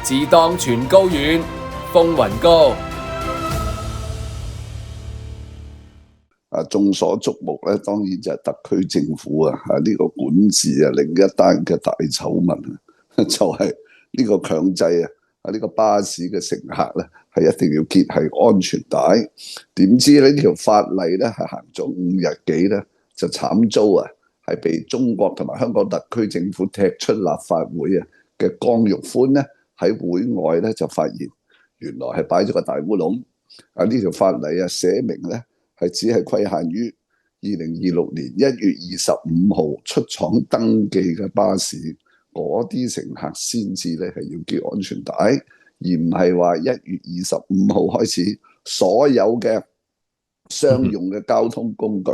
自當傳高遠，風雲高。眾所矚目咧，當然就係特區政府啊，呢個管治啊，另一單嘅大醜聞就係呢個強制呢個巴士嘅乘客咧係一定要結係安全帶。點知呢條法例咧係行咗5日幾咧，就慘遭係被中國同埋香港特區政府踢出立法會嘅江玉歡咧喺會外咧就發現，原來係擺咗個大烏龍。呢條法例寫明咧，係只係規限於2026年1月25號出廠登記嘅巴士，嗰啲乘客先至咧係要結安全帶，而唔係話1月25號開始所有嘅商用嘅交通工具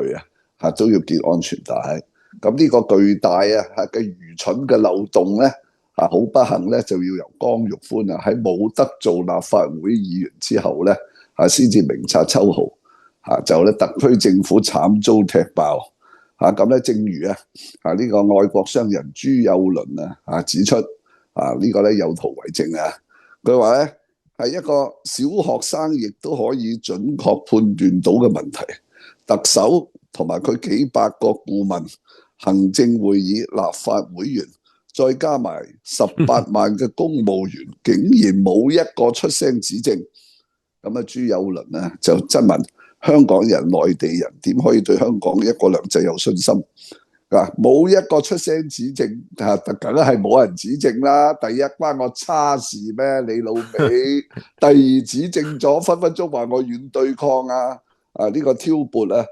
都要結安全帶。咁呢個巨大嘅愚蠢嘅漏洞咧，好不幸咧就要由江玉歡喺冇得做立法會議員之後咧先至明察秋毫。就咧特區政府慘遭踢爆咁咧，正如呢個愛國商人朱幼麟指出呢個咧有圖為證佢話咧係一個小學生亦都可以準確判斷到嘅問題。特首同埋佢幾百個顧問、行政會議、立法會員，再加埋18萬嘅公務員，竟然冇一個出聲指正。咁朱幼麟就質問香港人、內地人點可以對香港一國兩制有信心？冇一個出聲指正，梗係冇人指正啦。第一，關我叉事咩？你老味。第二，指正咗分分鐘話我軟對抗呢個挑撥呢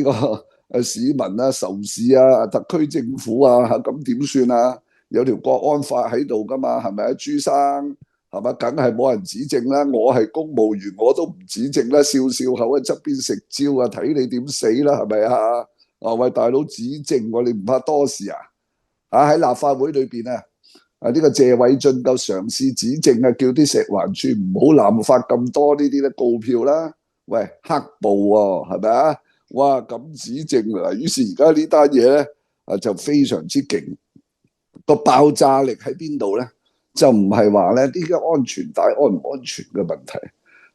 個市民仇視特區政府咁點算有條國安法喺度噶嘛？係咪朱生？係嘛？梗係冇人指正啦！我係公務員，我都唔指正啦，笑笑口喺側邊食蕉睇你點死啦，係咪喂，大佬指正你唔怕多事喺立法會裏邊呢個謝偉俊夠嘗試指正叫啲食環署唔好濫發咁多呢啲咧告票啦。喂，黑暴喎，係咪哇，咁指正啦！於是而家呢單嘢咧就非常之勁，個爆炸力喺邊度咧？就唔係話咧呢個安全帶安唔安全嘅問題，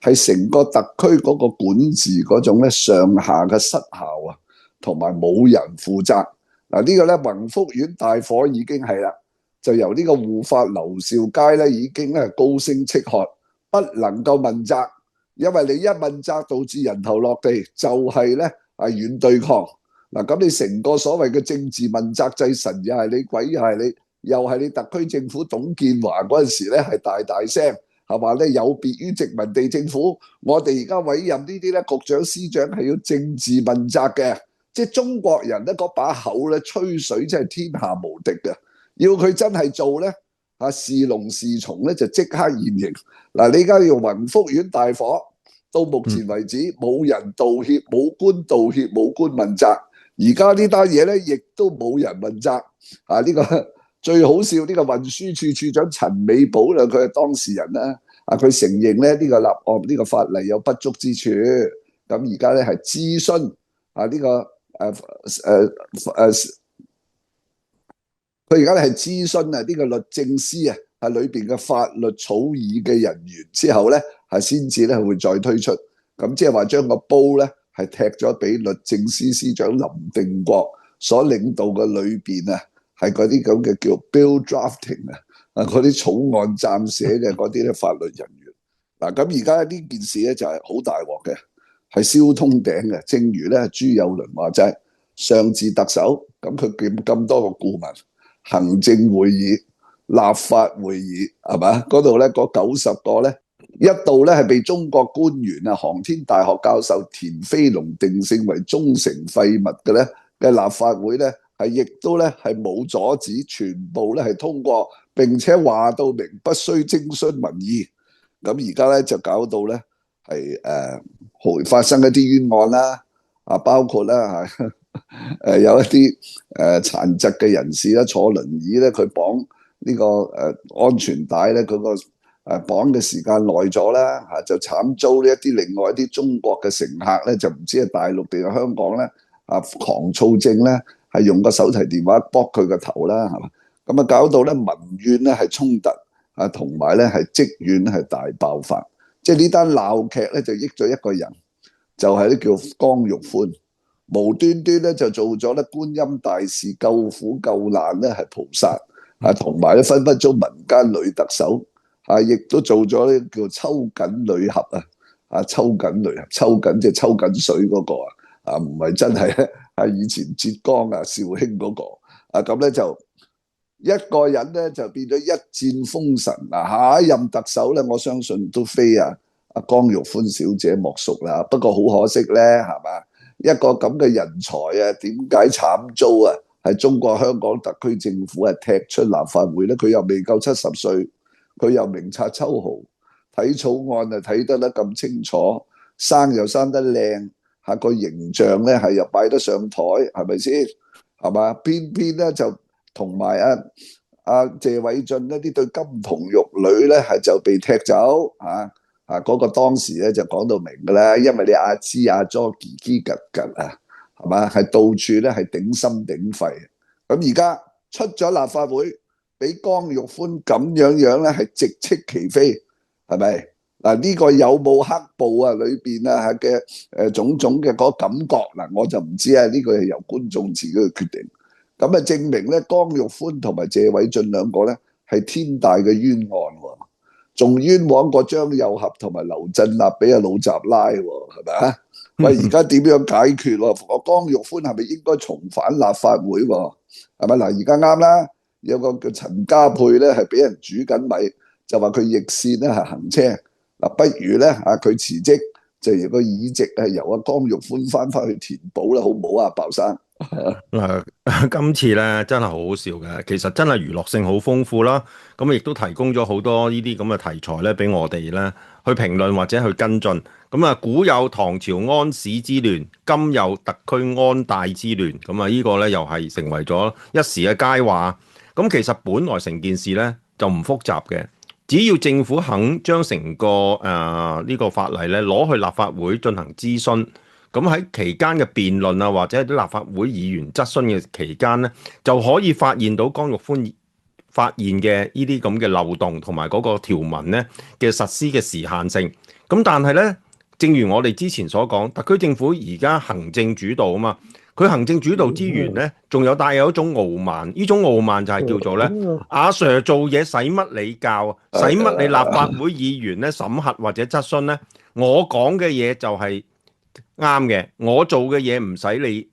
係成個特區嗰個管治嗰種咧上下嘅失效同埋冇人負責。呢個咧宏福苑大火已經係啦，就由呢個護法劉兆佳咧已經咧高聲斥喝，不能夠問責，因為你一問責導致人頭落地，就係咧軟對抗。咁你成個所謂嘅政治問責制，神又係你，鬼又係你。又係你特區政府董建華嗰陣時咧，係大大聲係話咧有別於殖民地政府，我哋而家委任呢啲咧局長司長係要政治問責嘅，即係中國人咧嗰把口咧吹水真係天下無敵嘅，要佢真係做咧是龍是蟲咧就即刻現形。你而家要宏福苑大火，到目前為止冇人道歉，冇官道歉，冇官問責，而家呢單嘢咧亦都冇人問責呢個。最好笑呢個運輸署署長陳美寶佢係當事人啦，佢承認咧呢個立案呢個法例有不足之處，咁而家咧係諮詢呢個佢而家咧係諮詢呢個律政司裏邊嘅法律草擬嘅人員之後咧先至咧會再推出，咁即係話將個煲咧係踢咗俾律政司司長林定國所領導嘅裏邊係嗰啲咁嘅叫 bill drafting 嗰啲草案撰寫嘅嗰啲咧法律人員。咁而家呢件事咧就係好大鑊嘅，係燒通頂嘅。正如咧朱幼麟話齋，上至特首，咁佢咁多個顧問、行政會議、立法會議係嘛？嗰度咧嗰90個咧一度咧係被中國官員航天大學教授田飛龍定性為中成廢物嘅咧嘅立法會咧。亦都咧係冇阻止，全部咧係通過，並且話到明不需徵詢民意。咁而家咧就搞到咧係發生一啲冤案啦，包括啦有一啲殘疾嘅人士咧坐輪椅咧，佢綁呢個安全帶咧，佢個綁嘅時間耐咗啦，就慘遭呢一啲另外一啲中國嘅乘客咧，就唔知係大陸定係香港咧狂躁症咧。係用個手提電話卜佢個頭啦，係嘛？咁搞到咧民怨咧係衝突，同埋咧係職院係大爆發，即係呢單鬧劇咧就益咗一個人，就係咧叫江玉歡，無端端咧就做咗咧觀音大士救苦救難咧係菩薩，同埋咧分分鐘民間女特首，亦都做咗咧叫抽緊女俠抽緊女俠，抽緊即係抽緊水嗰個唔係真係咧以前浙江肇興嗰個咁咧就。一個人咧就變咗一戰封神下一任特首咧，我相信都非江玉歡小姐莫屬啦。不過好可惜咧，係嘛？一個咁嘅人才點解慘遭係中國香港特區政府踢出立法會咧？佢又未夠70歲，佢又明察秋毫，睇草案睇得咁清楚，生又生得靚，個形象咧係又擺得上台，係咪先？係嘛？偏偏咧就。同埋謝偉俊呢啲對金童玉女咧係就被踢走嗰個當時咧就講到明㗎啦，因為你阿芝阿 jo 嘰嘰格格係嘛，係到處咧係頂心頂肺。咁而家出咗立法會，俾江玉歡咁樣咧係直斥其非，係咪？呢個有冇黑暴裏邊嘅種種嘅嗰感覺我就唔知呢個係由觀眾自己去決定。咁證明咧，江玉歡同埋謝偉俊兩個咧係天大嘅冤案喎，仲冤枉過張又俠同埋劉振立俾老雜拉喎，係咪啊？喂，而家點樣解決喎？江玉歡係咪應該重返立法會喎？係咪嗱？而家啱啦，有個叫陳家佩咧係俾人煮緊米，就話佢逆線咧係行車不如咧佢辭職，就由個議席係由江玉歡翻去填補啦，好唔好啊，鮑生？今次咧真係好好笑嘅，其實真係娛樂性好豐富啦。咁亦都提供咗好多呢啲咁嘅題材咧，俾我哋咧去評論或者去跟進。咁古有唐朝安史之亂，今有特區安大之亂。咁呢個咧又係成為咗一時嘅佳話。咁其實本來成件事咧就唔複雜嘅，只要政府肯將成個呢個法例咧攞去立法會進行諮詢。咁喺期間嘅辯論或者啲立法會議員質詢嘅期間咧，就可以發現到江玉歡發現嘅呢啲咁嘅漏洞，同埋嗰個條文咧嘅實施嘅時限性。咁但係咧，正如我哋之前所講，特區政府而家行政主導啊嘛，佢行政主導之餘咧，仲有帶有一種傲慢。呢種傲慢就係叫做咧，阿 Sir 做嘢使乜你教，使乜你立法會議員咧審核或者質詢咧？我講嘅嘢就係啱嘅，我做嘅嘢唔使你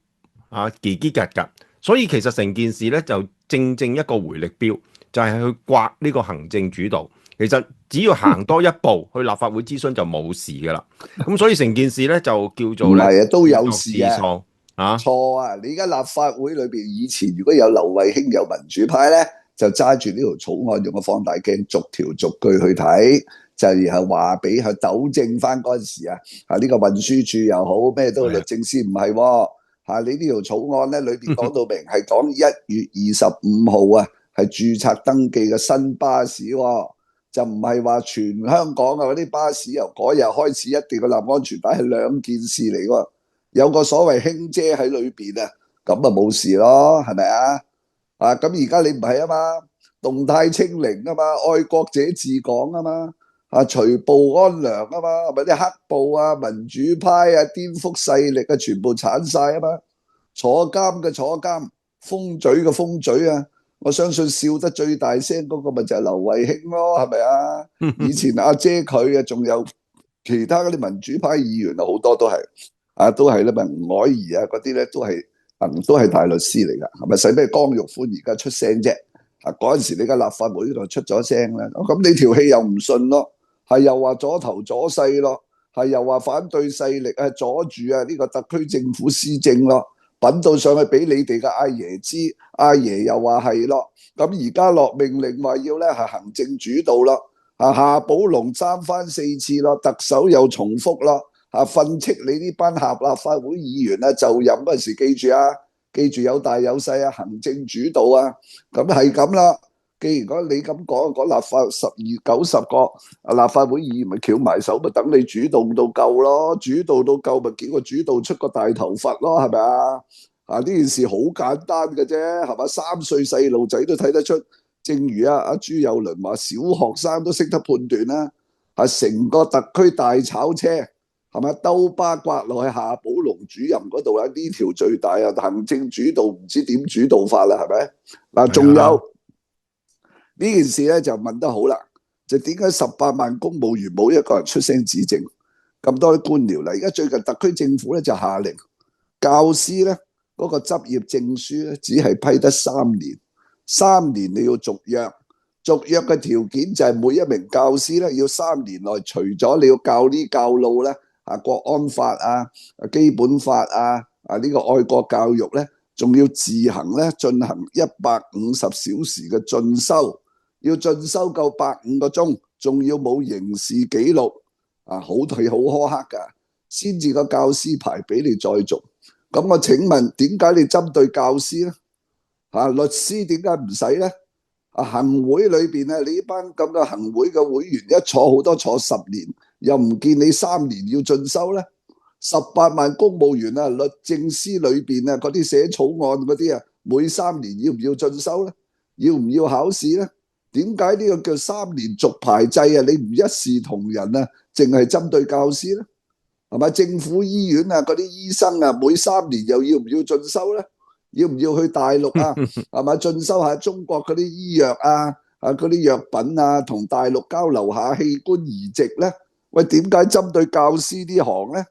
嘰嘰格格，所以其實成件事咧就正一個回力標，就係去刮呢個行政主導。其實只要行多一步去立法會諮詢就冇事噶啦。咁所以成件事咧就叫做咧都有事錯你而家立法會裏邊以前如果有劉慧卿有民主派咧，就揸住呢條草案用個放大鏡逐條逐句去睇。就然後話俾佢糾正翻嗰陣時呢個運輸處又好咩都律政司唔係你呢條草案咧裏邊講到明係講1月25號係註冊登記嘅新巴士就唔係話全香港嗰啲巴士由嗰日開始一定要立安全帶，係兩件事嚟喎。有個所謂卿姐喺裏邊咁冇事咯，係咪咁而家你唔係嘛，動態清零嘛，愛國者治港嘛。除暴安良嘛，係咪啲黑暴民主派顛覆勢力全部鏟晒嘛，坐監嘅坐監，封嘴嘅封嘴我相信笑得最大聲嗰個咪就係劉慧卿咯，係咪以前阿姐佢仲有其他嗰啲民主派議員好多都係咧，吳靄儀嗰啲咧都係大律師嚟噶，係咪使咩江玉歡而家出聲啫？嗰陣時你而家立法會度出咗聲啦，咁你條氣又唔順咯。係又話阻頭阻勢咯，係又話反對勢力阻住呢個特區政府施政咯，品到上去俾你哋嘅阿爺知，阿爺又話係咯，咁而家落命令話要咧係行政主導咯，夏寶龍3番4次咯，特首又重複咯，訓斥你呢班下立法會議員就任嗰陣時記住有大有細行政主導咁係咁啦。既然你咁講，立法90個立法會議員咪翹埋手，咪等你主動到夠咯，主導到夠咪叫個主導出個大頭佛咯，係咪呢件事好簡單嘅啫，係嘛？3歲細路仔都睇得出正如阿朱友倫話，小學生都識得判斷啦，係成個特區大炒車，係咪兜巴刮落去夏寶龍主任嗰度啦？呢條最大啊，行政主導唔知點主導法啦，係咪？嗱，仲有呢件事咧就問得好啦，就點解18萬公務員冇一個人出聲指證？咁多啲官僚啦，而家最近特區政府咧就下令教師咧嗰個執業證書咧只係批得3年，3年你要續約，續約嘅條件就係每一名教師咧要3年內除咗你要教呢教路咧國安法啊、基本法啊、呢個愛國教育咧，仲要自行咧進行150小時嘅進修，要進修夠150個鐘，仲要冇刑事記錄。好苛刻㗎，先至個教師牌俾你再續。咁我請問點解你針對教師咧？律師點解唔使咧？行會裏邊啊，你呢班咁嘅行會嘅會員一坐好多坐10年，又唔見你3年要進修咧？18萬公務員啊，律政司裏邊啊，嗰啲寫草案嗰啲啊，每3年要唔要進修咧？要唔要考試咧？點解呢個叫3年續牌制啊？你唔一視同仁啊？淨係針對教師咧，係咪？政府醫院啊，嗰啲醫生啊，每3年又要唔要進修咧？要唔要去大陸啊？係咪進修下中國嗰啲醫藥啊？嗰啲藥品啊，同大陸交流下器官移植咧？喂，點解針對教師呢行咧？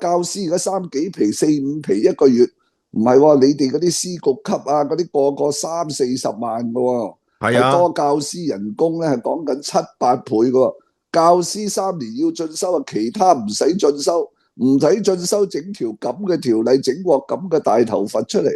教師而家3幾皮、4、5皮一個月，唔係喎，你哋嗰啲司局級啊，嗰啲個個30、40萬噶喎，係多教師人工咧係講緊7、8倍噶喎。教師3年要進修啊，其他唔使進修，唔使進修整條咁嘅條例，整個咁嘅大頭佛出嚟，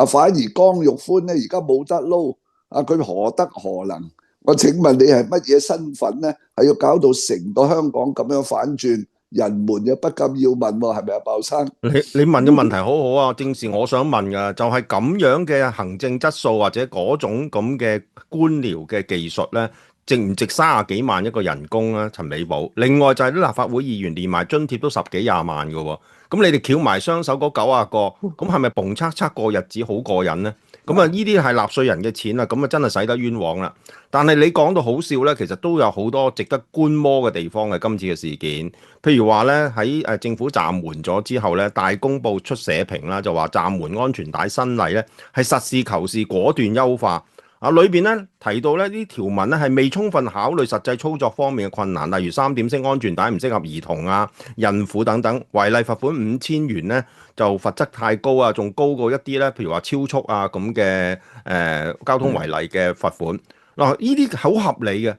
反而江玉歡咧而家冇得撈，佢何德何能？我請問你係乜嘢身份咧？係要搞到成個香港咁樣反轉，人們又不禁要問喎，係咪啊，鮑生？你問嘅問題好好啊，正是我想問噶，就係咁樣嘅行政質素或者嗰種咁嘅官僚嘅技術咧，值唔值30幾萬一個人工啊？陳美寶，另外就係啲立法會議員連埋津貼都10幾20萬嘅喎，咁你哋翹埋雙手嗰90個，咁係咪蹦測測過日子好過癮呢？咁啊，呢啲係納稅人嘅錢啊，咁啊真係使得冤枉啦。但係你講到好笑咧，其實都有好多值得觀摩嘅地方嘅今次嘅事件，譬如話咧喺政府暫緩咗之後咧，大公報出社評啦，就話暫緩安全帶新例咧係實事求是果斷優化。裏邊咧提到咧啲條文咧係未充分考慮實際操作方面嘅困難，例如3點式安全帶唔適合兒童啊、孕婦等等，違例罰款5000元咧就罰則太高啊，仲高過一啲咧，譬如話超速啊咁嘅交通違例嘅罰款。嗱，呢啲好合理嘅。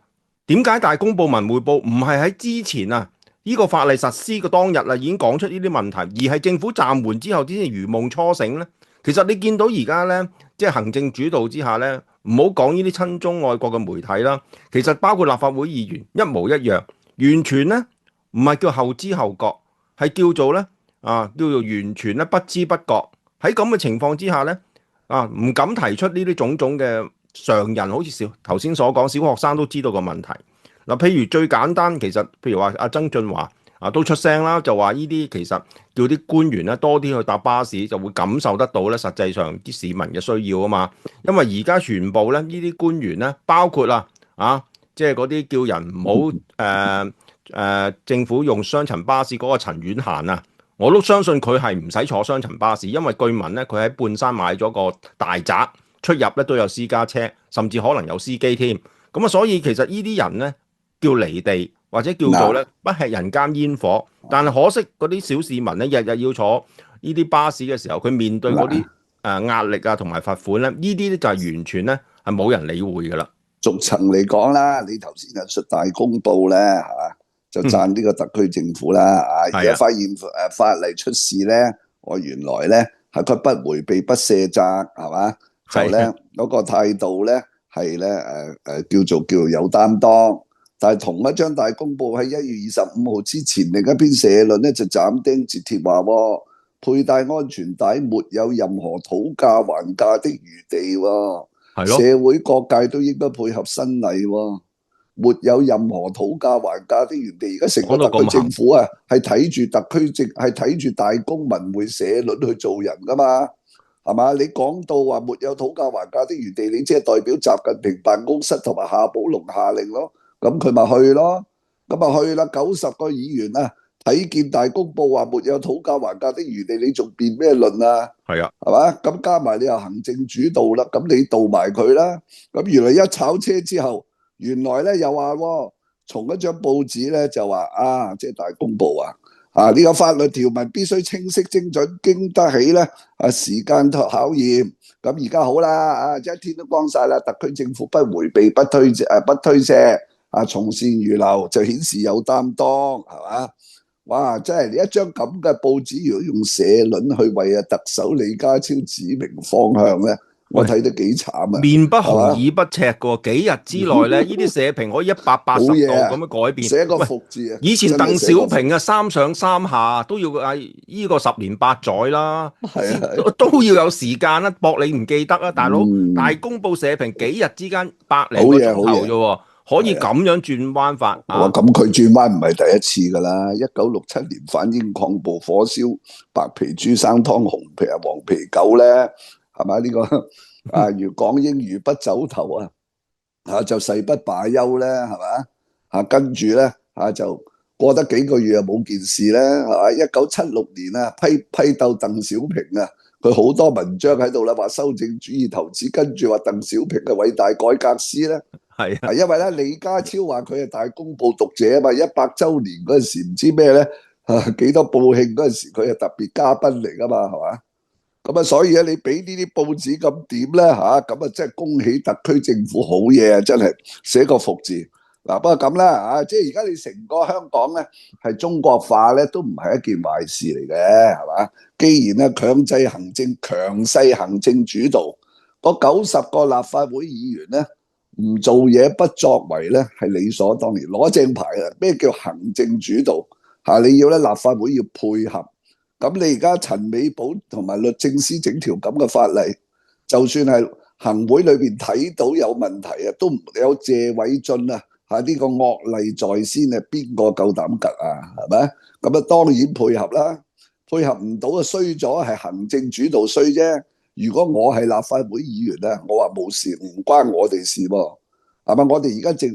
點解大公報文匯報唔係喺之前啊呢個法例實施嘅當日啊已經講出呢啲問題，而係政府暫緩之後先至如夢初醒咧？其實你見到而家咧，即係行政主導之下咧。唔好講呢啲親中愛國嘅媒體啦，其實包括立法會議員一模一樣，完全咧唔係叫後知後覺，係叫做咧叫做完全咧不知不覺。喺咁嘅情況之下咧唔敢提出呢啲種種嘅常人，好似頭先所講，小學生都知道個問題。嗱，譬如最簡單，其實譬如話阿曾俊華都出聲啦，就話呢啲其實叫啲官員咧多啲去搭巴士，就會感受得到咧實際上啲市民嘅需要啊嘛。因為而家全部咧呢啲官員咧，包括即係嗰啲叫人唔好政府用雙層巴士嗰個陳婉嫻啊，我都相信佢係唔使坐雙層巴士，因為據聞咧佢喺半山買咗個大宅，出入咧都有私家車，甚至可能有司機添。咁所以其實呢啲人咧叫離地。或者叫做咧不吃人間煙火，但係可惜嗰啲小市民咧日日要坐呢啲巴士嘅時候，佢面對嗰啲壓力啊同埋罰款咧，呢啲咧就係完全咧係冇人理會噶啦。逐層嚟講啦，你頭先引述大公報咧就讚呢個特區政府啦而家發現法例出事咧，我原來咧係佢不迴避不卸責係嘛，就咧嗰個態度咧係咧叫做有擔當。但係同一張大公報喺1月25號之前另一篇社論咧就斬釘截鐵話佩戴安全帶沒有任何討價還價的餘地社會各界都應該配合新例沒有任何討價還價的餘地。而家成個特區政府係睇住大公文匯社論去做人噶嘛係嘛？你講到話沒有討價還價的餘地，你即係代表習近平辦公室同埋夏寶龍下令咯，咁佢咪去咯，咁咪去啦。90個議員啊，睇見大公報話沒有討價還價的餘地，你仲辯咩論啊？係啊，係嘛？咁加埋你又行政主導啦，咁你導埋佢啦。咁原來一炒車之後，原來咧又話喎，從一張報紙咧就話啊，即係大公報呢個法律條文必須清晰精準，經得起咧時間考驗。咁而家好啦，一天都光晒啦，特區政府不迴避不推卸從善如流，就顯示有擔當，係嘛？哇！真係你一張咁嘅報紙，如果用社論去為特首李家超指明方向咧，我睇得幾慘啊！面不紅耳不赤嘅喎，幾日之內咧，呢啲社評可以180度咁樣改變，寫個服字啊！以前鄧小平啊三上三下都要呢個10年8載啦，都要有時間啦，博你唔記得啊，大佬！大公報社評幾日之間100零個鐘頭啫喎。可以咁樣轉彎法咁佢轉彎唔係第一次㗎啦。1967年反英抗暴火燒白皮豬生湯紅皮黃皮狗咧，係咪呢個如港英如不走頭就誓不罷休咧，係咪跟住咧就過得幾個月冇件事咧，係咪？1976年批鬥鄧小平佢好多文章喺度啦，話修正主義投資，跟住話鄧小平嘅偉大改革師咧。係因為咧李家超話佢係大公報讀者啊嘛，100週年嗰陣時唔知咩咧幾多報慶嗰陣時佢係特別嘉賓嚟噶嘛，係嘛？咁所以咧你俾呢啲報紙咁點咧咁真係恭喜特區政府好嘢啊！真係寫個服字嗱，不過咁啦即係而家你成個香港咧係中國化咧都唔係一件壞事嚟嘅，係嘛？既然咧強制行政強勢行政主導，嗰90個立法會議員咧。唔做嘢不作為咧，係理所當然攞正牌啊！咩叫行政主導你要咧立法會要配合。咁你而家陳美寶同埋律政司整條咁嘅法例，就算係行會裏邊睇到有問題都唔有謝偉俊呢個惡例在先邊個夠膽及係咪？咁當然配合啦，配合唔到衰咗係行政主導衰啫。如果我係立法會議員我話冇事，唔關我哋事喎，係咪？我哋而家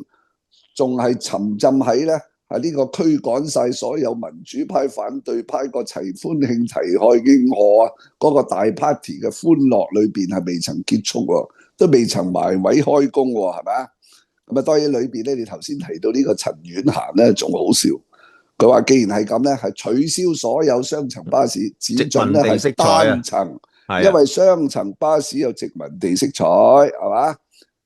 仲係沉浸喺呢個驅趕晒所有民主派、反對派個齊歡慶、齊開應賀嗰個大 party 嘅歡樂裏邊係未曾結束喎，都未曾埋位開工喎，係咪？咁當然裏邊咧，你頭先提到呢個陳婉嫻咧，仲好笑。佢話既然係咁咧，係取消所有雙層巴士，只准咧係單層。因為雙層巴士有殖民地色彩，係嘛？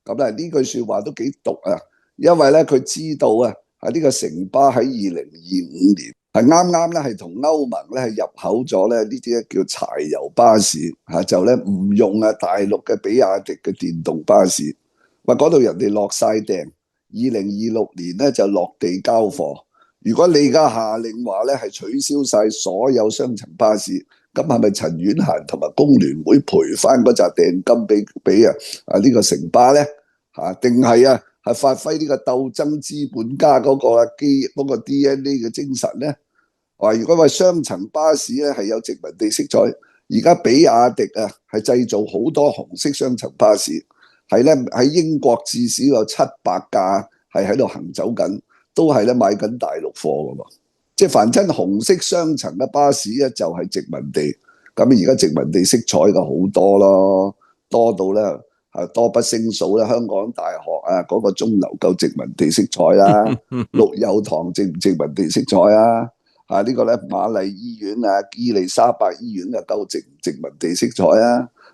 咁呢句說話都幾毒啊！因為咧佢知道呢個城巴喺2025年係啱啱咧係同歐盟咧係入口咗咧呢啲咧叫柴油巴士就咧唔用大陸嘅比亞迪嘅電動巴士，話嗰度人哋落晒訂，2026年咧就落地交貨。如果你而家下令話咧係取消晒所有雙層巴士，咁係咪陳婉嫻同埋工聯會賠翻嗰紮訂金俾呢個城巴咧？定係發揮呢個鬥爭資本家嗰個 DNA 嘅精神咧？如果話雙層巴士咧係有殖民地色彩，而家比亞迪係製造好多紅色雙層巴士，係咧喺英國至少有700架係喺度行走緊，都係咧買緊大陸貨噶嘛。即係凡親紅色雙層嘅巴士咧，就係殖民地。咁而家殖民地色彩嘅好多咯，多到咧多不勝數啦。香港大學嗰個鐘樓夠殖民地色彩啦，陸佑堂殖唔殖民地色彩呢個咧瑪麗醫院伊利沙伯醫院夠殖唔殖民地色彩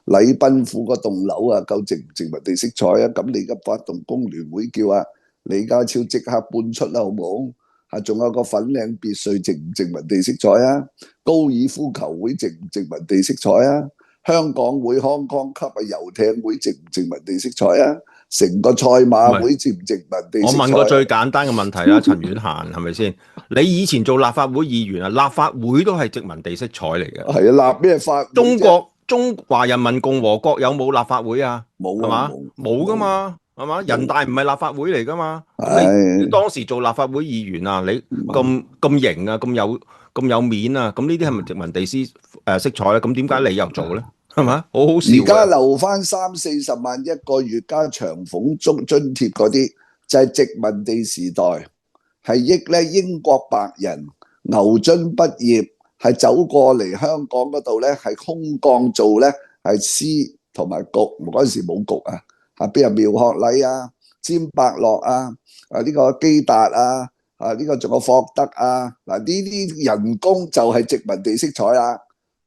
禮賓府嗰棟樓夠殖唔殖民地色彩咁你而家發動工聯會叫李家超即刻搬出啦，好唔好？仲有個粉嶺別墅殖唔殖民地色彩高爾夫球會殖唔殖民地色彩香港會康康級遊艇會殖唔殖民地色彩成個賽馬會殖唔殖民地色彩？我問個最簡單嘅問題啦，陳婉嫻係咪先？你以前做立法會議員立法會都係殖民地色彩嚟嘅。係立咩法？中華人民共和國有冇立法會冇係嘛？冇噶嘛。係嘛？人大唔係立法會嚟噶嘛？你當時做立法會議員你咁型咁有面咁呢啲係咪殖民地色彩咧？咁點解你又做咧？係嘛？好好笑。而家留翻30-40萬一個月加長俸津貼嗰啲，就係殖民地時代，係益咧英國白人牛津畢業，係走過嚟香港嗰度咧，係空降做咧係司同埋局，嗰陣時冇局啊，邊有苗學禮啊、詹伯樂啊、呢個基達啊、呢個仲有霍德啊，嗱呢啲人工就係殖民地色彩啦。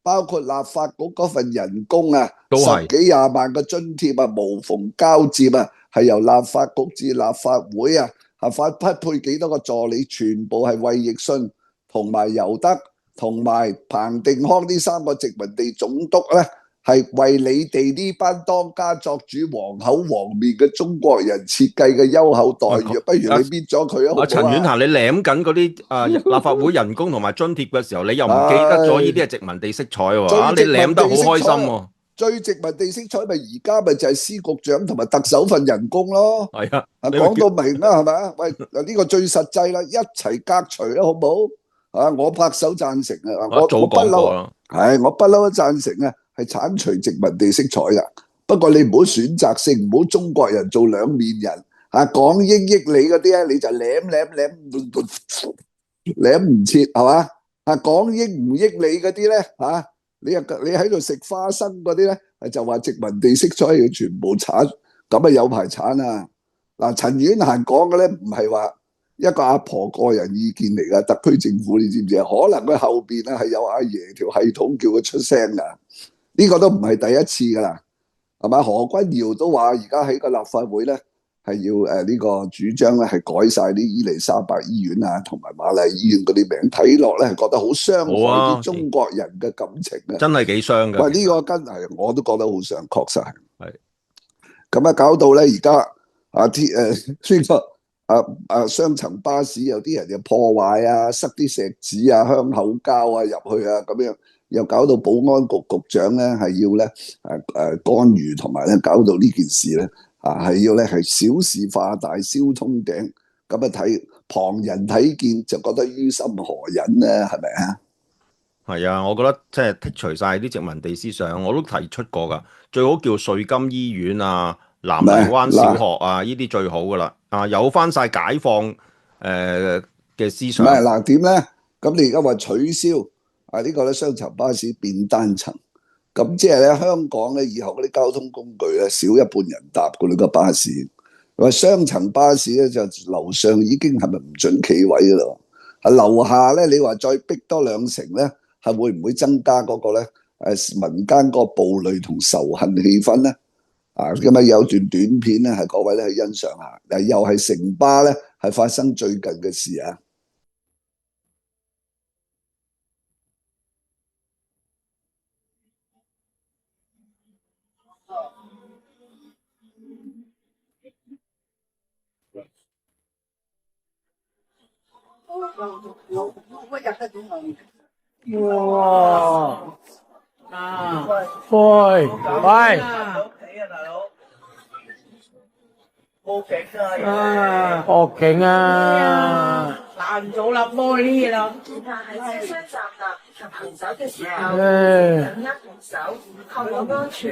包括立法局嗰份人工啊，10幾20萬嘅津貼啊，無縫交接啊，係由立法局至立法會啊，合法匹配幾多個助理，全部係衛奕信同埋尤德同埋彭定康呢3個殖民地總督咧，係為你哋呢班當家作主、黃口黃面嘅中國人設計嘅優厚待遇，不如你搣咗佢啊！好唔好啊？陳婉嫻，你舐緊嗰啲立法會人工同埋津貼嘅時候，你又唔記得咗呢啲係殖民地色彩喎？你舐得好開心喎！最殖民地色彩咪而家咪就係司局長同埋特首份人工咯。係啊，講到明啦，係咪啊？喂，呢個最實際啦，一齊革除啦，好唔好？我拍手贊成啊！我不嬲，我不嬲都贊成啊！係剷除殖民地色彩㗎，不過你唔好選擇性，唔好中國人做兩面人港英益你嗰啲咧，你就舐唔切係嘛？港英唔益你嗰啲咧你喺度食花生嗰啲咧，就話殖民地色彩要全部剷，咁有排剷啊！嗱，陳婉嫻講嘅咧唔係話一個阿婆個人意見嚟㗎，特區政府你知唔知啊？可能佢後邊咧係有阿爺條系統叫佢出聲㗎。呢個都唔係第一次㗎啦，係嘛？何君堯都話而家喺個立法會咧係要呢個主張咧係改晒啲伊利沙伯醫院啊同埋瑪麗醫院嗰啲名，睇落咧係覺得好傷害啲中國人嘅感情啊！真係幾傷㗎。喂，呢個真係我都覺得好傷，確實係。咁搞到咧而家雙層巴士有啲人就破壞啊，塞啲石子啊、香口膠啊入去啊咁樣。又搞到保安局局長咧係要咧干預，同埋咧搞到呢件事咧係要咧係小事化大，燒通頂咁睇旁人睇見就覺得於心何忍咧？係咪啊？係啊，我覺得即係剔除晒啲殖民地思想，我都提出過㗎，最好叫瑞金醫院啊、南泥灣小學啊，呢啲最好㗎啦。有翻晒解放嘅思想。唔係嗱點咧？咁你而家話取消？呢個咧雙層巴士變單層，咁即係咧香港咧以後嗰啲交通工具咧少一半人搭㗎呢個巴士。話雙層巴士咧就樓上已經係咪唔準企位㗎咯？樓下咧你話再逼多2成咧，係會唔會增加嗰個咧民間嗰個暴戾同仇恨氣氛咧？咁有段短片咧係各位咧去欣賞下，又係城巴咧係發生最近嘅事啊！哇！喂！報警啊！難早啦，玻璃啦！喺車廂站立及行走嘅時候，緊握扶手，確保安全。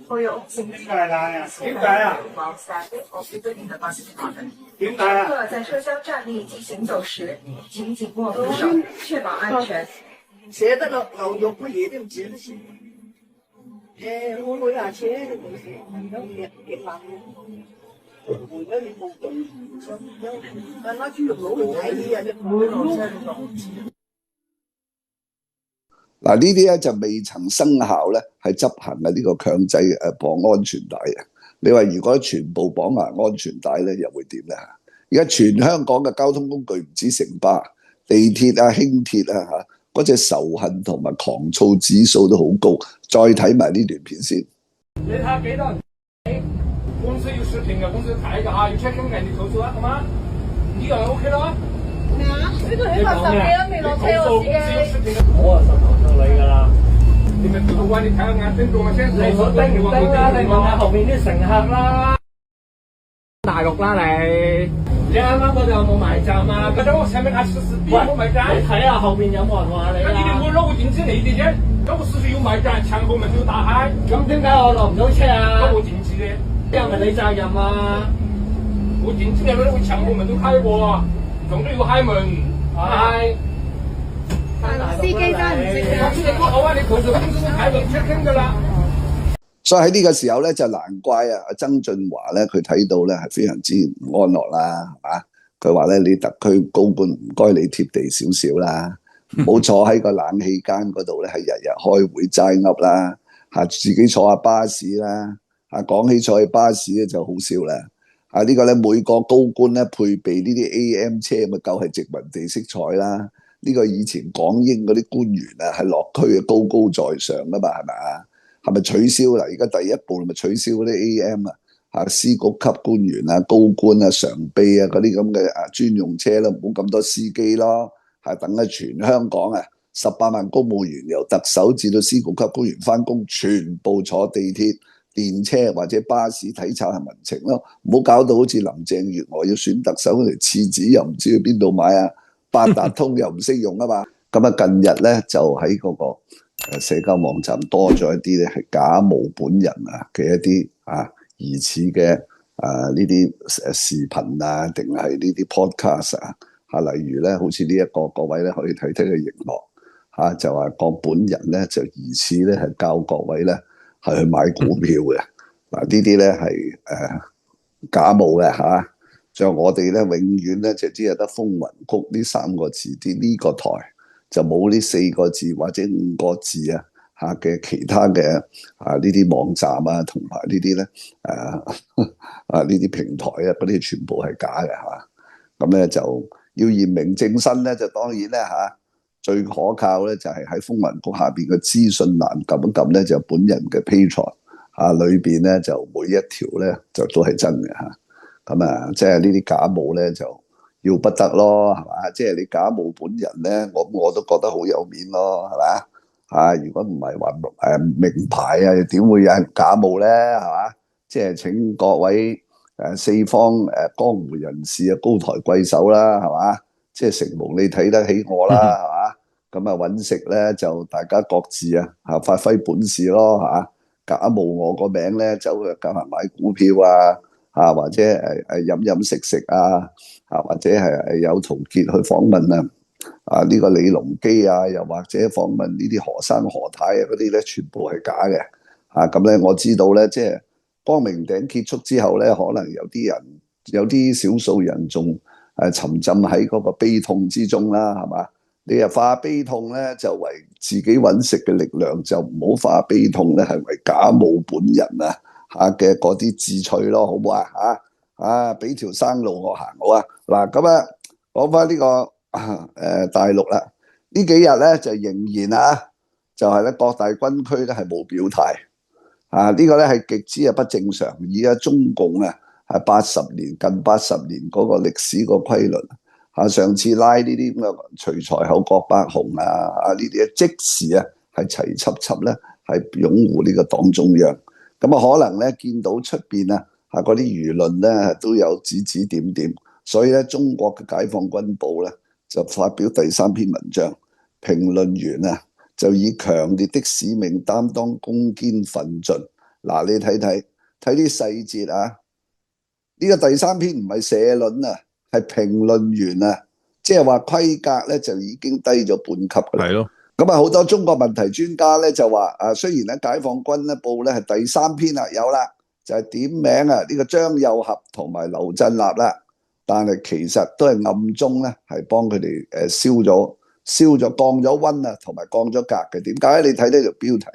點解啊？點解啊？客在車廂站立及行走時，請緊握扶手，確保安全。寫得咯，牛肉乜嘢都唔寫得先。我每下車都冇寫，都幾難。回咗你報警，問下豬肉佬去睇嘢啊！嗱，呢啲咧就未曾生效咧，係執行嘅呢個強制綁安全帶啊！你話如果全部綁埋安全帶咧，又會點咧？而家全香港嘅交通工具唔止城巴、地鐵啊、輕鐵啊嗰隻仇恨同埋狂躁指數都好高。再睇埋呢段片先。你睇下幾多人？公司要視頻嘅，公司睇㗎嚇，要 check 緊你投訴啊，好嗎？呢個就 OK 啦。咩啊？呢個起碼10幾都未落車喎，司機。我就實投訴你㗎啦。你咪做到位，你睇下眼睛做下先。你所盯唔盯啦？你問下後面啲乘客啦。大陸啦你。你啱啱嗰度有冇埋站啊？嗰度我前面架石屎邊冇埋站。你睇下後邊有冇人話你啊？你哋會攞電子嚟嘅啫，嗰個石屎要埋站，牆後咪要打開。咁點解我落唔到車啊？都冇電子嘅，係咪你責任啊？冇電子嘅嗰啲牆後門都開過，仲都要開門。係。司機真係唔識㗎。司機好啊，你佢就公司睇到 check in 㗎啦。所以喺呢個時候咧，就難怪啊，曾俊華咧，佢睇到咧係非常之唔安樂啦，係嘛？佢話咧，你特區高官唔該你貼地少少啦，唔好坐喺個冷氣間嗰度咧，係日日開會齋噏啦，嚇自己坐下巴士啦，嚇講起坐喺巴士咧就好笑啦，嚇呢個咧每個高官咧配備呢啲 AM 車咪夠係殖民地色彩啦，呢個以前港英嗰啲官員啊係落區啊高高在上噶嘛，係咪啊？係咪取消啦？而家第一步咪取消嗰啲 AM 啊，嚇司局級官員啊、高官啊、常秘啊嗰啲咁嘅專用車啦，唔好咁多司機咯，係等喺全香港啊18萬公務員由特首至到司局級官員翻工，全部坐地鐵、電車或者巴士體察下民情咯，唔好搞到好似林鄭月娥要選特首嗰條廁紙又唔知去邊度買啊，八達通又唔識用啊嘛，咁啊近日咧就喺嗰個社交網站多咗一啲咧係假冒本人啊嘅一啲疑似嘅呢啲視頻啊，定係呢啲 podcast 例如咧好似呢一個各位咧可以睇睇個熒幕就話個本人咧就疑似咧係教各位咧係去買股票嘅呢啲咧係假冒嘅就我哋咧永遠咧就只係得風雲谷呢3個字啲呢個台。就冇呢4個字或者5個字嘅其他嘅呢啲網站同埋呢啲咧呢啲平台嗰啲全部係假嘅咁咧就要驗明正身咧，就當然咧最可靠咧就係喺風雲谷下邊嘅資訊欄撳一撳咧，就本人嘅 Patreon 裏邊咧就每一條咧就都係真嘅咁即係呢啲假冒咧就。要不得咯，係嘛？即係你假冒本人咧，我都覺得好有面咯，係嘛？如果唔係話名牌點會有人假冒咧？係嘛？即係請各位四方江湖人士高抬貴手啦，係嘛？即係承蒙你睇得起我啦，係嘛？咁揾食咧就大家各自發揮本事咯，假冒我個名咧走去夾埋買股票或者飲食或者係有陶傑去訪問呢個李隆基又或者訪問呢啲何生何太嗰啲咧，全部係假嘅咁咧，我知道咧，即係光明頂結束之後咧，可能有啲少數人仲沉浸喺嗰個悲痛之中啦，係嘛？你又化悲痛咧，就為自己揾食嘅力量，就唔好化悲痛咧，係為假冒本人嘅嗰啲智趣咯，好唔好俾條生路我行好啊！嗱，咁講翻呢個大陸啦，呢幾日咧就仍然就係咧各大軍區咧係冇表態呢個咧係極之不正常。而家中共係近80年嗰個歷史個規律上次拉呢啲咁嘅徐才厚、郭伯雄呢啲即時係齊輯咧係擁護呢個黨中央。咁可能咧見到出邊嗰啲輿論咧都有指指點點，所以咧中國嘅解放軍報咧就發表第3篇文章，評論員就以強烈的使命擔當、攻堅奮進。嗱，你睇啲細節呢個第3篇唔係社論係評論員即係話規格咧就已經低咗半級㗎啦。係咯。咁好多中國問題專家咧就話雖然咧解放軍咧報咧係第3篇有啦。就係點名呢個張又俠同埋劉振立啦，但係其實都係暗中咧係幫佢哋燒咗降咗溫同埋降咗格嘅。點解？你睇呢條標題，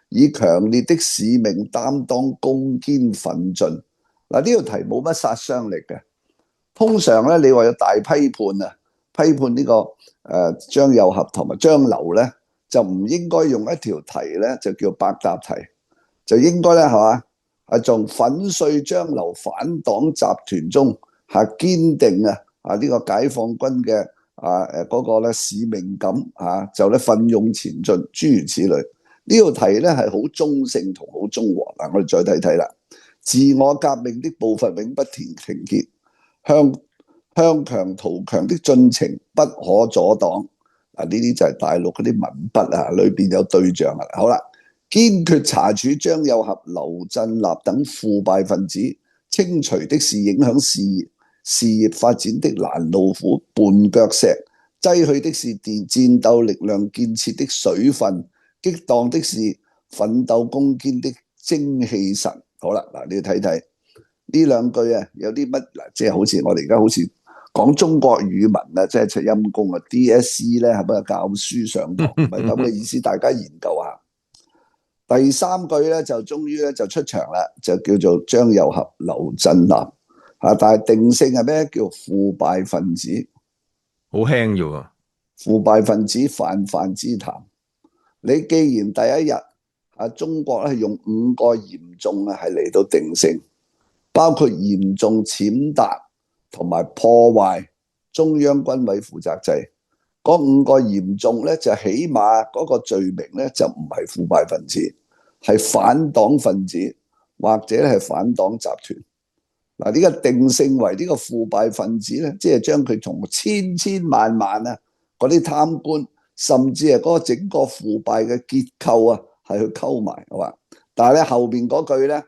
以強烈的使命擔當、攻堅奮進。嗱，呢條題冇乜殺傷力嘅。通常咧你話有大批判批判呢個張又俠同埋張劉咧，就唔應該用一條題咧就叫百搭題，就應該咧係嘛？從粉碎張劉反黨集團中堅定呢個解放軍嘅嗰個咧使命感就咧奮勇前進，諸如此類。呢條題咧係好中性同好中和。我哋再睇睇啦。自我革命的步伐永不停歇，向強圖強的進程不可阻擋。呢啲就係大陸嗰啲文筆啊，裏邊有對象啊。好啦，堅決查處張又俠、劉振立等腐敗分子，清除的是影響事業發展的攔路虎、絆腳石，擠去的是戰鬥力量建設的水分，激盪的是奮鬥攻堅的精氣神。好啦，嗱，你要睇睇呢兩句啊，有啲乜嗱，即係好似我哋而家好似講中國語文啊，即係出陰功啊 DSE 咧，係咪教書上堂？唔係咁嘅意思，大家研究下。第三句咧就終於咧就出場啦，就叫做張又俠、劉振立啊，但係定性係咩？叫腐敗分子，好輕啫喎。腐敗分子泛泛之談。你既然第一日中國咧係用5個嚴重係嚟到定性，包括嚴重踐踏同埋破壞中央軍委負責制，嗰5個嚴重咧就起碼嗰個罪名咧就唔係腐敗分子，係反黨分子或者係反黨集團。嗱，呢個定性為呢個腐敗分子咧，即係將佢從千萬啊嗰啲貪官，甚至係嗰個整個腐敗嘅結構啊，係去溝埋，係嘛？但係咧後邊嗰句咧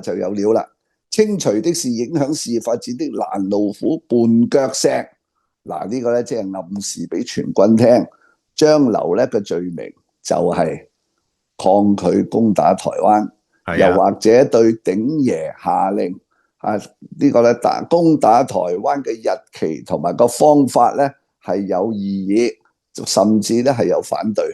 就有料啦，清除的是影響事業發展的攔路虎、絆腳石。嗱，呢個咧即係暗示俾全軍聽，張劉咧嘅罪名就係抗拒攻打台灣，又或者對鼎爺下令呢個咧攻打台灣嘅日期同埋個方法咧係有異議，甚至咧係有反對，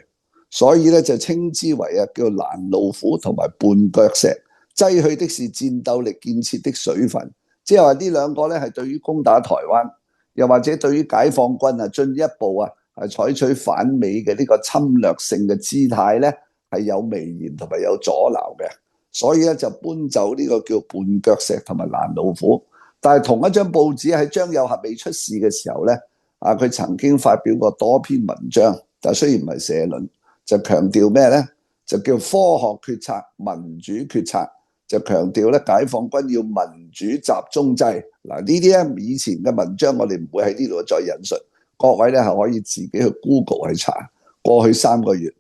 所以咧就稱之為叫攔路虎同埋絆腳石，擠去的是戰鬥力建設的水分，即係話呢兩個咧係對於攻打台灣，又或者對於解放軍進一步係採取反美嘅呢個侵略性嘅姿態咧係有微言同埋有阻撓嘅。所以咧就搬走呢個叫絆腳石同埋攔路虎。但係同一張報紙喺張又俠未出事嘅時候咧，佢曾經發表過多篇文章，但雖然唔係社論，就強調咩咧？就叫科學決策、民主決策，就強調咧解放軍要民主集中制。嗱，呢啲咧以前嘅文章我哋唔會喺呢度再引述，各位咧係可以自己去 Google 去查。過去3個月，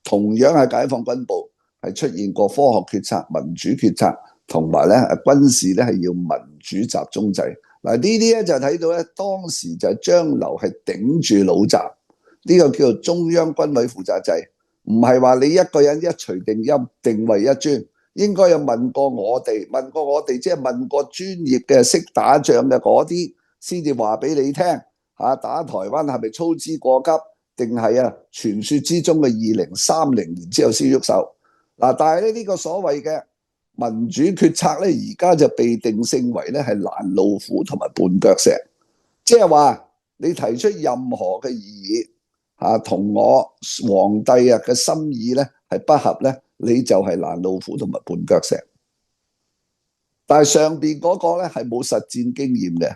同樣係解放軍部係出現過科學決策、民主決策，同埋咧軍事咧係要民主集中制。嗱，呢啲咧就睇到咧當時就係張劉係頂住老習，呢個叫做中央軍委負責制，唔係話你一個人一錘定音定為一尊，應該有問過我哋即係問過專業嘅識打仗嘅嗰啲先至話俾你聽打台灣係咪操之過急，定係傳說之中嘅2030年之後先喐手。嗱，但係咧呢個所謂嘅民主決策咧，而家就被定性為咧係攔路虎同埋絆腳石，即係話你提出任何嘅異議同我皇帝嘅心意咧係不合咧，你就係攔路虎同埋絆腳石。但係上邊嗰個咧係冇實戰經驗嘅，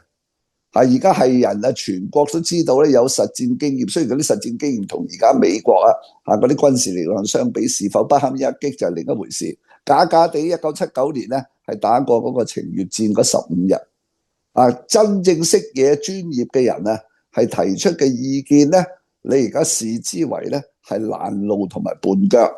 而家係人全國都知道咧有實戰經驗，雖然嗰啲實戰經驗同而家美國嗰啲軍事力量相比，是否不堪一擊就係另一回事。假地1979年咧係打過嗰個情越戰嗰15日，真正識嘢專業嘅人係提出嘅意見咧，你而家視之為咧係攔路同埋絆腳，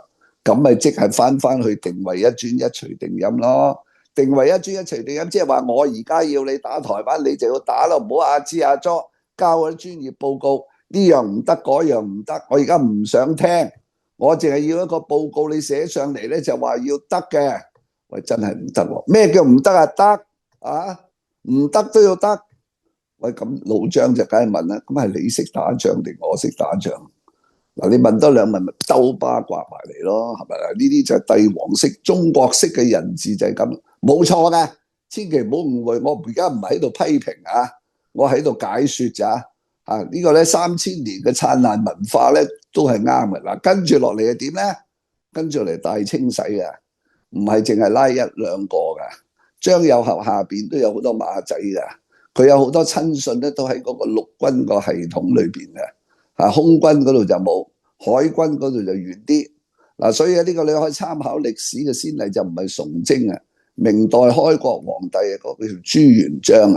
咁咪即係翻去定為一尊一錘定音咯。定為一尊一錘定音，即係話我而家要你打台灣，你就要打咯，唔好阿支阿左交嗰啲專業報告，呢樣唔得，嗰樣唔得，我而家唔想聽。我淨係要一個報告，你寫上嚟咧就話要得嘅。喂，真係唔得喎！咩叫唔得啊？得唔得都要得。喂，咁老張就梗係問啦，咁係你識打仗定我識打仗？嗱，你問多2問咪兜巴刮埋嚟咯，係咪啊？呢啲就係帝王式、中國式嘅人治就係咁，冇錯嘅。千祈唔好誤會，我而家唔係喺度批評我喺度解說咋。呢個咧3000年嘅燦爛文化咧都係啱嘅。嗱，跟住落嚟係點咧？跟住嚟大清洗嘅，唔係淨係拉1-2個嘅。張又俠下邊都有好多馬仔嘅，佢有好多親信咧都喺嗰個陸軍個系統裏邊嘅，空軍嗰度就冇，海軍嗰度就遠啲。嗱，所以呢個你可以參考歷史嘅先例，就唔係崇禎明代開國皇帝嗰個叫朱元璋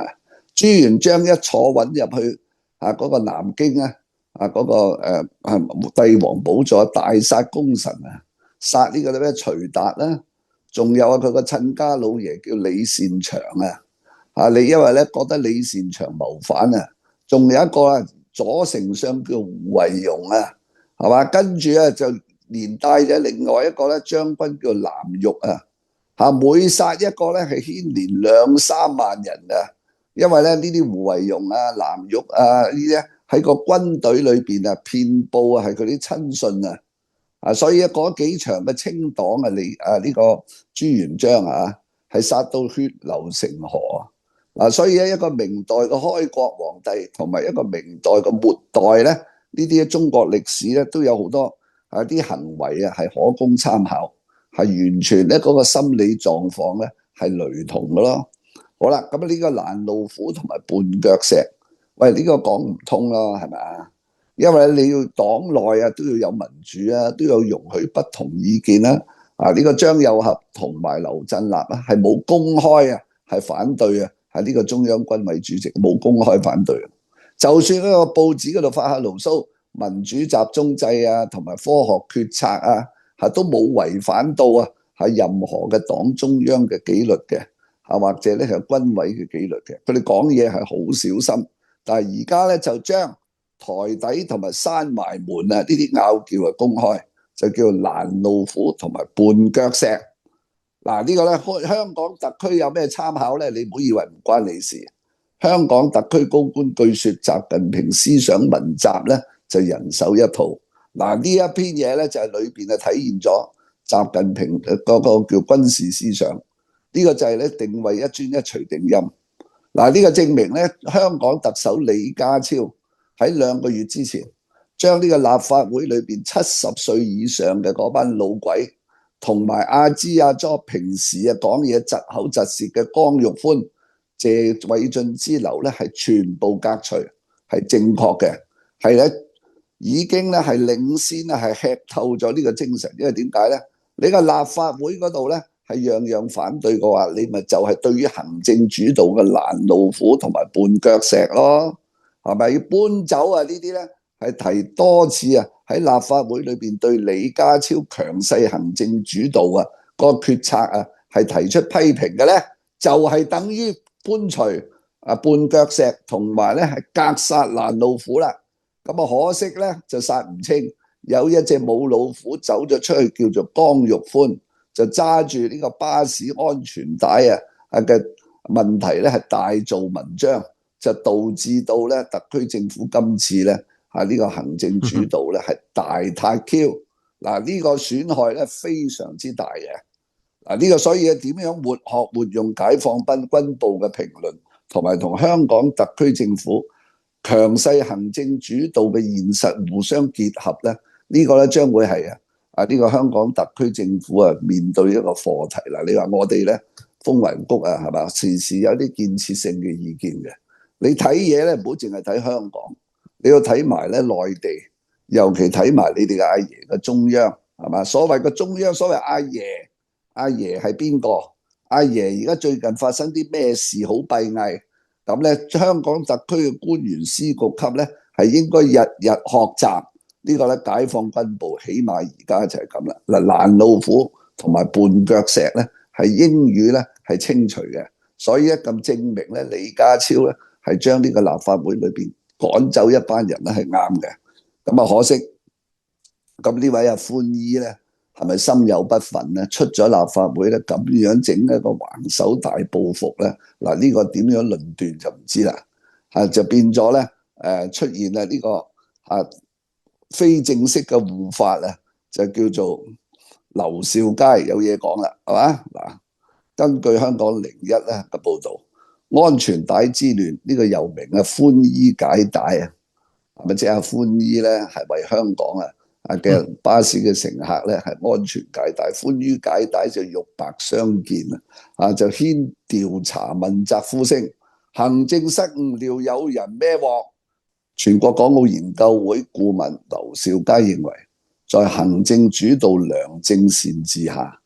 朱元璋一坐穩入去嗰個南京啊，嗰個帝王寶座大殺功臣啊，殺呢個咩徐達啦，仲有佢個親家老爺叫李善長你因為咧覺得李善長謀反啊，仲有一個左丞相叫胡惟庸係嘛，跟住就連帶咗另外一個咧將軍叫藍玉每殺一個咧係牽連2、3萬人因為咧呢啲胡惟庸藍玉呢啲喺個軍隊裏邊遍佈係佢啲親信所以嗰幾場嘅清黨呢個朱元璋係殺到血流成河所以一個明代嘅開國皇帝同埋一個明代嘅末代咧，呢啲中國歷史咧都有好多啲行為係可供參考，係完全咧嗰個心理狀況咧係雷同嘅咯。好啦，咁呢個攔路虎同埋絆腳石，喂呢個講唔通咯，係咪啊？因為你要黨內都要有民主都要容許不同意見呢個張又俠同埋劉振立係冇公開係反對係呢個中央軍委主席冇公開反對，就算喺個報紙嗰度發下牢騷，民主集中制同埋科學決策都冇違反到係任何嘅黨中央嘅紀律嘅或者咧係軍委嘅紀律嘅，佢哋講嘢係好小心，但係而家咧就將台底同埋閂埋門呢啲拗撬公開，就叫攔路虎同埋絆腳石。呢個咧香港特區有咩參考咧？你唔好以為唔關你事。香港特區高官據說習近平思想文集咧就人手一套。呢一篇嘢咧就係裏邊體現咗習近平嗰個叫軍事思想。呢個就係咧定位一專一錘定音。呢個證明咧香港特首李家超喺2個月之前將呢個立法會裏邊70歲以上嘅嗰班老鬼同埋阿支阿左平時講嘢窒口窒舌嘅江玉歡、謝偉俊之流咧係全部革除，係正確嘅，係咧已經咧係領先係吃透咗呢個精神。因為點解咧？你個立法會嗰度咧係樣樣反對嘅話，你咪就係對於行政主導嘅攔路虎同埋絆腳石咯，係咪要搬走呢啲咧？係提多次喺立法會裏邊對李家超強勢行政主導個決策係提出批評嘅咧，就係等於搬除絆腳石同埋咧係格殺攔路虎啦。咁可惜咧就殺唔清，有一隻母老虎走咗出去，叫做江玉歡，就揸住呢個巴士安全帶嘅問題咧係大做文章，就導致到咧特區政府今次咧呢個行政主導咧係大太 Q。呢個損害咧非常之大嘅。呢個所以點樣活學活用解放軍部嘅評論，同埋同香港特區政府強勢行政主導嘅現實互相結合咧，呢個咧將會係呢個香港特區政府面對一個課題啦。你話我哋咧風雲谷係嘛，時時有啲建設性嘅意見嘅。你睇嘢咧唔好淨係睇香港，你要睇埋咧內地，尤其睇埋你哋嘅阿爺嘅中央係嘛。所謂嘅中央，所謂阿爺係邊個？阿爺而家最近發生啲咩事好閉翳？咁咧香港特區嘅官員司局級咧係應該日日學習呢個咧解放軍部，起碼而家就係咁啦。攔路虎同埋絆腳石咧係英語咧係清除嘅，所以咁證明咧李家超咧係將呢個立法會裏邊趕走一班人咧係啱嘅。咁可惜咁呢位歡姨咧係咪心有不忿咧？出咗立法會咧咁樣整一個橫手大報復咧？呢個點樣論斷就唔知啦。就變咗咧出現呢個非正式嘅護法就叫做劉兆佳有嘢講啦，係嘛？根據香港01咧嘅報導，安全帶之亂呢個又名歡姨解帶係咪即係歡姨咧係為香港嘅巴士嘅乘客咧係安全解帶，歡於解帶就肉白相見就牽調查問責呼聲，行政失誤料有人孭鑊。全國港澳研究會顧問劉兆佳認為，在行政主導良政善治下，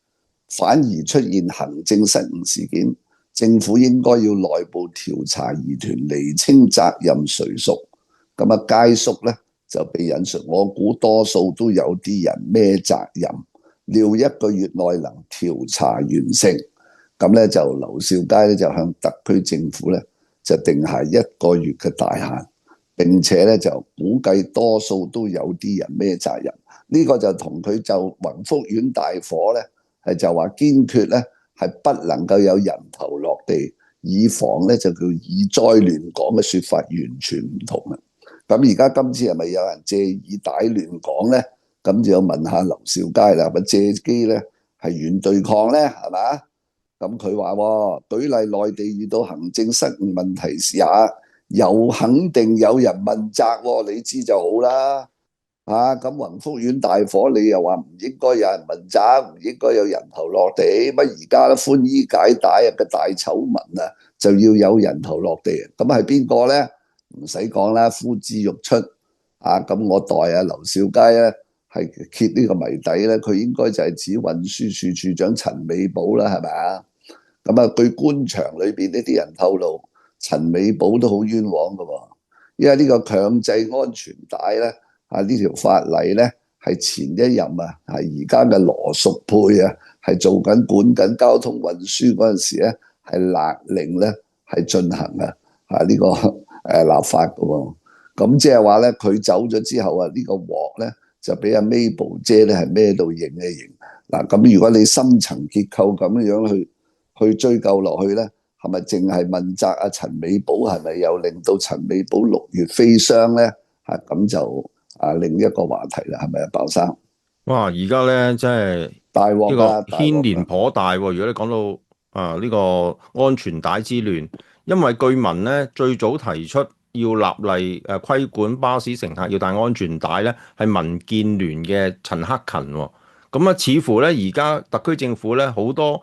反而出現行政失誤事件，政府應該要內部調查疑團，釐清責任誰屬。咁啊，佳叔咧就被引述，我估多數都有啲人孭責任，料1個月內能調查完成。咁咧就劉兆佳咧就向特區政府咧就定下1個月嘅大限，並且咧就估計多數都有啲人孭責任。呢個就同佢就宏福苑大火咧係就話堅決咧係不能夠有人頭落地，以防咧就叫以災亂港嘅説法完全唔同啊！咁而家今次係咪有人借以歹亂港咧？咁就要問下劉兆佳啦，係咪借機咧係軟對抗咧？係嘛？咁佢話舉例內地遇到行政失誤問題時下，又肯定有人問責，你知就好啦。咁宏福苑大火，你又話唔應該有人問責，唔應該有人頭落地，乜而家寬衣解帶嘅大醜聞啊，就要有人頭落地？咁係邊個咧？唔使講啦，呼之欲出。咁我代劉兆佳咧係揭呢個謎底咧，佢應該就係指運輸署署長陳美寶啦，係咪啊？咁啊，據官場裏邊呢啲人透露，陳美寶都好冤枉噶喎，因為呢個強制安全帶咧。呢條法例咧係前一任係而家嘅羅淑佩係做緊管緊交通運輸嗰陣時咧係勒令咧係進行呢個立法嘅喎。咁即係話咧佢走咗之後呢個鑊咧就俾阿 Mabel 姐咧係孭到認一認。嗱，咁如果你深層結構咁樣去追究落去咧，係咪淨係問責阿陳美寶，係咪又令到陳美寶6月飛霜咧？咁就另一個話題啦，係咪啊，鮑生？哇！而家咧真係大鑊啦，牽連頗大喎。如果你講到呢個安全帶之亂，因為據聞咧最早提出要立例規管巴士乘客要戴安全帶咧，係民建聯嘅陳克勤喎。咁似乎咧而家特區政府咧好多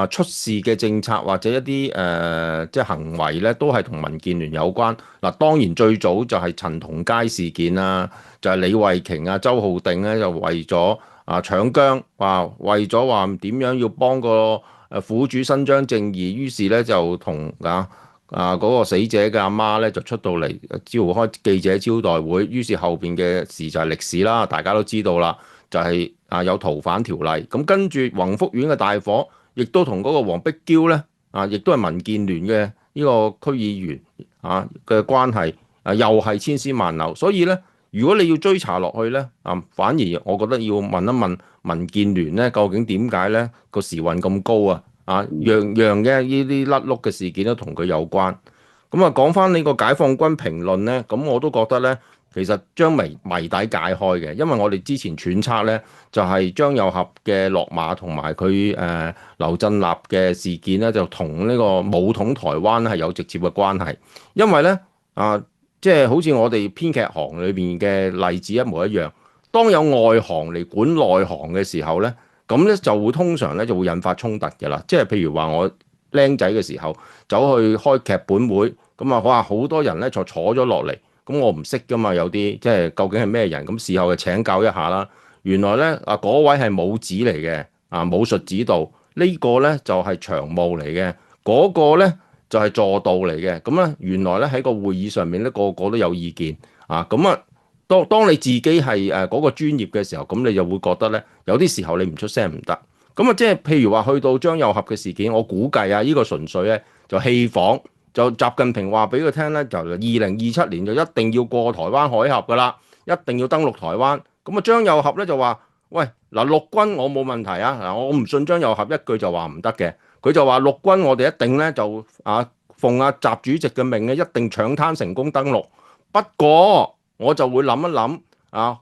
出事嘅政策或者一啲即係行為咧，都係同民建聯有關。嗱，當然最早就係陳同佳事件啦，就係李慧瓊周浩鼎咧就為咗搶姜，為咗話點樣要幫個苦主伸張正義，於是咧就同嗰個死者嘅阿媽咧就出到嚟召開記者招待會，於是後邊嘅事就係歷史啦，大家都知道啦，就係有逃犯條例。咁跟住宏福苑嘅大火，亦都同嗰個黃碧嬌咧亦都係民建聯嘅呢個區議員嘅關係又係千絲萬縷。所以咧，如果你要追查落去咧反而我覺得要問一問民建聯咧，究竟點解咧個時運咁高樣樣嘅呢啲甩碌嘅事件都同佢有關。咁講翻呢個解放軍評論咧，咁我都覺得咧，其實將謎底解開嘅，因為我哋之前揣測咧，就係張又俠嘅落馬同埋佢劉振立嘅事件咧，就同呢個武統台灣係有直接嘅關係。因為咧即係好似我哋編劇行裏邊嘅例子一模一樣，當有外行嚟管內行嘅時候咧，咁咧就會通常咧就會引發衝突嘅啦。即係譬如話我僆仔嘅時候走去開劇本會，咁哇好多人咧就坐咗落嚟。咁我唔識噶嘛，有啲即係究竟係咩人？咁事後就請教一下啦。原來咧嗰位係武指嚟嘅，武術指導。呢個咧就係常務嚟嘅，嗰個咧就係助導嚟嘅。咁咧原來咧喺個會議上面咧個個都有意見咁當你自己係嗰個專業嘅時候，咁你就會覺得咧有啲時候你唔出聲唔得。咁即係譬如話去到張又俠嘅事件，我估計呢個純粹咧就戲仿。就習近平話俾佢聽咧，就2027年就一定要過台灣海峽噶啦，一定要登陸台灣。咁張又俠咧就話：喂，陸軍我冇問題我唔信張又俠一句就話唔得嘅。佢就話陸軍我哋一定咧就奉習主席嘅命咧，一定搶灘成功登陸。不過我就會諗一諗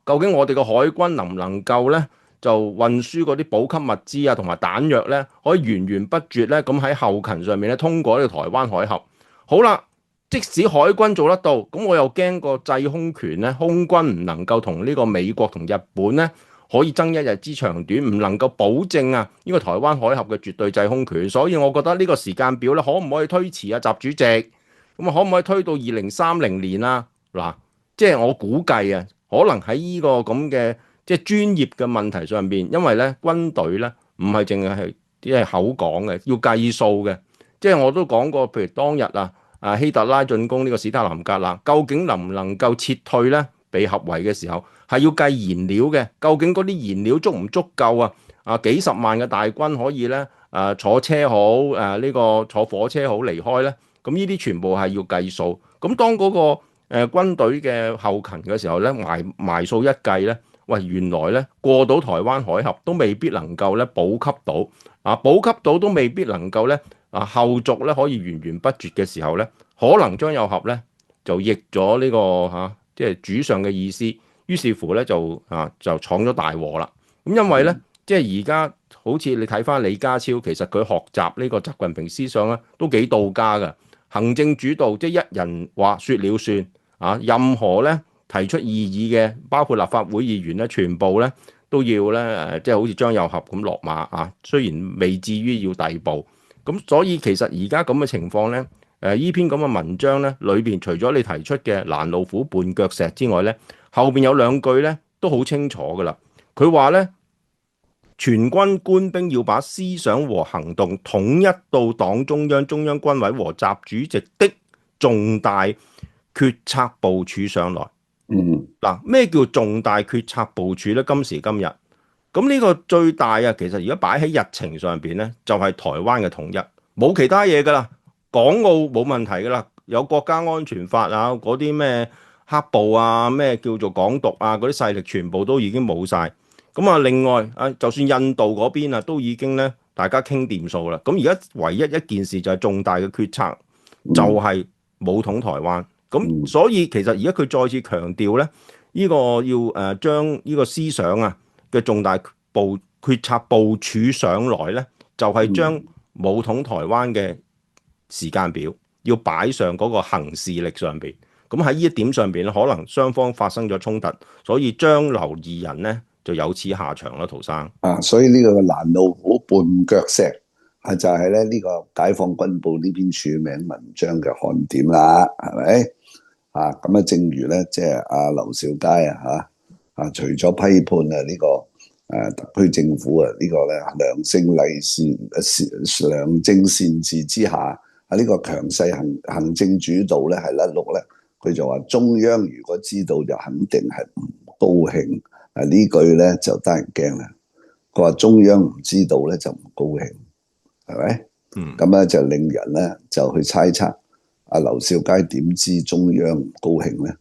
究竟我哋個海軍能唔能夠咧就運輸嗰啲補給物資同埋彈藥咧，可以源源不絕咧咁喺後勤上面咧通過呢個台灣海峽。好啦，即使海軍做得到，咁我又驚個制空權咧，空軍唔能夠同呢個美國同日本咧可以爭一日之長短，唔能夠保證呢個台灣海峽嘅絕對制空權。所以我覺得呢個時間表咧，可唔可以推遲習主席？咁可唔可以推到2030年嗱，即係我估計可能喺呢個咁嘅即係專業嘅問題上邊，因為咧軍隊咧唔係淨係口講嘅，要計數嘅。即係我都講過，譬如當日希特拉進攻呢個史太林格勒，究竟能唔能夠撤退咧？被合圍嘅時候係要計燃料嘅，究竟嗰啲燃料足唔足夠幾十萬嘅大軍可以咧坐車好呢個坐火車好離開咧？咁呢啲全部係要計數。咁當嗰個軍隊嘅後勤嘅時候咧，埋數一計咧，喂，原來咧過到台灣海峽都未必能夠咧補給到補給到都未必能夠咧後續咧可以源源不絕嘅時候咧，可能張又俠咧就逆咗呢個即係主上嘅意思，於是乎咧就闖咗大禍啦。咁因為咧，即係而家好似你睇翻李家超，其實佢學習呢個習近平思想咧，都幾道家㗎。行政主導，即係一人話説了算任何咧提出異議嘅，包括立法會議員咧，全部咧都要咧即係好似張又俠咁落馬雖然未至於要逮捕。咁所以其實而家咁嘅情況咧。呢篇咁嘅文章咧，裏邊除咗你提出嘅攔路虎絆腳石之外咧，後邊有兩句咧都好清楚噶啦。佢話咧，全軍官兵要把思想和行動統一到黨中央、中央軍委和習主席的重大決策部署上來。咩叫重大決策部署咧？今時今日，咁呢個最大其實如果擺喺日程上邊咧，就係台灣嘅統一，冇其他嘢噶啦。港澳冇問題噶啦，有國家安全法嗰啲咩黑暴咩叫做港獨嗰啲勢力全部都已經冇晒。咁另外就算印度嗰邊都已經咧大家傾掂數啦。咁而家唯一一件事就係重大嘅決策，就係武統台灣。咁所以其實而家佢再次強調咧，呢個要將呢個思想嘅重大決策部署上來咧，就係將武統台灣嘅時間表要擺上嗰個行事曆上邊，咁喺呢一點上邊咧，可能雙方發生咗衝突，所以張劉二人咧就有此下場啦，陶生。所以呢個攔路虎絆腳石就係咧呢個解放軍報呢篇署名文章嘅看點啦，係咪？咁正如咧，即係阿劉兆佳除咗批判呢個特區政府呢個咧良政善治之下。呢個強勢行政主導咧係甩碌咧，佢就話中央如果知道就肯定係唔高興。呢句咧就得人驚啦。佢話中央唔知道咧就唔高興，係咪？咁咧就令人咧就去猜測阿劉兆佳點知中央唔高興咧？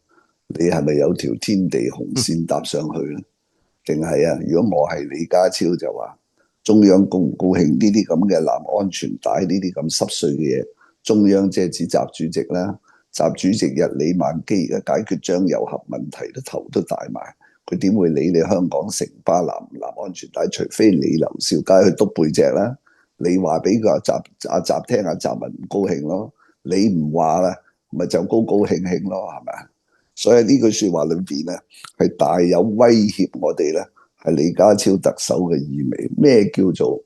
你係咪有條天地紅線搭上去咧？定係如果我係李家超就話中央高唔高興呢啲咁嘅攬安全帶呢啲咁濕碎嘅嘢？中央即係指習主席啦，習主席日理萬機，而家解決張又俠問題都頭都大埋，佢點會理你香港城巴攬唔攬安全帶？除非你劉兆佳去督背脊啦，你話俾個阿習聽，阿習咪唔高興咯，你唔話啦，咪就高高興興咯，係咪啊？所以呢句説話裏邊咧係大有威脅我哋咧，係李家超特首嘅意味。咩叫做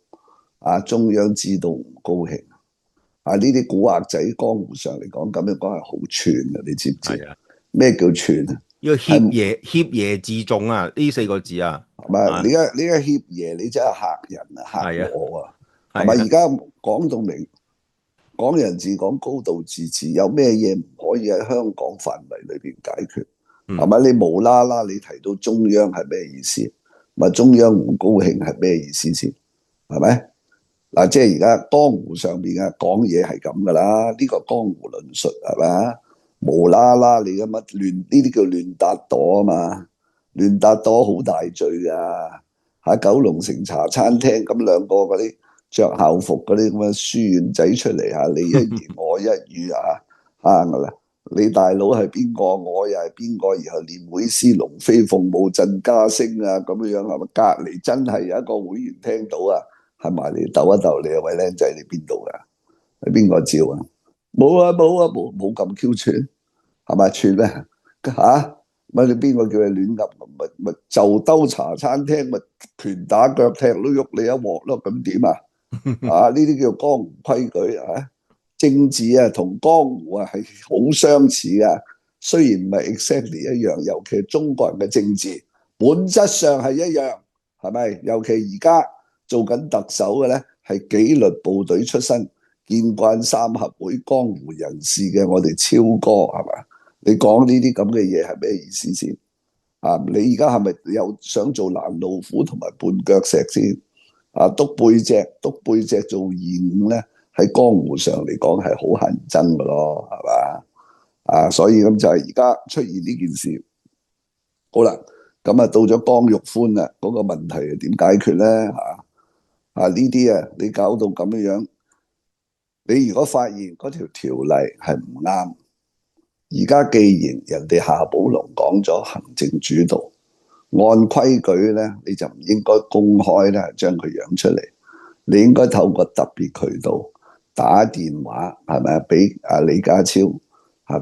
中央知道唔高興？呢啲古惑仔江湖上嚟講，咁樣講係好串嘅，你知唔知？咩叫串啊？呢個協爺自重呢四個字係咪？你而家協爺，你真係嚇人嚇我係咪？而家講到明，港人治港、高度自治，有咩嘢唔可以喺香港範圍裏邊解決？係咪？你無啦啦你提到中央係咩意思？咪中央唔高興係咩意思先？係咪？即係而家江湖上邊講嘢係咁噶啦，呢個江湖論述係咪？無啦啦你咁乜亂，呢啲叫亂撻朵啊嘛，亂撻朵好大罪噶。喺九龍城茶餐廳咁兩個嗰啲着校服嗰啲咁嘅書院仔出嚟你一言我一語你大佬係邊個，我又係邊個，然後練會師龍飛鳳舞振家聲咁樣係咪？隔離真係有一個會員聽到係埋嚟鬥一鬥你位靚仔，你邊度噶？你邊個照啊？冇咁 Q 串，係咪串咩？咪你邊個叫你亂噏？咪就兜茶餐廳咪拳打腳踢都喐你一鑊咯，咁點啊？呢啲叫江湖規矩政治同江湖係好相似噶，雖然唔係 exactly 一樣，尤其係中國人嘅政治本質上係一樣，係咪？尤其而家做緊特首嘅咧係紀律部隊出身，見慣三合會江湖人士嘅我哋超哥係嘛？你講呢啲咁嘅嘢係咩意思先？你而家係咪又想做攔路虎同埋絆腳石先？篤背脊做義五咧，喺江湖上嚟講係好乞人憎嘅咯，係嘛？所以咁就係而家出現呢件事。好啦，咁到咗江玉歡啦，嗰個問題係點解決咧？呢啲你搞到咁樣，你如果發現嗰條條例係唔啱，而家既然人哋夏寶龍講咗行政主導，按規矩咧，你就唔應該公開咧將佢揚出嚟，你應該透過特別渠道打電話係咪俾李家超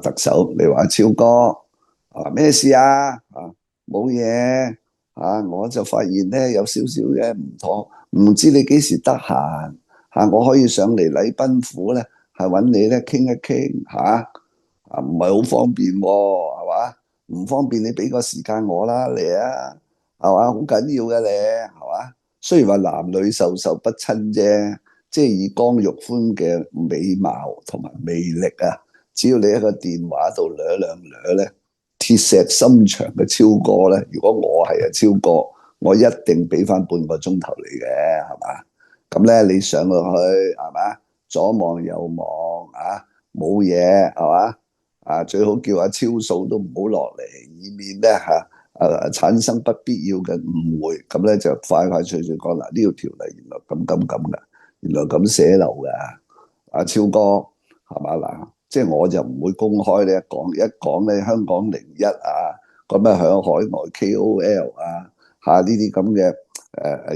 特首，你話超哥咩事啊？冇嘢我就發現咧有少少嘅唔妥，唔知你幾時得閒我可以上嚟禮賓府咧揾你咧傾一傾唔係好方便喎，係嘛？唔方便你俾個時間我啦，嚟啊，係嘛？好緊要嘅你，係嘛？雖然話男女授受不親啫，即係以江玉歡嘅美貌同埋魅力只要你一個電話度兩咧，鐵石心腸嘅超哥咧，如果我係超哥，我一定俾翻半個鐘頭你嘅，係嘛？咁咧你上到去係嘛？左望右望冇嘢係嘛？最好叫阿超嫂都唔好落嚟，以免咧產生不必要嘅誤會。咁咧就快脆講嗱，呢條條例原來咁噶，原來咁寫漏噶。阿超哥係嘛嗱，即係我就唔會公開咧一講咧香港01咁響海外 KOL 呢啲咁嘅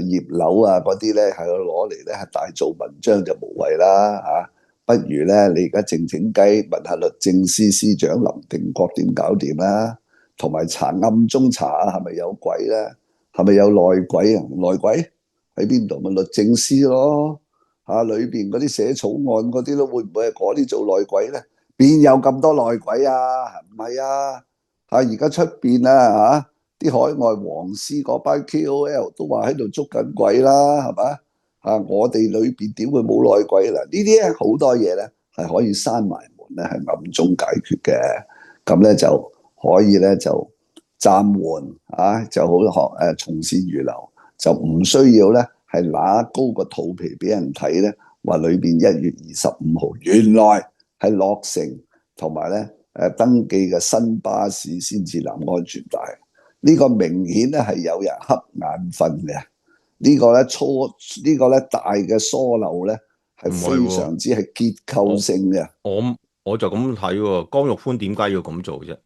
葉劉嗰啲咧係攞嚟咧係大做文章就無謂啦不如咧，你而家靜雞問下律政司司長林定國點搞掂啦，同埋暗中查係咪有鬼咧？係咪有內鬼內鬼喺邊度？咪律政司咯，裏邊嗰啲寫草案嗰啲咯，會唔會係嗰啲做內鬼咧？邊有咁多內鬼唔係而家出邊啲海外黃絲嗰班 KOL 都話喺度捉緊鬼啦，係嘛？我哋裏邊點會冇內鬼啦？呢啲咧好多嘢咧係可以閂埋門咧，係暗中解決嘅。咁咧就可以咧就暫緩就好學從善如流，就唔需要咧係拿高個肚皮俾人睇咧，話裏邊1月25號原來係落成同埋咧登記嘅新巴士先至攬安全帶。呢個明顯咧係有人瞌眼瞓嘅。呢個咧大嘅疏漏咧係非常之係結構性嘅。我就咁睇喎，江玉歡點解要咁做啫？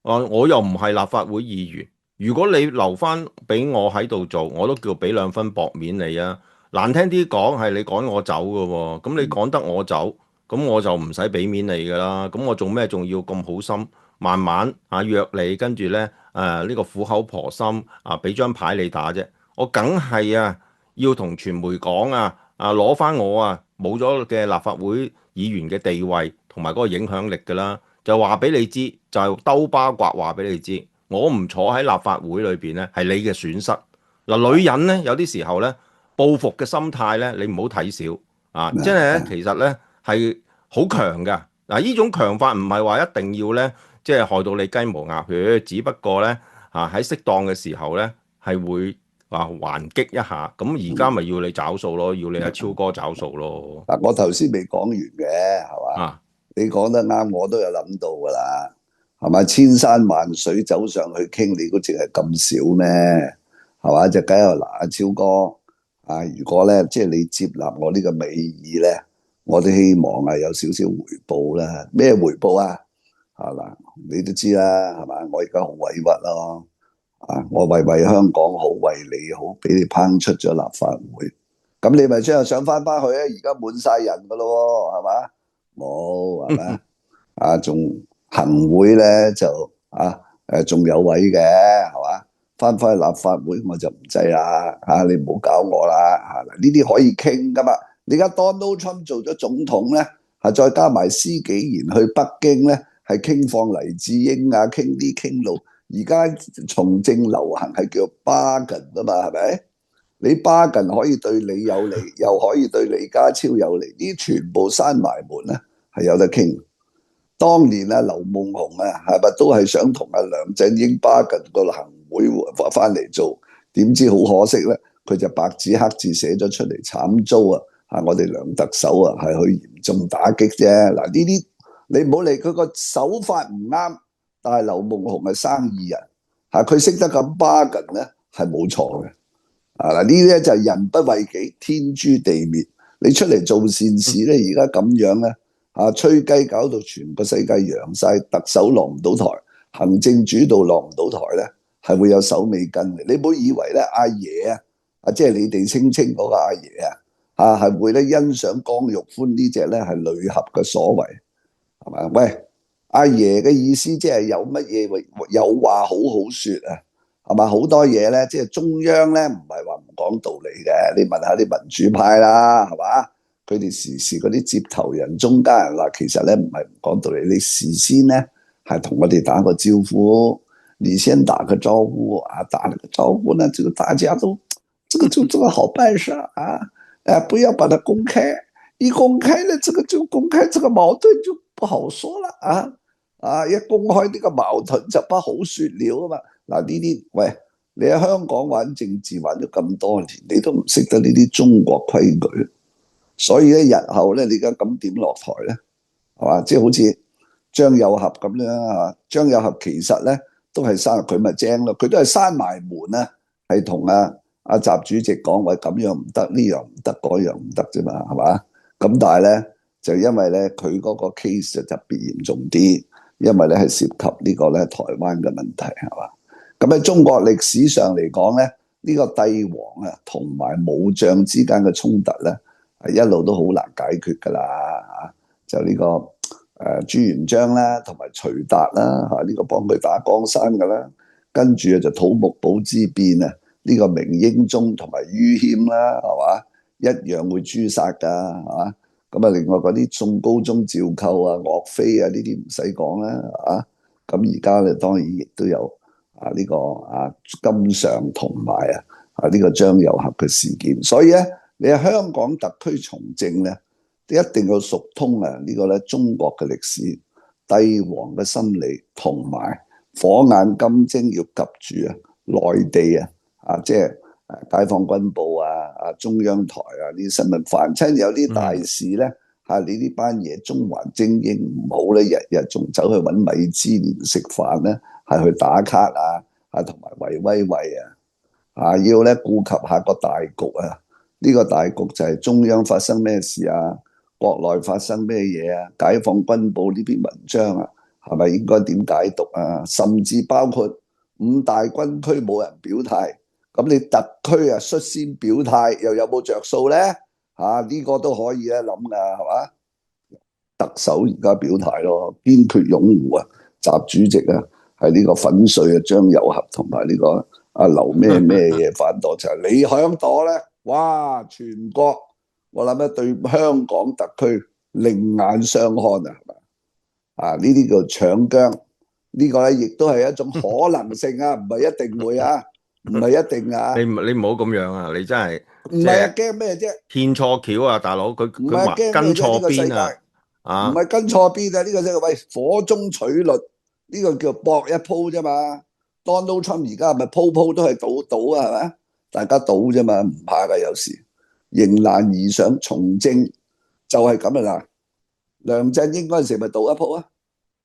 我又唔係立法會議員，如果你留翻俾我喺度做，我都叫俾2分薄面你啊。難聽啲講係你趕我走㗎喎，咁你趕得我走，咁我就唔使俾面你㗎啦。咁我做咩仲要咁好心，慢慢約你，跟住咧呢個苦口婆心俾張牌你打啫。我梗係要同傳媒講攞翻我冇咗嘅立法會議員嘅地位同埋嗰個影響力㗎啦，就話俾你知，就兜巴刮話俾你知，我唔坐喺立法會裏邊咧係你嘅損失。女人咧有啲時候咧報復嘅心態咧，你唔好睇小即係咧其實咧係好強㗎。呢種強法唔係話一定要咧即係害到你雞毛鴨血，只不過咧喺適當嘅時候咧係會還擊一下，咁而家咪要你找數咯，要你阿超哥找數咯。我頭先未講完嘅，係嘛？你講得啱，我都有諗到噶啦，係嘛？千山萬水走上去傾，你估淨係咁少咩？係嘛？就梗係嗱，阿超哥如果咧即係你接納我呢個美意咧，我都希望有少少回報啦。咩回報嗱，你都知啦，係嘛？我而家好委屈咯。我為香港好，為你好，俾你拋出咗立法會，咁你咪將佢上翻去而家滿晒人噶咯，係嘛？冇係咪？仲行會咧就仲有位嘅，係嘛？翻去立法會我就唔制啦，你唔好搞我啦，呢啲可以傾噶嘛？你而家 Donald Trump 做咗總統咧，再加埋施紀賢去北京咧，係傾放黎智英傾啲傾路。而家從政流行係叫 bargain 嘛，係咪？你巴近可以對你有利，又可以對李家超有利，呢啲全部閂埋門咧係有得傾。當年啊，劉夢熊啊，係咪都係想同阿梁振英巴近個行會翻嚟做？點知好可惜咧，佢就白紙黑字寫咗出嚟，慘遭啊！我哋梁特首啊係去嚴重打擊啫。嗱，呢啲你唔好理佢個手法唔啱，但係劉夢熊係生意人，佢識得咁巴近咧係冇錯嘅。嗱，呢啲咧就係人不為己，天誅地滅。你出嚟做善事咧，而家咁樣咧。吹雞搞到全個世界揚晒，特首落唔到台，行政主導落唔到台咧，係會有手尾跟嘅。你唔好以為咧，阿爺即係你哋聲稱嗰個阿爺係會咧欣賞江玉歡呢隻咧係女俠嘅所為，係咪？喂，阿爺嘅意思即係有乜嘢有話好好説啊，係嘛？好多嘢咧，即係中央咧唔係話唔講道理嘅，你問下啲民主派啦，係嘛？佢哋時時嗰啲接頭人、中間人話，其實咧唔係唔講道理，你事先咧係同我哋打個招呼，你先打個招呼打個招呼呢，這個大家都這個好辦事不要把它公開，一公開咧，這個就公開，這個矛盾就不好說啦一公開呢個矛盾就不好説了啊嘛。嗱，呢啲喂，你喺香港玩政治玩咗咁多年，你都唔識得呢啲中國規矩。所以咧，日後咧，你而家咁點落台咧，係嘛？即係好似張又俠咁樣張又俠其實咧都係閂佢咪精咯，佢都係閂埋門啊，係同阿習主席講喂，咁樣唔得，呢樣唔得，嗰樣唔得啫嘛，係嘛？咁但係咧就因為咧佢嗰個 case 就特別嚴重啲，因為咧係涉及呢個咧台灣嘅問題，係嘛？咁喺中國歷史上嚟講咧，呢個帝王同埋武將之間嘅衝突咧。一路都好難解決㗎啦，就呢個朱元璋啦，同埋徐達啦，呢個幫佢打江山㗎啦，跟住就土木堡之變呢個明英宗同埋于謙啦，係嘛，一樣會誅殺㗎，係嘛，咁另外嗰啲宋高宗趙構岳飛呢啲唔使講啦，咁而家咧當然亦都有呢個金上同埋呢個張又俠嘅事件，所以咧。你喺香港特區從政咧，一定要熟通呢個咧中國嘅歷史、帝王嘅心理，同埋火眼金睛要及住內地即係解放軍報中央台呢啲新聞，凡親有啲大事咧你呢班嘢中環精英唔好咧，日日仲走去揾米芝蓮食飯咧，係去打卡同埋維威惠要咧顧及下個大局呢個大局就係中央發生咩事國內發生咩嘢解放軍報呢篇文章係咪應該點解讀甚至包括5大軍區冇人表態，咁你特區率先表態，又有冇着數咧？呢個都可以諗㗎，係嘛？特首而家表態咯，堅決擁護習主席係呢個粉碎張又俠同埋呢個劉咩嘢反墮就係你響度咧。哇！全國我諗咧對香港特區另眼相看係嘛？呢啲叫搶姜，呢個咧亦都係一種可能性唔係一定會唔係一定你唔好咁樣你真係唔係驚咩啫？騙錯橋大佬，佢跟錯邊唔係跟錯邊呢個世界喂，火中取栗，呢個叫搏一鋪啫嘛。Donald Trump 而家係咪鋪都係賭係咪？大家賭啫嘛，唔怕㗎，有時迎難而上從政就係咁啦。梁振英嗰陣時咪賭一鋪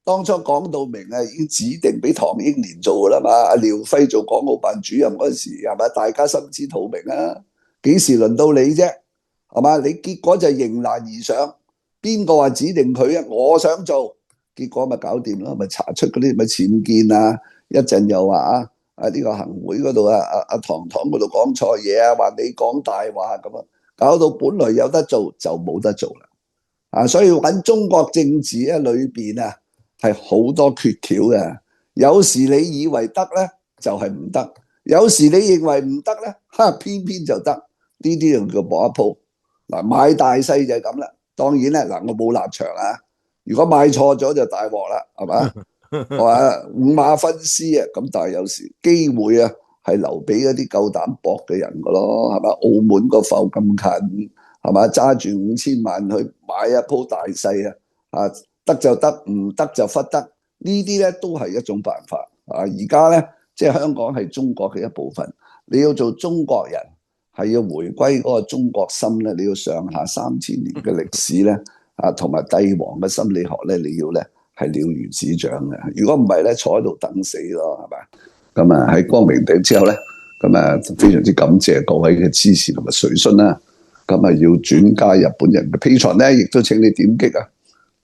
當初講到明已經指定俾唐英年做㗎啦嘛。阿廖輝做港澳辦主任嗰陣時係咪？大家心知肚明幾時輪到你啫？係嘛？你結果就迎難而上，邊個話指定佢我想做，結果咪搞掂咯，咪查出嗰啲咪僭建一陣又話呢個行會嗰度唐嗰度講錯嘢話你講大話咁搞到本來有得做就冇得做啦所以揾中國政治裏邊係好多缺橋嘅，有時你以為得咧就係唔得，有時你認為唔得咧偏偏就得，呢啲就叫搏一鋪買大細就係咁啦。當然咧我冇立場如果買錯咗就大鑊啦，係嘛？係嘛？五馬分屍咁但係有時機會係留俾一啲夠膽搏嘅人嘅咯，係嘛？澳門個埠咁近，係嘛？揸住5000萬去買一鋪大細啊，得就得，唔得就忽得，呢啲咧都係一種辦法啊！而家咧即係香港係中國嘅一部分，你要做中國人，係要回歸嗰個中國心咧，你要上下3000年嘅歷史咧同埋帝王嘅心理學咧，你要咧係了如指掌嘅。如果唔係咧，坐喺度等死咯，係嘛？咁啊喺光明頂之後咧，咁啊非常之感謝各位嘅支持同埋垂詢啦。咁啊要轉加日本人嘅 Patreon咧，亦都請你點擊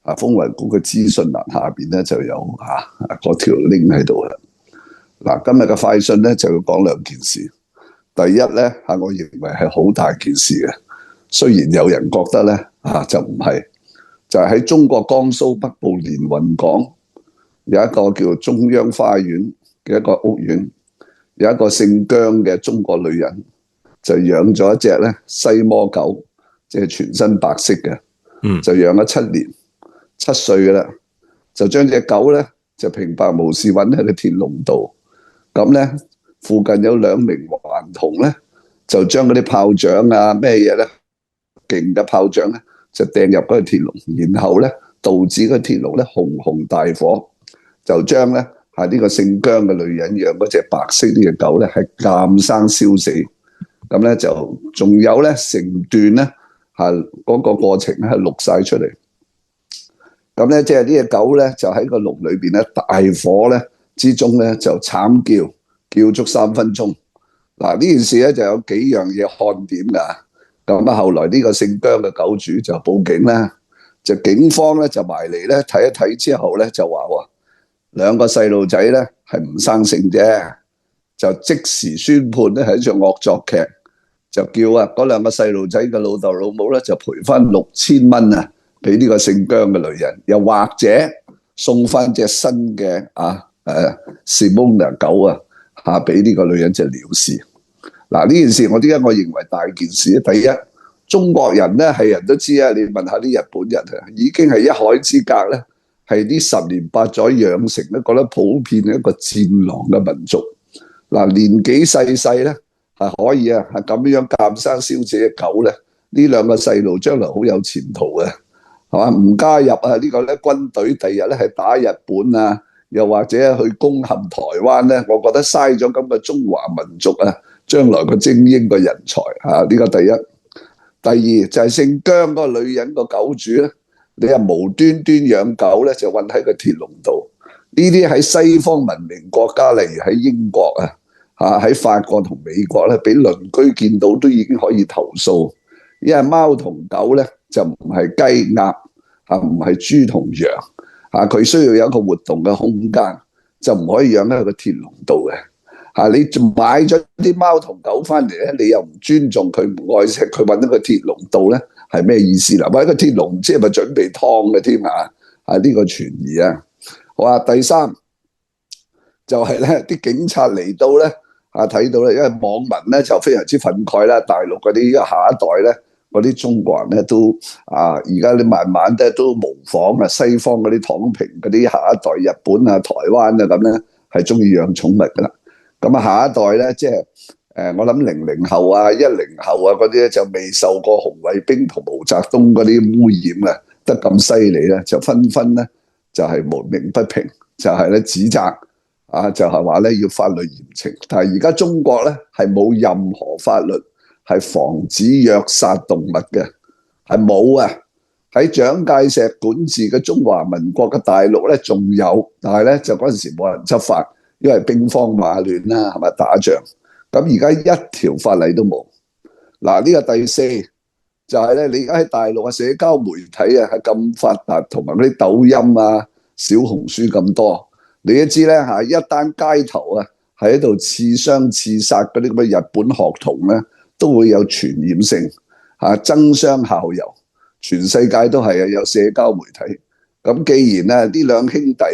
風雲谷嘅資訊欄下邊咧就有嗰條 link 喺度啦。嗱，今日嘅快訊咧就要講2件事。第一咧我認為係好大件事嘅，雖然有人覺得咧就唔係，就係喺中國江蘇北部連雲港有一個叫中央花園嘅一個屋苑，有一個姓姜嘅中國女人就養咗一隻咧西摩狗，即係全身白色嘅，就養咗7年，7歲嘅啦，就將隻狗咧就平白無事揾喺個鐵籠度，咁咧附近有2名頑童咧，就將嗰啲炮仗咩嘢咧，勁嘅炮仗咧就掟入嗰個鐵籠，然後咧導致個鐵籠咧熊熊大火，就將咧呢個姓姜嘅女人養嗰隻白色啲嘅狗咧係監生燒死，咁咧就仲有咧成段咧嗰個過程咧係錄晒出嚟，咁咧即係呢隻狗咧就喺個籠裏邊咧大火咧之中咧就慘叫足3分鐘。嗱，呢件事咧就有幾樣嘢看點㗎。咁後來呢個姓姜嘅狗主就報警啦，就警方咧就埋嚟咧睇一睇之後咧就話2個細路仔咧係唔生性啫，就即時宣判咧係一場惡作劇，就叫嗰2個細路仔嘅老豆老母咧就賠翻6000蚊俾呢個姓姜嘅女人，又或者送翻隻新嘅Simona 狗俾呢個女人就了事。嗱，呢件事我點解我認為大件事咧？第一，中國人咧係人都知你問下啲日本人已經係一海之隔咧，係呢10年8載養成咧，覺得普遍一個戰狼嘅民族。嗱，年紀細咧係可以係咁樣監生燒自己狗咧，呢2個細路將來好有前途嘅，係嘛？唔加入呢個咧軍隊，第日咧係打日本又或者去攻陷台灣咧，我覺得嘥咗咁嘅中華民族將來個精英個人才呢個第一。第二就係姓姜嗰個女人個狗主咧，你無端端養狗咧就韞喺個鐵籠度，呢啲喺西方文明國家，例如喺英國喺法國同美國咧，俾鄰居見到都已經可以投訴，因為貓同狗咧就唔係雞鴨唔係豬同羊佢需要有一個活動嘅空間，就唔可以養喺個鐵籠度嘅。你買咗啲貓同狗翻嚟咧，你又唔尊重佢，唔愛惜佢，揾喺個鐵籠度咧，係咩意思啦？揾個鐵籠唔知係咪準備劏嘅添呢個存疑好第三就係咧，啲警察嚟到咧睇到咧，因為網民咧就非常之憤慨啦，大陸嗰啲下一代咧，嗰啲中國人咧都而家你慢慢咧都模仿西方嗰啲躺平嗰啲下一代，日本台灣咁咧係中意養寵物噶啦。咁下一代咧，即係我諗00後10後嗰啲咧，就未受過紅衛兵同毛澤東嗰啲污染得咁犀利咧，就紛紛咧就係無名不平，就係咧指責就係話咧要法律嚴懲。但係而家中國咧係冇任何法律係防止虐殺動物嘅，係冇喺蔣介石管治嘅中華民國嘅大陸咧仲有，但係咧就嗰陣時冇人執法。因為兵荒馬亂啦，係咪打仗？咁而家一條法例都冇。嗱，呢個第4就係咧，你而家喺大陸嘅社交媒體係咁發達，同埋嗰啲抖音小紅書咁多，你都知咧一單街頭係喺度刺傷刺殺嗰啲咁嘅日本學童咧，都會有傳染性爭相效尤，全世界都係有社交媒體。咁既然呢2兄弟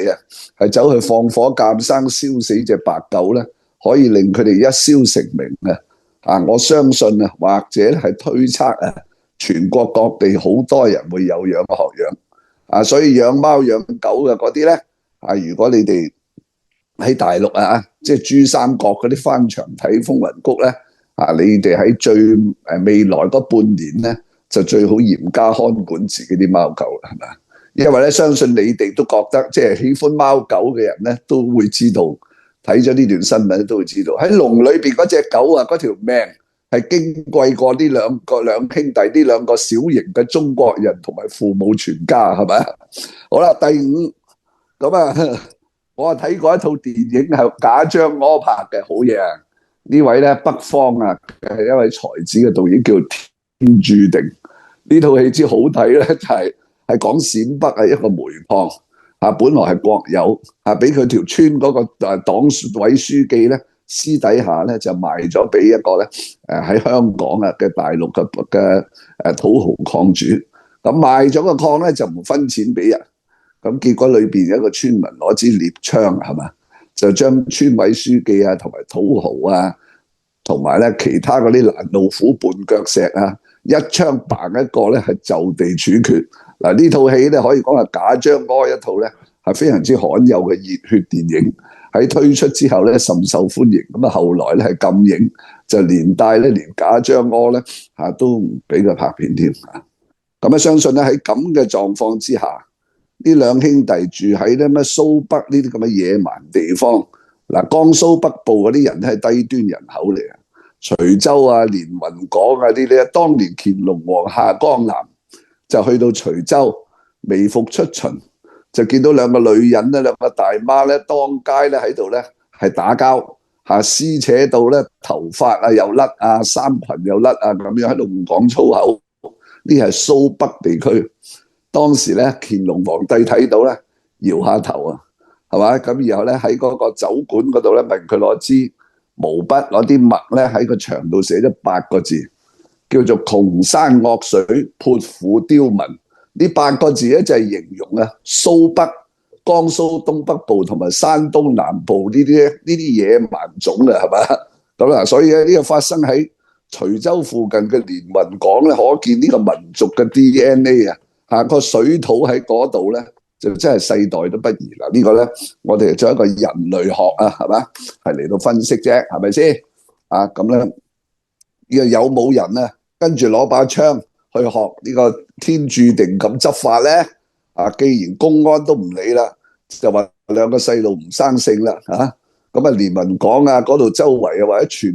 係走去放火監生燒死隻白狗咧，可以令佢哋一燒成名我相信或者係推測全國各地好多人會有樣學樣所以養貓養狗嘅嗰啲咧如果你哋喺大陸即係珠三角嗰啲翻牆睇風雲谷咧，你哋喺未來嗰半年咧，就最好嚴加看管自己啲貓狗啦，係咪？因為咧，相信你哋都覺得即係喜歡貓狗嘅人咧，都會知道睇咗呢段新聞都會知道喺籠裏邊嗰隻狗啊，嗰條命係矜貴過呢兩兄弟呢兩個小型嘅中國人同埋父母全家，係咪？好啦，第五咁啊，我睇過一套電影係賈樟柯拍嘅，好嘢啊！呢位咧北方啊係一位才子嘅導演叫天注定，呢套戲之好睇咧就係講陝北係一個煤礦本來係國有俾佢條村嗰個黨委書記咧私底下咧就賣咗俾一個咧喺香港嘅大陸嘅土豪礦主，咁賣咗個礦咧就唔分錢俾人，咁結果裏邊有一個村民攞支獵槍係嘛，就將村委書記啊同埋土豪啊同埋咧其他嗰啲攔路虎絆腳石啊一槍嘭一個咧係就地處決。嗱，呢套戲咧可以講係賈樟柯一套咧係非常之罕有嘅熱血電影，喺推出之後咧甚受歡迎，咁啊後來咧係禁影，就連帶咧連賈樟柯咧都唔俾佢拍片添啊！咁啊相信咧喺咁嘅狀況之下，呢兩兄弟住喺咧咩蘇北呢啲咁嘅野蠻地方，嗱江蘇北部嗰啲人咧係低端人口嚟啊，徐州啊、連雲港啊呢啲，當年乾隆皇下江南。就去到徐州微服出巡，就見到兩個女人咧，兩個大媽咧，當街咧喺度咧係打交，撕扯到咧頭髮又甩衫裙又甩咁樣喺度唔講粗口。呢係蘇北地區，當時咧乾隆皇帝睇到咧搖下頭啊，係嘛？咁然後咧喺嗰個酒館嗰度咧問佢攞支毛筆攞啲墨咧喺個牆度寫咗8個字。叫做窮山惡水潑婦刁民，呢8個字咧就係形容蘇北、江蘇東北部同埋山東南部呢啲野蠻種啊，係嘛？咁啊，所以咧呢個發生喺徐州附近嘅連雲港咧，可見呢個民族嘅 DNA 個水土喺嗰度咧就真係世代都不移啦。呢個咧我哋做一個人類學係嘛，係嚟到分析啫，係咪先？咁咧呢個有冇人咧？跟住攞把槍去學呢個天注定咁執法咧？既然公安都唔理啦，就話兩個細路唔生性啦咁連雲港嗰度周圍或者全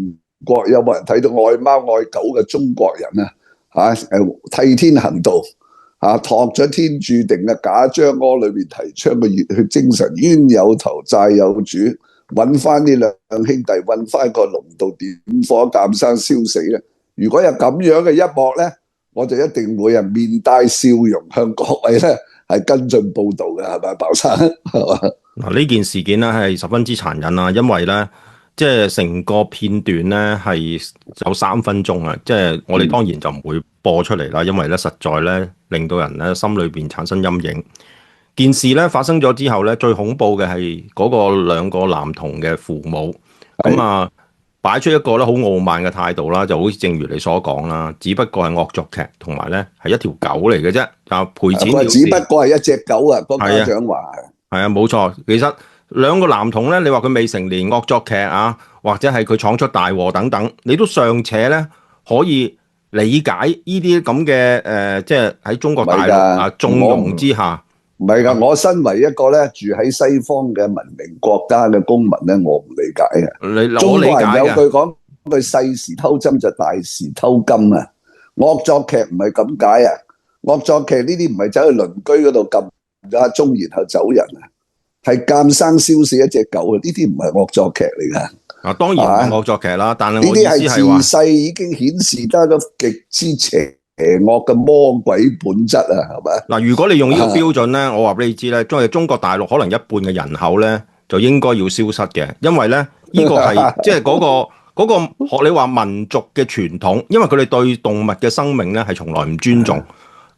國有冇人睇到愛貓愛狗嘅中國人替天行道托咗天注定嘅賈樟柯裏面提倡嘅熱血精神，冤有頭債有主，揾翻呢兩兄弟，揾翻個龍度點火鑑生燒死咧。如果有咁樣嘅一幕咧，我就一定會面帶笑容向各位咧係跟進報導嘅，係咪鮑生？係嘛？嗱，呢件事件咧係十分之殘忍啊，因為咧即係成個片段咧係有3分鐘啊，即係我哋當然就唔會播出嚟啦，因為咧實在咧令到人咧心裏邊產生陰影。件事咧發生咗之後咧，最恐怖嘅係嗰個2個男童嘅父母，咁擺出一個咧好傲慢嘅態度啦，就好似正如你所講啦，只不過係惡作劇，同埋咧係一條狗嚟嘅啫，賠錢了事。只不過係一隻狗個家長話係冇錯。其實2個男童咧，你話佢未成年惡作劇或者係佢闖出大禍等等，你都尚且咧可以理解呢啲咁嘅即係喺中國大陸縱容之下。唔係㗎，我身為一個咧住喺西方嘅文明國家嘅公民咧，我唔理解嘅。中國人有句講句細時偷針就大時偷金啊！惡作劇唔係咁解啊！惡作劇呢啲唔係走去鄰居嗰度撳咗鐘然後走人啊，係監生燒死一隻狗啊！呢啲唔係惡作劇嚟㗎。當然唔係惡作劇啦，但係我意思係話呢啲係自細已經顯示得個極之邪惡嘅魔鬼本質啊，係咪？嗱，如果你用呢個標準咧，我話俾你知咧，中國大陸可能一半嘅人口咧就應該要消失嘅，因為咧呢個係即係嗰個學你話民族嘅傳統，因為佢哋對動物嘅生命咧係從來唔尊重。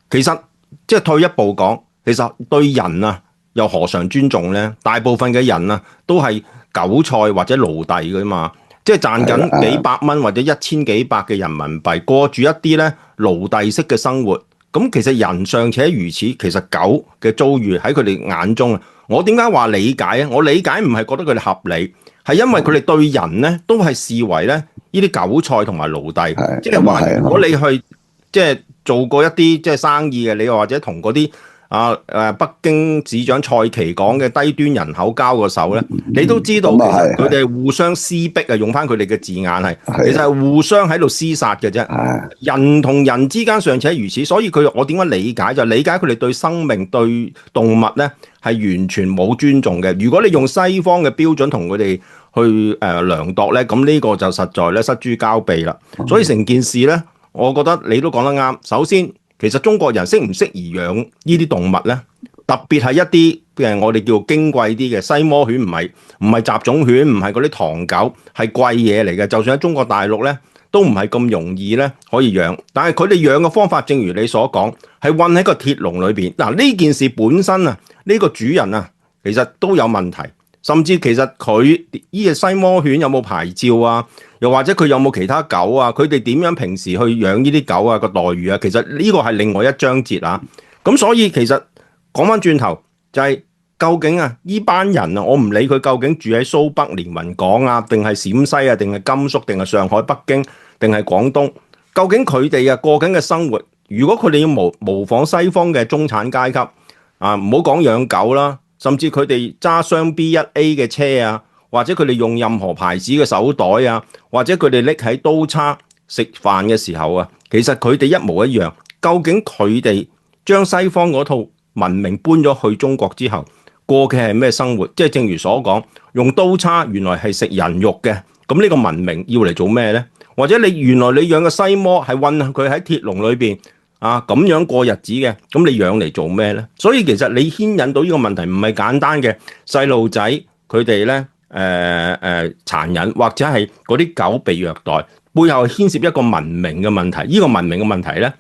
其實即係退一步講，其實對人又何嘗尊重咧？大部分嘅人都係韭菜或者奴隸㗎嘛。即係賺緊幾百蚊或者1000幾百嘅人民幣，過住一啲咧奴隸式嘅生活。咁其實人尚且如此，其實狗嘅遭遇喺佢哋眼中我點解話理解啊？我理解唔係覺得佢哋合理，係因為佢哋對人咧都係視為咧呢啲韭菜同埋奴隸，即係話如果你去即係做過一啲即係生意嘅，你又或者同嗰啲北京市長蔡奇講嘅低端人口交個手咧，你都知道其實佢哋係互相撕逼啊，用翻佢哋嘅字眼係，其實係互相喺度廝殺嘅啫。人同人之間尚且如此，所以我點解理解就理解佢哋對生命對動物咧係完全冇尊重嘅。如果你用西方嘅標準同佢哋去量度咧，咁呢個就實在咧失諸交臂啦。所以成件事咧，我覺得你都講得啱。首先，其實中國人適唔適宜養呢啲動物咧？特別係一啲我哋叫矜貴啲嘅西摩犬，唔係雜種犬，唔係嗰啲唐狗，係貴嘢嚟嘅。就算喺中國大陸咧，都唔係咁容易咧可以養。但係佢哋養嘅方法，正如你所講，係韞喺個鐵籠裏邊。嗱，呢件事本身啊，呢個主人啊，其實都有問題。甚至其實佢呢隻西摩犬有冇牌照啊？又或者佢有冇其他狗啊？佢哋點樣平時去養呢啲狗啊？個待遇啊？其實呢個係另外一章節啊。咁所以其實講翻轉頭就係究竟啊呢班人啊，我唔理佢究竟住喺蘇北連雲港啊，定係陝西啊，定係甘肅，定係上海、北京，定係廣東，究竟佢哋啊過緊嘅生活，如果佢哋要模仿西方嘅中產階級啊，唔好講養狗啦。甚至佢哋揸雙 B1A 嘅車啊，或者佢哋用任何牌子嘅手袋啊，或者佢哋拎喺刀叉食飯嘅時候啊，其實佢哋一模一樣。究竟佢哋將西方嗰套文明搬咗去中國之後，過嘅係咩生活？即係正如所講，用刀叉原來係食人肉嘅，咁呢個文明要嚟做咩呢？或者原來你養嘅西摩係韞佢喺鐵籠裏邊。咁樣過日子嘅，咁你養嚟做咩咧？所以其實你牽引到呢個問題唔係簡單嘅細路仔佢哋咧殘忍，或者係嗰啲狗被虐待，背後牽涉一個文明嘅問題。呢個文明嘅問題咧，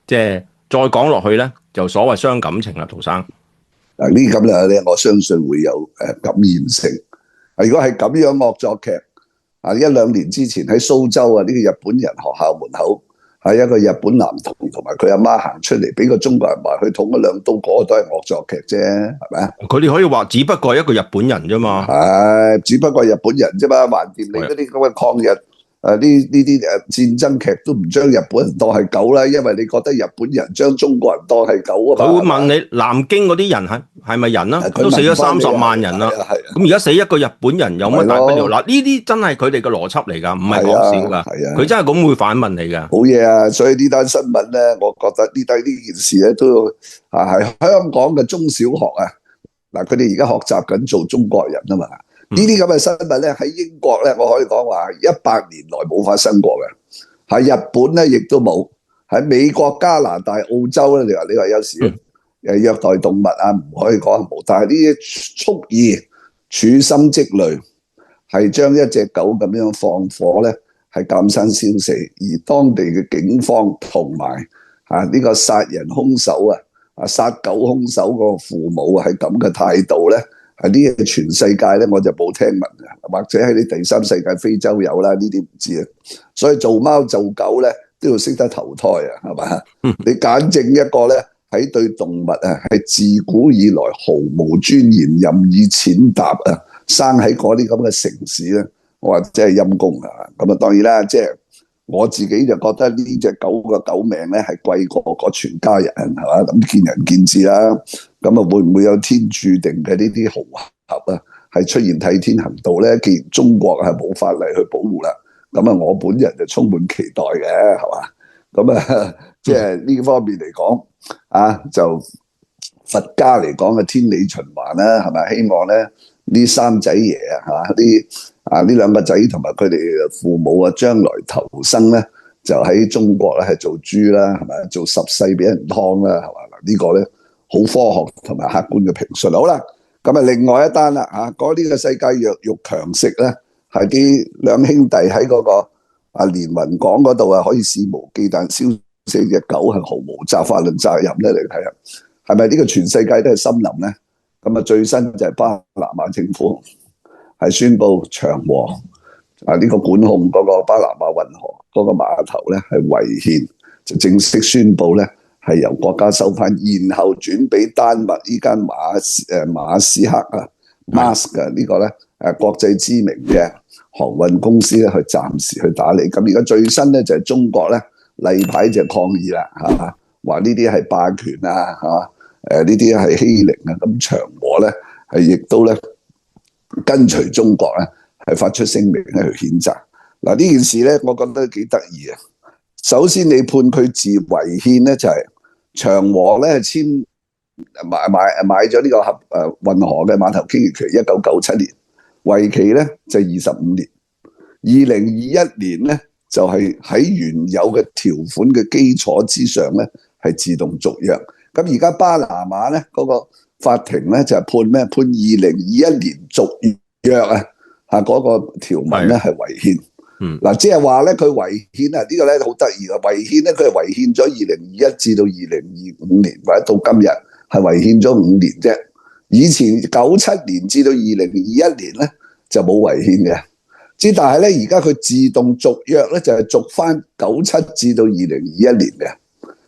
即係再講落去咧，就所謂傷感情啦，陶生。呢咁咧，我相信會有感染性。如果係咁樣惡作劇，1-2年之前喺蘇州呢個日本人學校門口。係一個日本男童同埋佢阿媽行出嚟，俾個中國人埋去捅咗2刀，嗰個都係惡作劇啫，係咪啊？佢哋可以話，只不過係一個日本人啫嘛。係，只不過係日本人啫嘛，橫掂你嗰啲咁嘅抗日呢啲戰爭劇都唔將日本人當係狗啦，因為你覺得日本人將中國人當係狗啊嘛。佢會問你南京嗰啲人係咪人啊？都死咗30萬人啦。咁而家死一個日本人有乜大不了？嗱，呢啲真係佢哋嘅邏輯嚟㗎，唔係講笑㗎。佢真係咁會反問你㗎。好嘢啊！所以呢單新聞咧，我覺得呢件事咧都係香港嘅中小學啊。嗱，佢哋而家學習緊做中國人啊嘛。呢啲咁嘅新聞咧喺英國咧，我可以講話100年來冇發生過嘅。喺日本咧亦都冇。喺美國、加拿大、澳洲咧，你話有時虐待動物啊，唔可以講冇。但係呢啲蓄意處心積慮，係將一隻狗咁樣放火咧，係監生燒死。而當地嘅警方同埋呢個殺人兇手殺狗兇手個父母係咁嘅態度咧。呢個全世界咧，我就冇聽聞嘅，或者喺啲第三世界非洲有啦，呢啲唔知啊。所以做貓做狗咧都要識得投胎啊，係嘛？你揀正一個咧，喺對動物係自古以來毫無尊嚴、任意踐踏生喺嗰啲咁嘅城市咧，我話真係陰公啊！咁當然啦，即係我自己就覺得呢隻狗嘅狗命咧係貴過個全家人，係嘛？咁見仁見智啦。咁會唔會有天注定嘅呢啲豪俠係出現替天行道咧？既然中國係冇法例去保護啦，咁我本人就充滿期待嘅，係嘛？咁即係呢方面嚟講就佛家嚟講嘅天理循環啦，係咪？希望咧呢三仔爺呢兩個仔同埋佢哋父母將來投生咧就喺中國咧係做豬啦，係咪？做10世俾人劏啦，係嘛？呢個咧好科學同埋客觀嘅評述。好啦，咁另外一單啦講呢個世界弱肉強食咧，係啲兩兄弟喺嗰個連雲港嗰度可以肆無忌憚燒死隻狗，係毫無法律責任咧？嚟睇下係咪呢個全世界都係森林咧？咁最新就係巴拿馬政府係宣布長和呢個管控嗰個巴拿馬運河嗰個碼頭咧係違憲，就正式宣布咧係由國家收翻，然後轉俾丹麥呢間馬斯克Maersk呢個咧國際知名嘅航運公司咧去暫時去打理。咁而家最新咧就係中國咧例牌就抗議啦，嚇話呢啲係霸權啊，嚇呢啲係欺凌啊。咁長和咧係亦都咧跟隨中國咧係發出聲明咧去譴責。嗱呢件事咧，我覺得幾得意啊！首先你判佢治違憲咧，就係長和咧簽買咗呢個運河嘅碼頭經營權，1997年，為期咧就25年。2021年咧就係喺原有嘅條款嘅基礎之上咧係自動續約。咁而家巴拿馬咧嗰個法庭咧就係判咩？判2021年續約啊，嗰個條文咧係違憲。嗱，即係話咧，佢違憲啊！呢個咧好得意啊！違憲咧，佢係違憲咗2021至到2025年，或者到今日係違憲咗5年啫。以前97年至到2021年咧就冇違憲嘅，但係咧而家佢自動續約咧就係續翻97至到2021年嘅。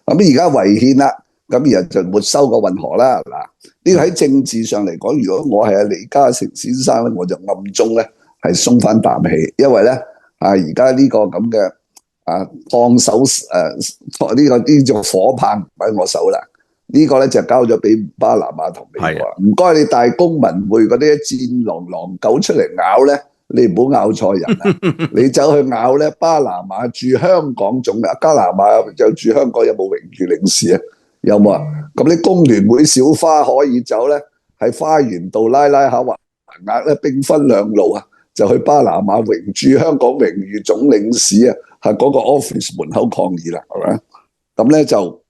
咁而家違憲啦，咁而就沒收個運河啦。嗱，呢個喺政治上嚟講，如果我係阿李嘉誠先生咧，我就暗中咧係鬆翻啖氣，因為咧。而家呢個咁嘅放手呢種火棒喺我手啦，呢個咧就交咗俾巴拿馬同美國。唔該你大公民會嗰啲戰狼狗出嚟咬咧，你唔好咬錯人啊！你走去咬咧，巴拿馬駐香港總理，加拿大就駐香港有冇榮譽領事啊？有冇啊？咁你工聯會小花可以走咧，喺花園道拉下橫額咧，兵分兩路啊！就去巴拿馬榮駐香港榮譽總領事啊，係嗰個 office 門口抗議啦，係咪？咁咧就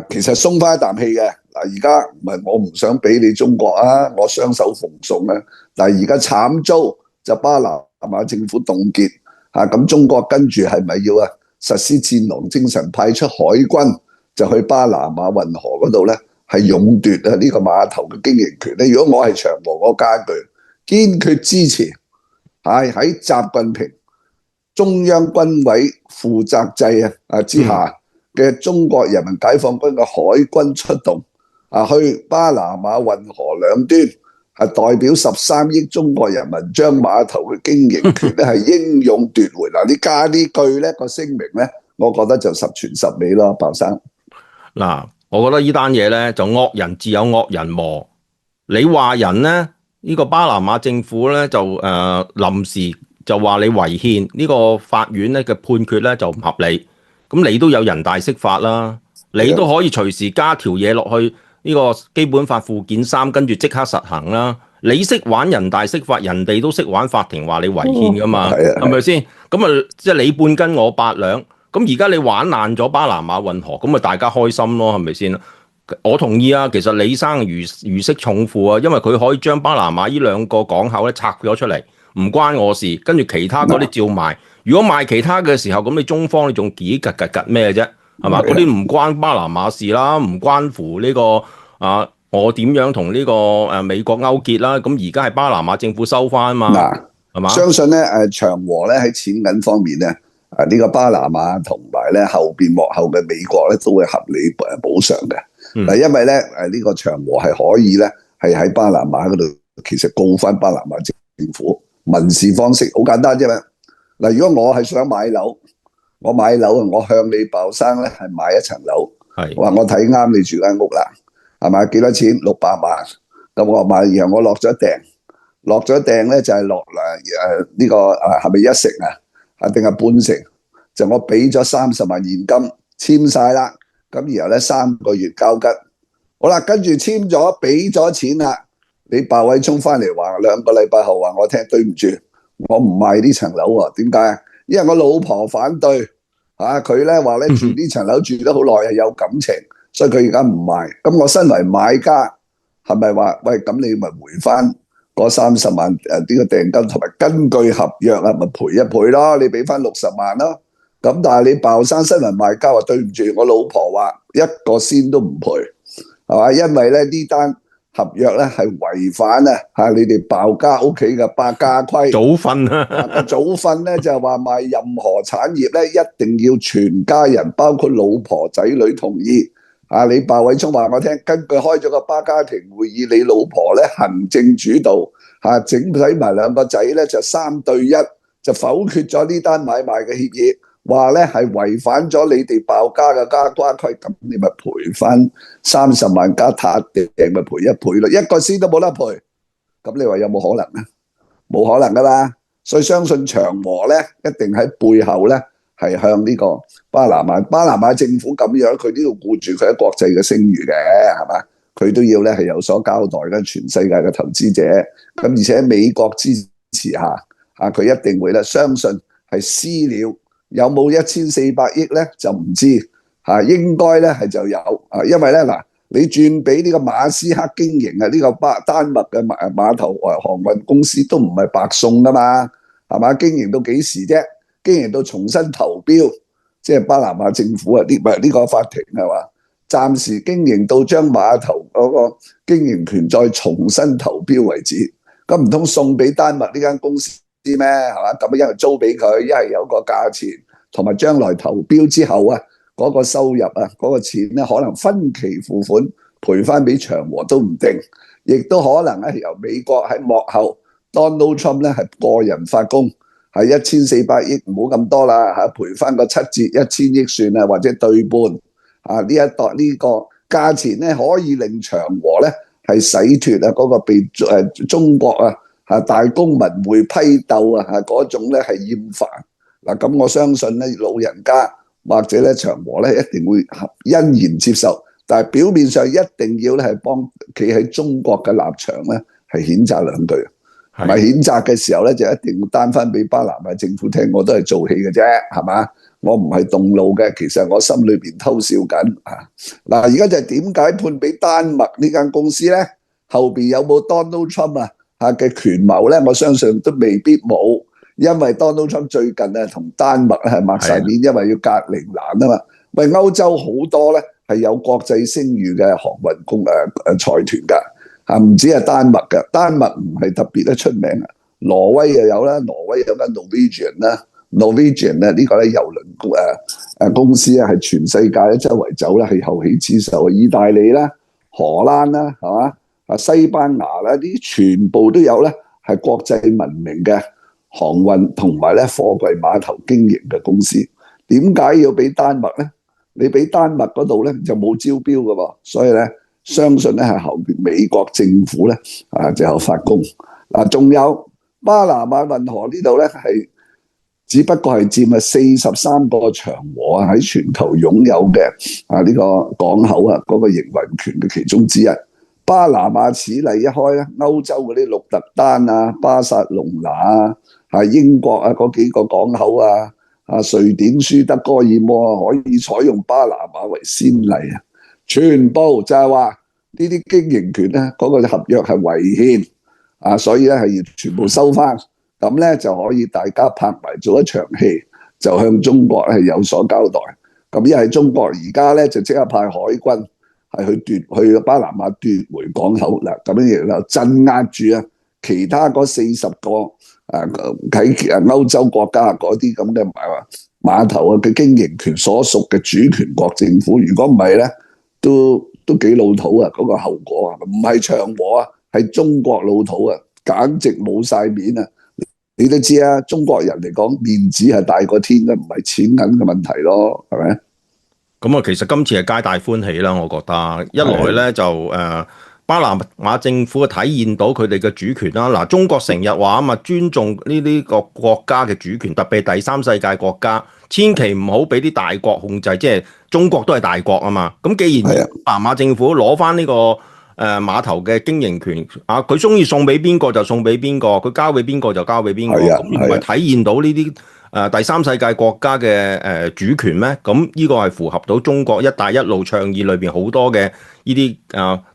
其實鬆翻一啖氣嘅。嗱，而家唔係我唔想俾你中國啊，我雙手奉送啊。但係而家慘遭就巴拿馬政府凍結咁中國跟住係咪要實施戰狼精神，派出海軍就去巴拿馬運河嗰度咧，係勇奪呢個碼頭嘅經營權咧？如果我係長和，我加一句。堅決支持喺習近平中央軍委負責制之下嘅中國人民解放軍嘅海軍出動去巴拿馬運河兩端，係代表13億中國人民將碼頭嘅經營權咧係英勇奪回。嗱，你加呢句咧個聲明咧，我覺得就十全十美咯，鮑生。嗱，我覺得呢單嘢咧就惡人自有惡人磨，你話人咧？呢個巴拿馬政府咧就臨時就話你違憲，呢個法院咧嘅判決咧就唔合理。咁你都有人大釋法啦，你都可以隨時加條嘢落去呢個基本法附件3，跟住即刻實行啦。你識玩人大釋法，人哋都識玩法庭話你違憲噶嘛，係咪先？咁即係你半斤我八兩。咁而家你玩爛咗巴拿馬運河，咁大家開心咯，係咪先？我同意啊，其實李生如釋重負啊，因為佢可以將巴拿馬呢2個港口咧拆咗出嚟，唔關我事，跟住其他嗰啲照賣。如果賣其他嘅時候，咁你中方你仲幾格咩啫？係嘛？嗰啲唔關巴拿馬事啦，唔關乎呢個我點樣同呢個美國勾結啦。咁而家係巴拿馬政府收翻啊嘛，係嘛？相信咧長和咧喺錢銀方面咧呢個巴拿馬同埋咧後邊幕後嘅美國咧都會合理補償嘅。嗱，因為咧呢個長和係可以咧係喺巴拿馬嗰度，其實告翻巴拿馬政府民事方式好簡單啫嘛。嗱，如果我係想買樓，我買樓啊，我向你鮑生咧係買一層樓，話我睇啱你住間屋啦，係咪幾多錢？600萬，咁我買，然後我落咗訂咧就係落呢個係咪1成定係半成？就我俾咗30萬現金簽晒啦。咁然後咧3個月交吉，好啦，跟住簽咗俾咗錢啦，你鮑偉聰翻嚟話2個禮拜後話我聽，對唔住，我唔賣呢層樓喎。點解？因為我老婆反對，佢咧話咧住呢層樓住得好耐係有感情，所以佢而家唔賣。咁我身為買家，係咪話喂，咁你咪回翻嗰30萬呢個訂金，同埋根據合約咪賠一倍咯，你俾翻60萬咯。咁但係你鮑生身為賣家話對唔住，我老婆話1個仙都唔賠，係嘛？因為咧呢單合約咧係違反你哋鮑家屋企嘅8家規。祖訓啊，祖訓咧就係話賣任何產業咧一定要全家人，包括老婆仔女同意。你鮑偉聰話我聽，根據開咗個巴家庭會議，你老婆咧行政主導整體埋兩個仔咧就3-1，就否決咗呢單買賣嘅協議，話咧係違反咗你哋鮑家嘅家規，咁你咪賠翻30萬加撻訂，咪賠1倍咯，1個先都冇得賠。咁你話有冇可能啊？冇可能噶嘛，所以相信長和咧一定喺背後咧係向呢個巴拿馬政府咁樣，佢都要顧住佢喺國際嘅聲譽嘅，係嘛？佢都要咧係有所交代嘅，全世界嘅投資者。咁而且喺美國支持下，佢一定會咧相信係私了，有冇1400億咧就唔知，應該咧係就有，因為咧嗱，你轉俾呢個馬斯克經營啊，呢個丹麥嘅碼頭航運公司都唔係白送噶嘛，係嘛？經營到幾時啫？經營到重新投標，即係巴拿馬政府啊，呢個法庭係嘛？暫時經營到將碼頭嗰個經營權再重新投標為止，咁唔通送俾丹麥呢間公司咩？係嘛？咁一係租俾佢，一係有個價錢，同埋將來投標之後啊，嗰個收入啊，嗰個錢咧可能分期付款賠翻俾長和都唔定，亦都可能咧由美國喺幕後 Donald Trump 咧係個人發功，係1400億，唔好咁多啦嚇，賠翻個7折1000億算啦，或者對半。呢個價錢咧可以令長和咧係洗脫嗰個被中國大公民會批鬥嗰種咧係厭煩嗱，咁我相信咧老人家或者咧長和咧一定會欣然接受，但係表面上一定要咧係幫企喺中國嘅立場咧係譴責兩句，係咪譴責嘅時候咧就一定要擔翻俾巴拿馬政府聽，我都係做戲嘅啫，係嘛？我唔係動怒嘅，其實我心裏邊偷笑緊嗱，而家就係點解判俾丹麥呢間公司咧？後邊有冇 Donald Trump 嘅權謀咧？我相信都未必冇，因為 Donald Trump 最近同丹麥係抹晒面，因為要隔陵蘭啊嘛。喂，歐洲好多咧係有國際聲譽嘅航運財團㗎唔止係丹麥嘅，丹麥唔係特別得出名挪威又有啦，挪威有間 Norwegian 啦。Norwegian 呢個咧郵輪公司咧係全世界咧周圍走咧係後起之秀，意大利啦、荷蘭啦係嘛西班牙啦，呢啲全部都有咧係國際聞名嘅航運同埋咧貨櫃碼頭經營嘅公司。點解要俾丹麥咧？你俾丹麥嗰度咧就冇招標㗎喎，所以咧相信咧係後邊美國政府咧就有發功嗱。仲有巴拿馬運河呢度咧係。只不過係佔43個長和喺全球擁有嘅呢個港口嗰個營運權嘅其中之一。巴拿馬此例一開咧，歐洲嗰啲鹿特丹巴塞隆拿英國嗰幾個港口瑞典舒德哥爾摩可以採用巴拿馬為先例全部就係話呢啲經營權咧嗰個合約係違憲所以咧係要全部收翻。咁咧就可以大家拍埋做一場戲，就向中國係有所交代。咁一係中國而家咧就即刻派海軍係去巴拿馬奪回港口嗱，咁樣亦就鎮壓住其他嗰40個喺歐洲國家嗰啲咁嘅碼頭嘅經營權所屬嘅主權國政府。如果唔係咧，都幾老土嗰個後果唔係長和係中國老土簡直冇晒面你都知中國人嚟講面子係大過天嘅，唔係錢銀嘅問題咯，係咪？咁其實今次係皆大歡喜啦，我覺得一來咧就巴拿馬政府體現到佢哋嘅主權啦。嗱，中國成日話尊重呢啲個國家嘅主權，特別係第三世界國家，千祈唔好俾啲大國控制，即係中國都係大國嘛。咁既然巴拿馬政府攞翻呢個碼頭嘅經營權佢中意送俾邊個就送俾邊個，佢交俾邊個就交俾邊個，咁唔係體現到呢啲第三世界國家嘅主權咩？咁呢個係符合到中國一帶一路倡議裏邊好多嘅呢啲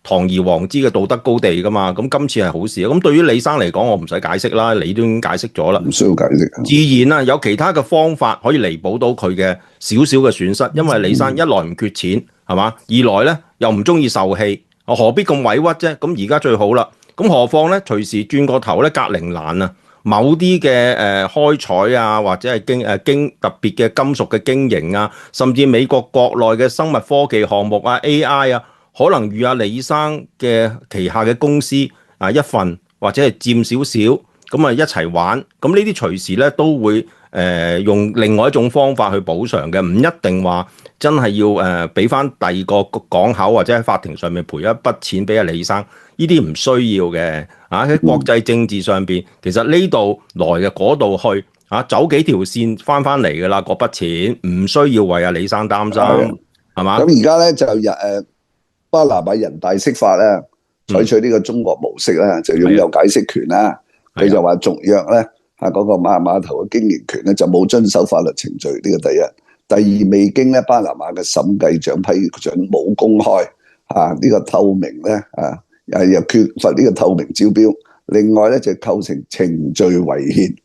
堂而皇之嘅道德高地噶嘛。咁今次係好事。咁對於李生嚟講，我唔使解釋啦，你都已經解釋咗啦，唔需要解釋。自然有其他嘅方法可以彌補到佢嘅少少嘅損失，因為李生一來唔缺錢係嘛，二來咧又唔中意受氣。何必咁委屈啫？咁而家最好啦。咁何況咧，隨時轉個頭咧，格陵蘭某啲嘅開採或者係經特別嘅金屬嘅經營甚至美國國內嘅生物科技項目AI可能與李生嘅旗下嘅公司一份或者係佔少少，咁啊一齊玩，咁呢啲隨時咧都會用另外一種方法去補償嘅，唔一定話真係要俾翻第二個港口或者喺法庭上面賠一筆錢俾阿李生，呢啲唔需要嘅。喺國際政治上邊，其實呢度來嘅嗰度去走幾條線翻嚟㗎啦，嗰筆錢唔需要為阿李生擔心，係嘛？咁而家咧就巴拿馬人大釋法咧，採取呢個中國模式咧，就擁有解釋權啦。佢就話續約咧，嗰個碼頭嘅經營權咧就冇遵守法律程序，呢個第一。第二，未經咧巴拿馬嘅審計長批准，冇公開呢個透明咧又缺乏呢個透明招標。另外咧就構成程序違憲。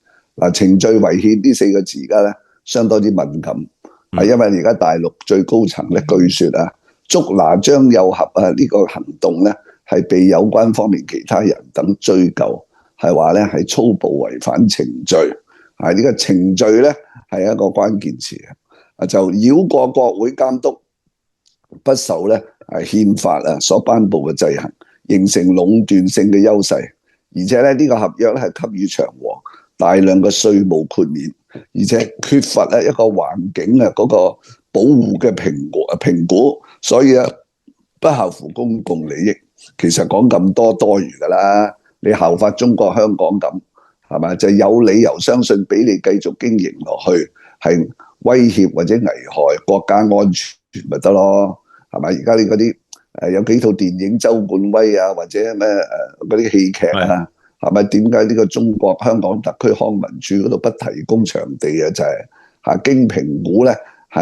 程序違憲呢4個字而家咧相當之敏感，因為而家大陸最高層咧據說捉拿張又俠呢個行動咧係被有關方面其他人等追究，係話咧係粗暴違反程序。呢個程序咧係一個關鍵詞，就繞過國會監督，不受咧憲法所頒布嘅制衡，形成壟斷性嘅優勢。而且咧呢個合約咧係給予長和大量嘅稅務豁免，而且缺乏一個環境嗰個保護嘅評估，所以不合乎公共利益。其實講咁多餘㗎啦，你效法中國香港咁係咪？就有理由相信俾你繼續經營落去係威脅或者危害國家安全咪得咯？係咪？而家你嗰啲有幾套電影周冠威或者咩嗰啲戲劇係咪？點解呢個中國香港特區康文署嗰度不提供場地就係經評估咧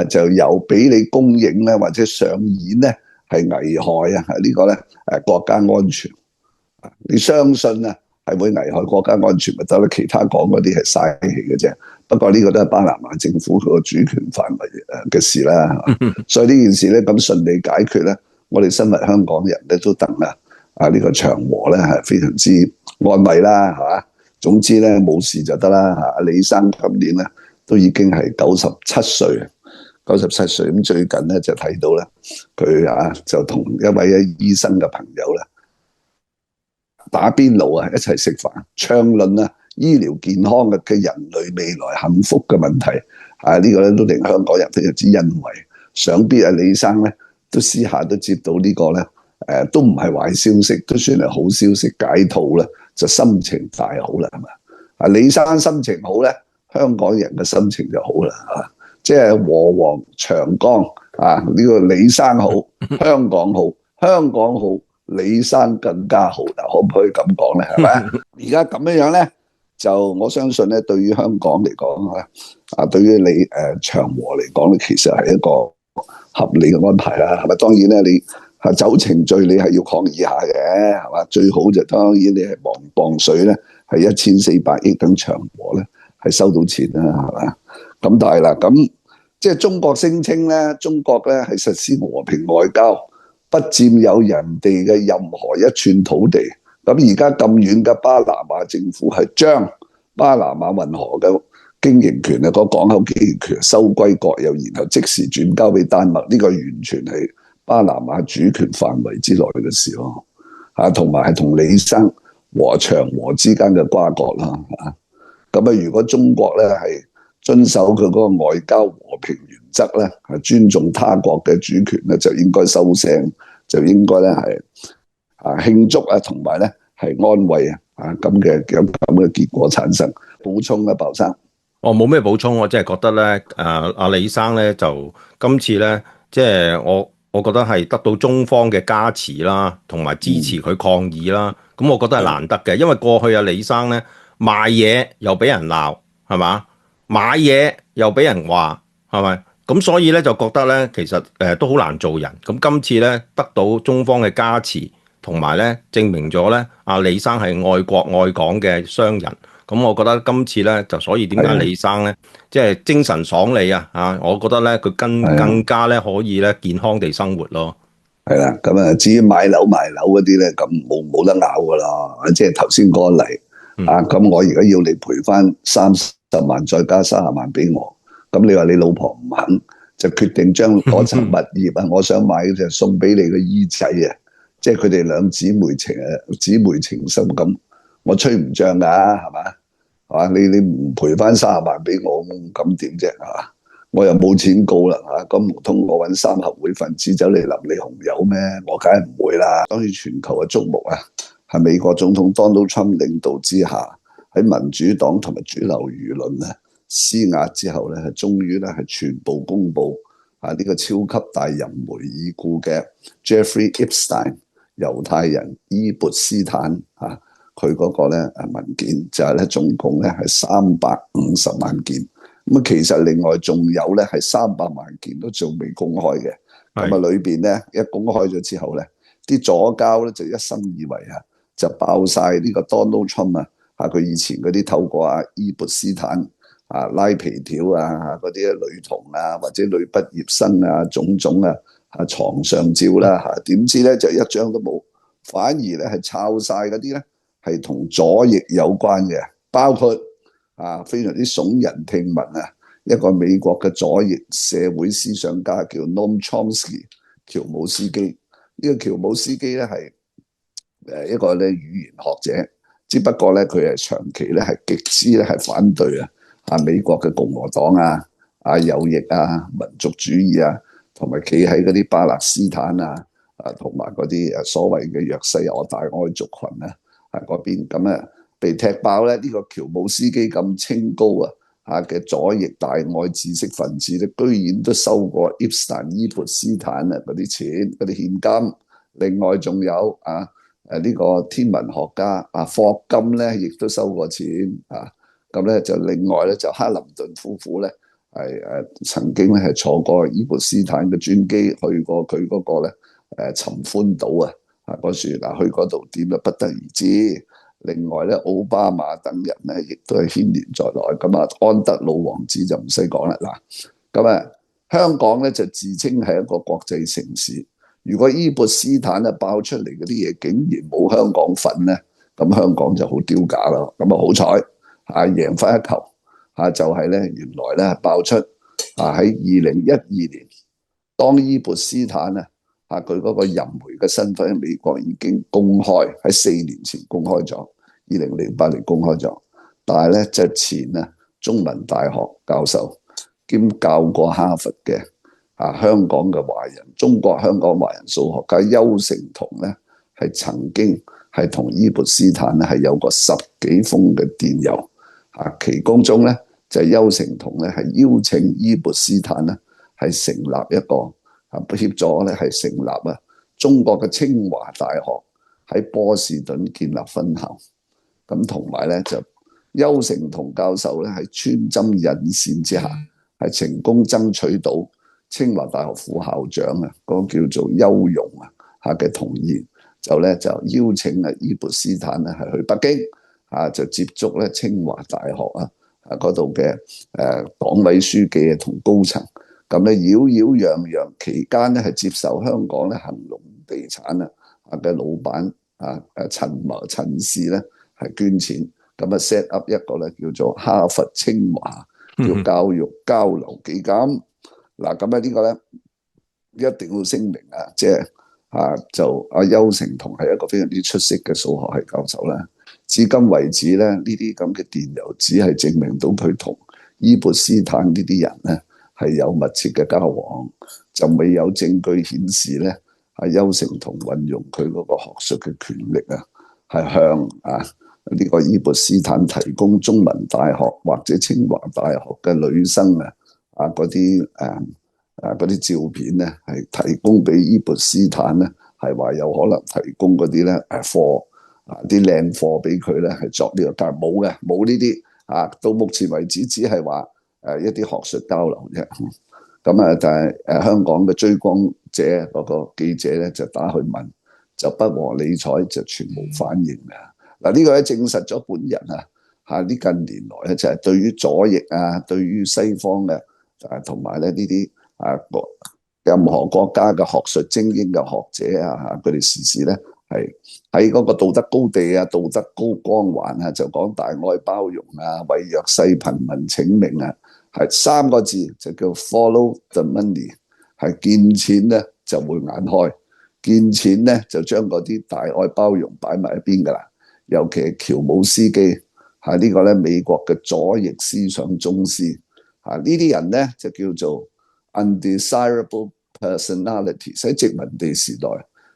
就有俾你公映咧或者上演咧係危害呢個咧國家安全。你相信係會危害國家安全咪得咧？其他講嗰啲係嘥氣嘅啫。不過呢個都係巴拿馬政府佢個主權範圍嘅事啦。所以呢件事咧咁順利解決咧，我哋身為香港人咧都得呢個長和咧係非常之安慰啦，係嘛？總之咧冇事就得啦。李生今年咧都已經係97歲，97歲。咁最近咧就睇到咧佢就同一位醫生嘅朋友咧打邊爐一齊食飯，暢論醫療健康嘅人類未來幸福嘅問題。呢個咧都令香港人非常之欣慰。想必李生咧都私下都接到呢個咧。都唔係壞消息，都算係好消息，解套啦，就心情大好啦，係嘛？李生心情好咧，香港人嘅心情就好啦，即係和黃長江呢個李生好，香港好，香港好，李生更加好，可唔可以咁講咧？係咪？而家咁樣咧，就我相信咧，對於香港嚟講對於你長和嚟講咧，其實係一個合理嘅安排啦，係咪？當然咧，你走程序你係要抗議下嘅，係嘛？最好就當然你係磅水咧，係1400億等長和咧係收到錢啦，係嘛？咁但係啦，咁即係中國聲稱咧，中國咧係實施和平外交，不佔有人哋嘅任何一寸土地。咁而家咁遠嘅巴拿馬政府係將巴拿馬運河嘅經營權個港口經營權收歸國有，然後即時轉交俾丹麥，呢個完全係巴拿馬主權範圍之內嘅事咯，同埋係同李生和長和之間嘅瓜葛啦，咁如果中國咧係遵守佢嗰個外交和平原則咧，係尊重他國嘅主權咧，就應該收聲，就應該咧係慶祝同埋咧係安慰咁嘅結果產生。補充鮑生，我冇咩補充，我真係覺得咧，阿李生咧就今次咧，即係我覺得係得到中方嘅加持啦，同埋支持佢抗議啦。咁我覺得係難得嘅，因為過去李生咧賣嘢又俾人鬧，係嘛？買嘢又俾人話，係咪？咁所以咧就覺得咧，其實都好難做人。咁今次咧得到中方嘅加持，同埋咧證明咗咧阿李生係愛國愛港嘅商人。咁我覺得今次咧就所以點解李生咧即係精神爽利我覺得咧佢更加咧可以咧健康地生活咯。係啦，咁至於買樓賣樓嗰啲咧，咁冇得拗噶啦，即係頭先嗰個例咁我而家要你賠翻30萬再加30萬俾我，咁你話你老婆唔肯，就決定將嗰層物業我想買就送俾你個姨仔即係佢哋兩姊妹情深咁。我吹唔漲㗎，係嘛？係嘛？你唔賠翻30萬俾我，咁點啫？係嘛？我又冇錢告啦嚇，咁唔通我揾三合會分子走嚟淋你紅油咩？我梗係唔會啦。當然全球嘅矚目啊，係美國總統 Donald Trump 領導之下，喺民主黨同埋主流輿論咧施壓之後咧，係終於咧係全部公佈呢個超級大淫梅已故嘅 Jeffrey Epstein 猶太人伊潑斯坦佢嗰個咧文件就係咧總共咧係350萬件。咁其實另外仲有咧係300萬件都仲未公開嘅。咁裏邊咧一公開咗之後咧，啲左膠咧就一心以為就爆晒呢個 Donald Trump 佢以前嗰啲透過伊潑斯坦拉皮條嗰啲女童或者女畢業生種種床上照啦點知咧就一張都冇，反而咧係抄晒嗰啲咧係同左翼有關嘅，包括非常之聳人聽聞一個美國嘅左翼社會思想家叫 Noam Chomsky 喬姆斯基。呢個喬姆斯基咧係一個咧語言學者，只不過咧佢係長期咧係極之咧係反對美國嘅共和黨右翼民族主義同埋企喺嗰啲巴勒斯坦同埋嗰啲所謂嘅弱勢大愛族群嗰邊咁被踢爆咧，呢個喬姆斯基咁清高嘅左翼大愛知識分子咧，居然都收過伊潑斯坦嗰啲錢嗰啲現金。另外仲有呢個天文學家霍金咧，亦都收過錢咁咧就另外咧就克林頓夫婦咧係曾經咧係坐過伊潑斯坦嘅專機去過佢嗰個咧尋歡島嗰時去嗰度點就不得而知。另外咧，奧巴馬等人咧，亦都係牽連在內。咁安德魯王子就唔使講啦。嗱，咁香港咧就自稱係一個國際城市。如果伊潑斯坦爆出嚟嗰啲嘢，竟然冇香港份咧，咁香港就好丟架咯。咁好彩贏翻一球就係咧原來咧爆出喺2012年，當伊潑斯坦佢嗰個淫梅嘅身份喺美國已經公開，喺4年前公開咗，2008年公開咗。但係咧就前中文大學教授兼教過哈佛嘅香港嘅華人，中國香港華人數學家邱成桐咧，係曾經係同伊潑斯坦係有過10幾封嘅電郵其中咧就係邱成桐咧係邀請伊潑斯坦咧係成立一個協助咧係成立中國嘅清華大學喺波士頓建立分校。咁同埋咧就邱成桐教授咧係穿針引線之下係成功爭取到清華大學副校長嗰個叫做邱容嘅同意，就邀請伊潑斯坦咧係去北京就接觸咧清華大學嗰度嘅黨委書記同高層。咁咧擾擾攘攘期間咧係接受香港咧恒隆地產嘅老闆陳氏咧係捐錢，咁set up 一個咧叫做哈佛清華叫教育交流基金。嗱咁呢個咧一定要聲明即係就邱成桐係一個非常之出色嘅數學系教授啦。至今為止咧呢啲咁嘅電郵只係證明到佢同伊潑斯坦呢啲人咧係有密切嘅交往，就未有證據顯示咧邱成桐運用佢嗰個學術嘅權力係向呢個伊潑斯坦提供中文大學或者清華大學嘅女生嗰啲照片咧係提供俾伊潑斯坦咧，係話有可能提供嗰啲咧貨啲靚貨俾佢咧係作呢個交易。冇呢啲到目前為止只係話一啲學術交流啫。咁但係香港嘅追光者嗰個記者咧就打去問，就不和理睬，就全無反應嗱，呢個咧證實咗本人呢近年來咧就係對於左翼對於西方嘅同埋咧呢啲任何國家嘅學術精英嘅學者佢哋時時咧係喺嗰個道德高地道德高光環就講大愛包容為弱勢貧民請命係3個字就叫 follow the money， 係見錢咧就會眼開，見錢咧就將嗰啲大愛包容擺埋一邊噶啦。尤其係喬姆斯基呢個咧美國嘅左翼思想宗師呢啲人咧就叫做 undesirable personalities， 喺殖民地時代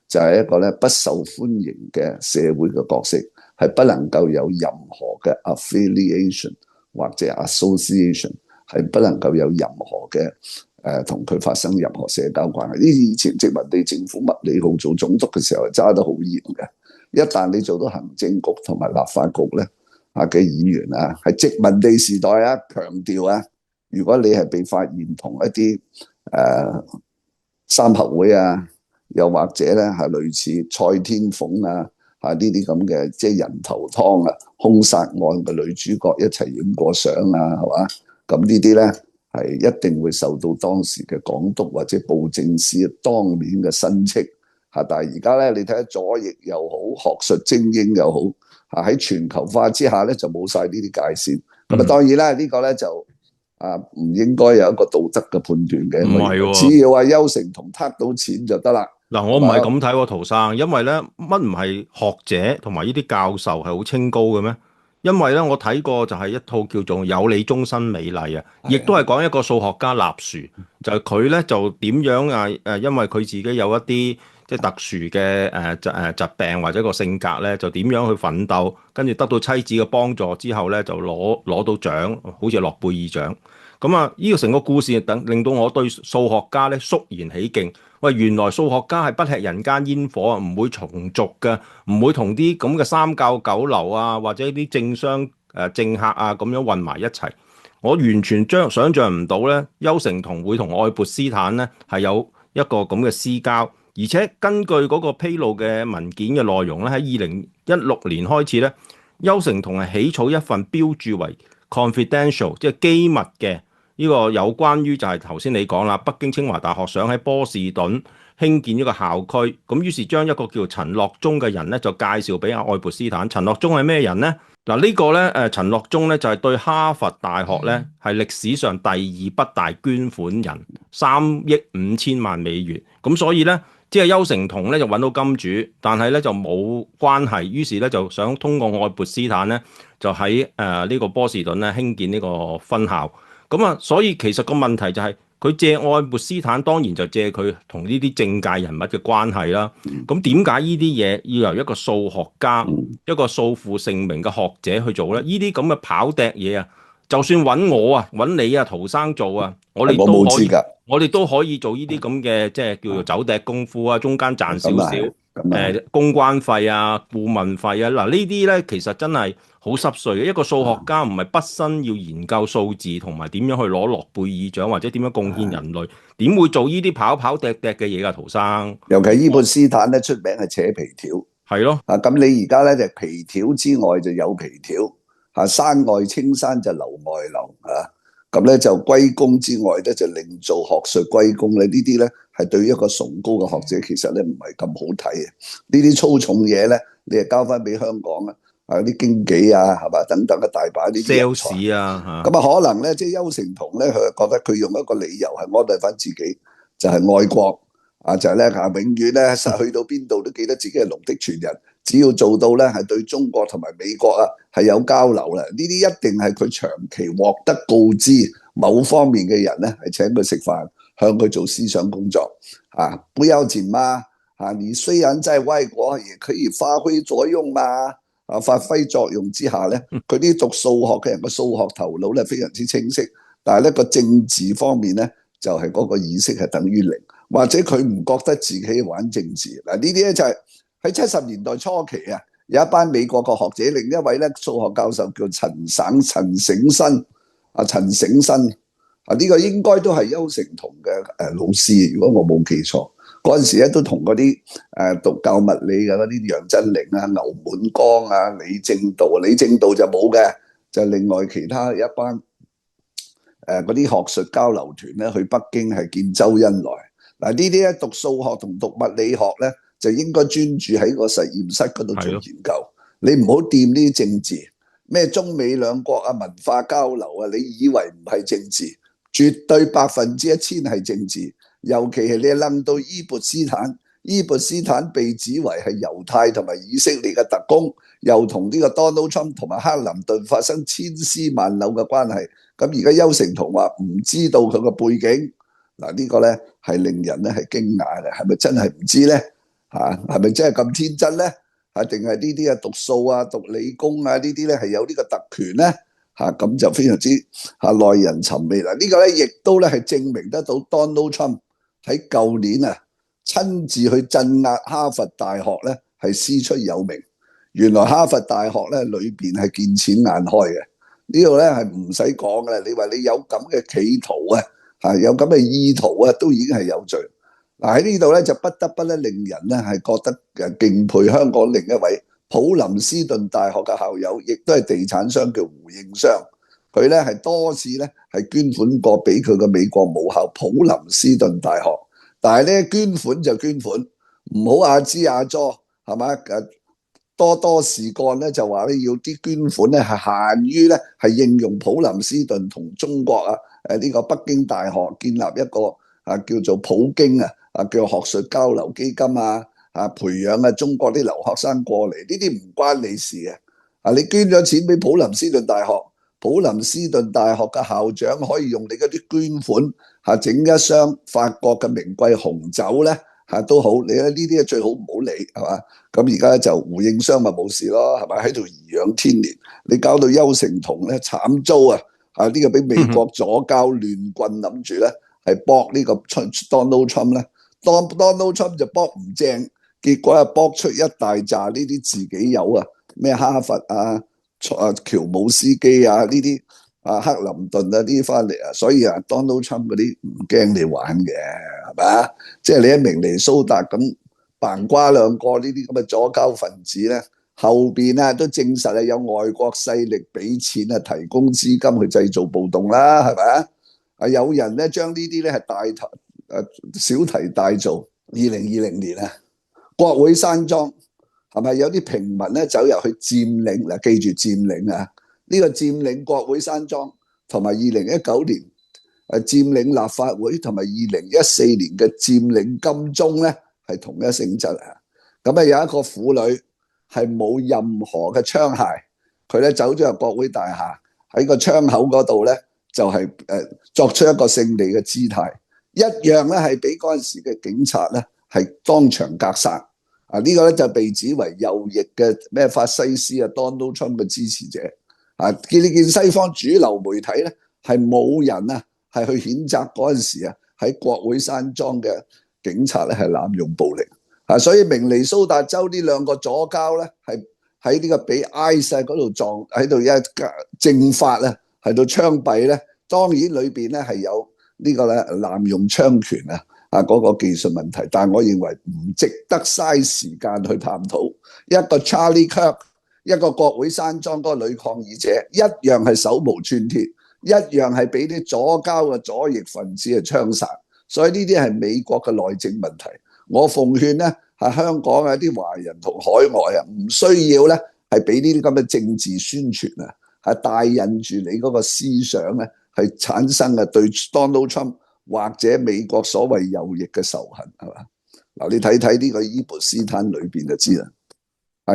就係一個咧不受歡迎嘅社會嘅角色，係不能夠有任何嘅 affiliation 或者 association， 係不能夠有任何嘅同佢發生任何社交關係。呢以前殖民地政府麥理浩做總督嘅時候係揸得好嚴嘅，一旦你做到行政局同埋立法局咧嘅議員喺殖民地時代強調如果你係被發現同一啲三合會又或者咧係類似蔡天鳳呢啲咁嘅即係人頭湯兇殺案嘅女主角一齊影過相係嘛？咁呢啲咧係一定會受到當時嘅港督或者布政司當面嘅申斥但係而家咧你睇下左翼又好，學術精英又好喺全球化之下咧就冇晒呢啲界線。咁當然啦，呢個咧就唔應該有一個道德嘅判斷嘅，唔係喎，只要話邱誠同撻到錢就得啦。嗱，我唔係咁睇喎，陶生，因為咧乜唔係學者同埋呢啲教授係好清高嘅咩？因為咧我睇過就係一套叫做《有你終身美麗》亦都係講一個數學家納殊，就係佢咧就點樣因為佢自己有一啲即係特殊嘅疾病或者個性格咧，就點樣去奮鬥，跟住得到妻子嘅幫助之後咧，就攞到獎，好似諾貝爾獎。咁呢個成個故事令到我對數學家咧肅然起敬。喂，原來數學家係不吃人間煙火唔會從俗嘅，唔會同啲咁嘅三教九流或者啲政商政客咁樣混埋一齊。我完全想像唔到咧，邱誠同會同愛潑斯坦咧係有一個咁嘅私交，而且根據嗰個披露嘅文件嘅內容咧，喺2016年開始咧，邱誠同係起草一份標註為 confidential， 即係機密嘅。呢個有關於就係頭先你講啦，北京清華大學想喺波士頓興建一個校區，咁於是將一個叫陳樂忠嘅人咧就介紹俾愛潑斯坦。陳樂忠係咩人呢？嗱，呢個咧陳樂忠咧就係對哈佛大學咧係歷史上第2筆大捐款人，3億5千萬美元。咁所以咧，即係邱誠同咧就揾到金主，但係咧就冇關係，於是咧就想通過愛潑斯坦咧就喺呢個波士頓咧興建呢個分校。咁所以其實個問題就係佢借愛潑斯坦，當然就借佢同呢啲政界人物嘅關係啦。咁點解呢啲嘢要由一個數學家、一個素負盛名嘅學者去做咧？呢啲咁嘅跑趯嘢就算揾我揾你陶生做我哋都可以做呢啲咁嘅即係叫做走趯功夫中間賺少少公關費顧問費嗱，呢啲咧其實真係好濕碎嘅。一個數學家唔係畢生要研究數字同埋點樣去攞諾貝爾獎或者點樣貢獻人類，點會做呢啲跑趯嘅嘢㗎？陶生，尤其愛潑斯坦咧出名係扯皮條，係咯咁你而家咧就皮條之外就有皮條山外青山就樓外樓咁咧就歸功之外咧就另做學術歸功咧，呢啲咧係對於一個崇高嘅學者其實咧唔係咁好睇嘅。呢啲粗重嘢咧，你係交翻俾香港啲經紀係嘛等等嘅大把呢啲 sales 咁可能咧即係邱誠同咧佢覺得佢用一個理由係安慰翻自己，就係愛國就係咧永遠咧去到邊度都記得自己係龍的傳人。只要做到咧係對中國同埋美國係有交流啦，呢啲一定係佢長期獲得告知某方面嘅人咧係請佢食飯，向佢做思想工作不要緊嘛你雖然在外國也可以發揮作用嘛發揮作用之下咧，佢啲讀數學嘅人嘅數學頭腦咧非常之清晰，但係咧個政治方面咧就係嗰個意識係等於零，或者佢唔覺得自己玩政治嗱，呢啲咧就係喺70年代初期有一班美國嘅學者，另一位咧數學教授叫陳省身呢個應該都係邱誠同嘅老師，如果我冇記錯，嗰陣時咧都同嗰啲讀教物理嘅嗰啲楊振寧牛滿江李政道就冇嘅，就另外其他一班嗰啲學術交流團咧去北京係見周恩來嗱，呢啲咧讀數學同讀物理學咧就應該專注喺個實驗室嗰度做研究，你唔好掂呢啲政治，咩中美兩國文化交流你以為唔係政治？絕對1000%係政治，尤其係你諗到伊潑斯坦被指為係猶太同埋以色列嘅特工，又同呢個 Donald Trump 同埋克林頓發生千絲萬縷嘅關係。咁而家邱成桐話唔知道佢個背景，嗱呢個咧係令人咧係驚訝嘅，係咪真係唔知咧？係咪真係咁天真咧？定係呢啲讀數啊、讀理工啊呢啲咧係有呢個特權咧？咁就非常之耐人尋味啦。呢個咧亦都咧係證明得到 Donald Trump 喺舊年親自去鎮壓哈佛大學咧係師出有名。原來哈佛大學咧裏邊係見錢眼開嘅，呢度咧係唔使講嘅。你話你有咁嘅企圖有咁嘅意圖都已經係有罪。喺呢度咧就不得不咧令人咧係覺得敬佩香港另一位普林斯頓大學嘅校友，亦都係地產商叫胡應湘。佢咧係多次咧係捐款過俾佢嘅美國母校普林斯頓大學，但係咧捐款就捐款，唔好阿支阿佐係嘛？多多事幹咧就話咧要啲捐款咧係限於咧係應用普林斯頓同中國呢個北京大學建立一個叫做普京叫學術交流基金培養中國啲留學生過嚟，呢啲唔關你事嘅。你捐咗錢俾普林斯頓大學，普林斯頓大學嘅校長可以用你嗰啲捐款整一箱法國嘅名貴紅酒咧都好，你咧呢啲最好唔好理係嘛？咁而家就胡應湘咪冇事咯，係咪喺度頤養天年？你搞到邱成桐咧慘遭呢個俾美國左膠亂棍諗住咧係搏呢個 Donald Trump 咧，Donald Trump 就搏唔正，結果搏出一大扎呢啲自己有咩哈佛喬姆斯基呢啲克林頓呢啲翻嚟所以Donald Trump 嗰啲唔驚你玩嘅係咪？即係你喺明尼蘇達咁扮瓜兩個呢啲咁嘅左膠分子咧，後邊都證實有外國勢力俾錢提供資金去製造暴動啦，係咪？有人咧將呢啲咧係小題大做。2020年國會山莊係咪有啲平民咧走入去佔領？嗱，記住佔領呢個佔領國會山莊同埋2019年佔領立法會同埋2014年嘅佔領金鐘咧係同一性質咁有一個婦女係冇任何嘅槍械，佢咧走咗入國會大廈，喺個窗口嗰度咧就係作出一個勝利嘅姿態，一樣咧係俾嗰陣時嘅警察咧係當場格殺。呢個咧就被指為右翼嘅咩法西斯Donald Trump 嘅支持者。見西方主流媒體咧係冇人係去譴責嗰陣時喺國會山莊嘅警察咧係濫用暴力。所以明尼蘇達州呢兩個左膠咧係喺呢個俾 ICE 嗰度撞喺度正法咧喺度槍斃咧，當然裏邊咧係有呢個咧濫用槍權嗰個技術問題，但係我認為唔值得嘥時間去探討。一個 Charlie Kirk， 一個國會山莊嗰個女抗議者，一樣係手無寸鐵，一樣係俾啲左膠嘅左翼分子槍殺。所以呢啲係美國嘅內政問題。我奉勸咧香港啲華人同海外唔需要咧係俾呢啲咁嘅政治宣傳係帶引住你嗰個思想咧係產生對 Donald Trump 或者美國所謂右翼嘅仇恨係嘛？嗱，你睇睇呢個伊布斯坦裏邊就知啦。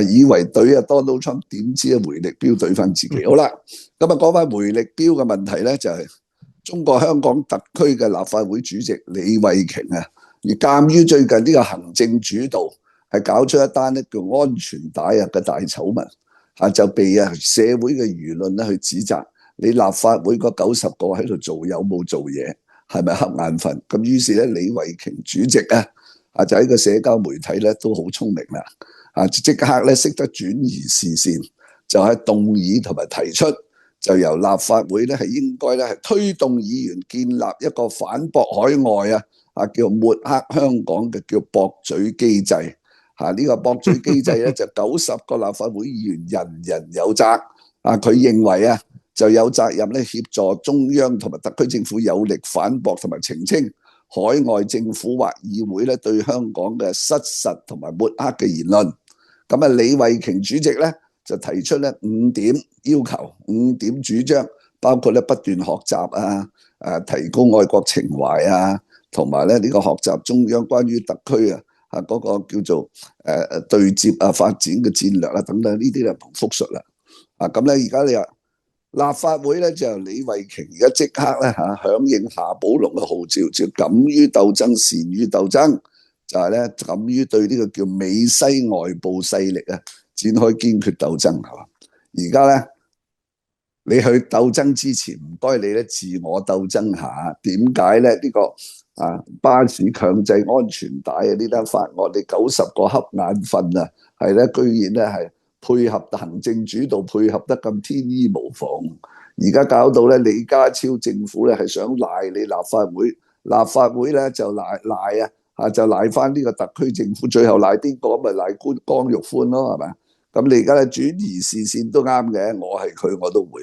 以為對Donald Trump， 點知回力鏢對翻自己。好啦，咁講翻回力鏢嘅問題咧，就係中國香港特區嘅立法會主席李慧瓊而鑑於最近呢個行政主導係搞出一單咧叫安全帶嘅大醜聞就被社會嘅輿論咧去指責你立法會嗰90個喺度做有冇做嘢，係咪瞌眼瞓？咁於是咧李慧瓊主席就喺個社交媒體咧都好聰明啦，即刻咧識得轉移視線，就係動議同埋提出，就由立法會咧係應該咧係推動議員建立一個反駁海外叫抹黑香港嘅叫駁嘴機制。呢個駁嘴機制咧就90個立法會議員人人有責。佢認為就有責任咧協助中央同埋特區政府有力反駁同埋澄清海外政府或議會咧對香港嘅失實同埋抹黑嘅言論。咁李慧瓊主席咧就提出咧5點要求、5點主張，包括咧不斷學習提高愛國情懷同埋咧呢個學習中央關於特區嗰個叫做對接發展嘅戰略等等呢啲就唔複述啦。咁咧而家你話立法會咧就李慧瓊而家即刻咧響應夏寶龍嘅號召，就敢於鬥爭，善於鬥爭，就係咧敢於對呢個叫美西外部勢力展開堅決鬥爭，係嘛？而家咧你去鬥爭之前，唔該你咧自我鬥爭下。點解咧呢個巴士強制安全帶呢單法案，你90個瞌眼瞓係咧居然咧係配合行政主導，配合得咁天衣無縫。而家搞到咧李家超政府咧係想賴你立法會，立法會咧就賴翻呢個特區政府，最後賴邊個咪賴江玉歡咯，係咪？咁你而家咧轉移視線都啱嘅，我係佢我都會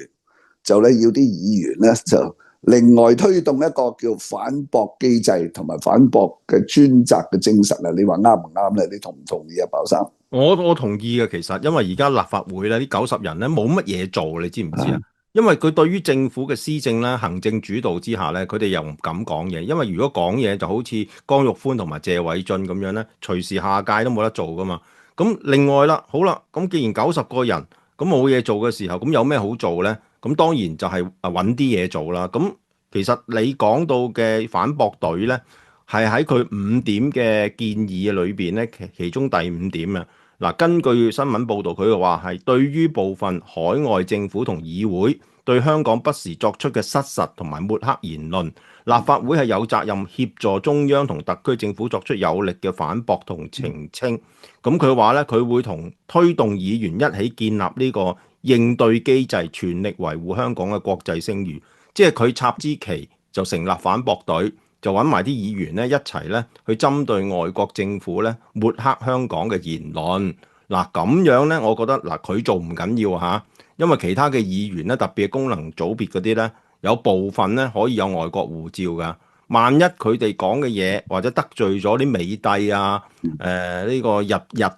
就咧要啲議員咧就另外推動一個叫反駁機制同埋反駁嘅專責嘅精神啊！你話啱唔啱咧？你同唔同意啊，鮑生？我同意嘅，其實因為而家立法會咧，呢90人咧冇乜嘢做，你知唔知啊？因為佢對於政府嘅施政咧，行政主導之下咧，佢哋又唔敢講嘢，因為如果講嘢就好似江玉歡同埋謝偉俊咁樣咧，隨時下屆都冇得做噶嘛。咁另外啦，好啦，咁既然90個人咁冇嘢做嘅時候，咁有咩好做咧？咁當然就係揾啲嘢做啦。咁其實你講到嘅反駁隊咧，係喺佢5點嘅建議裏邊咧，其中第5點啊。嗱，根據新聞報導，佢話係對於部分海外政府同議會對香港不時作出嘅失實同埋抹黑言論，立法會係有責任協助中央同特區政府作出有力嘅反駁同澄清。咁佢話咧，佢會同推動議員一起建立呢個應對機制，全力維護香港嘅國際聲譽。即係佢插支旗就成立反駁隊，就揾埋啲議員咧一齊咧去針對外國政府咧抹黑香港嘅言論。嗱，咁樣咧，我覺得嗱，佢做唔緊要嚇，因為其他嘅議員咧，特別係功能組別嗰啲咧，有部分咧可以有外國護照㗎。萬一佢哋講嘅嘢或者得罪咗啲美帝啊，呢個日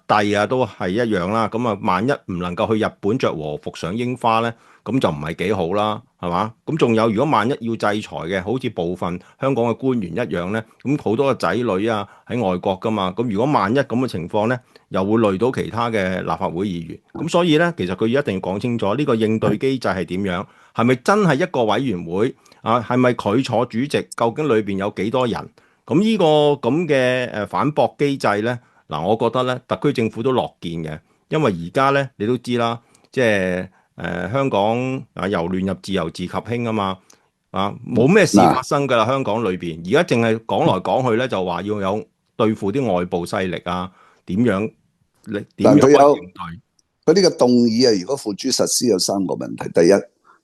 帝啊，都係一樣啦。咁啊，萬一唔能夠去日本着和服賞櫻花咧，咁就唔係幾好啦，係嘛？咁仲有，如果萬一要制裁嘅，好似部分香港嘅官員一樣咧，咁好多個仔女啊喺外國噶嘛，咁如果萬一咁嘅情況咧，又會累到其他嘅立法會議員。咁所以咧，其實佢一定要講清楚呢個應對機制係點樣，係咪真係一個委員會？係咪佢坐主席？究竟裏邊有幾多人？咁呢個咁嘅反駁機制咧，嗱，我覺得咧，特區政府都樂見嘅，因為而家咧，你都知啦，即係香港由亂入治，由治及興啊嘛，冇咩事發生㗎啦，香港裏邊而家淨係講來講去咧，就話要有對付啲外部勢力啊，點樣應對？佢呢個動議啊，如果付諸實施有3個問題，第一。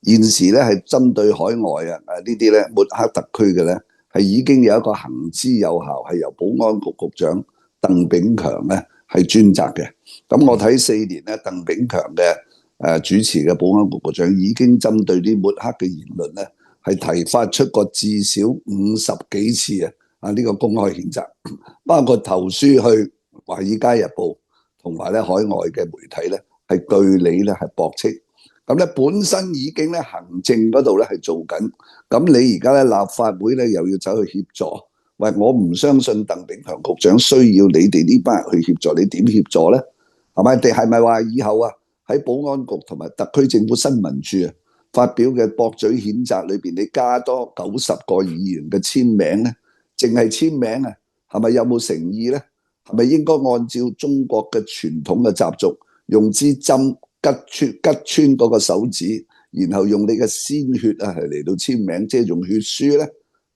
現時咧係針對海外呢啲咧抹黑特區嘅咧，係已經有一個行之有效，係由保安局局長鄧炳強咧係專責嘅。咁我睇4年咧，鄧炳強嘅主持嘅保安局局長已經針對啲抹黑嘅言論咧，係提發出過至少50幾次呢個公開譴責，包括投書去《華爾街日報》同埋咧海外嘅媒體咧，係據理咧係駁斥。咁咧本身已經咧行政嗰度咧係做緊，咁你而家咧立法會咧又要走去協助，喂，我唔相信鄧炳強局長需要你哋呢班人去協助，你點協助咧？係咪？定係咪話以後喺保安局同埋特區政府新聞處發表嘅駁嘴譴責裏邊，你加多90個議員嘅簽名咧？淨係簽名係咪有冇誠意咧？係咪應該按照中國嘅傳統嘅習俗，用支針吉穿嗰個手指，然後用你嘅鮮血係嚟到簽名，即係用血書咧，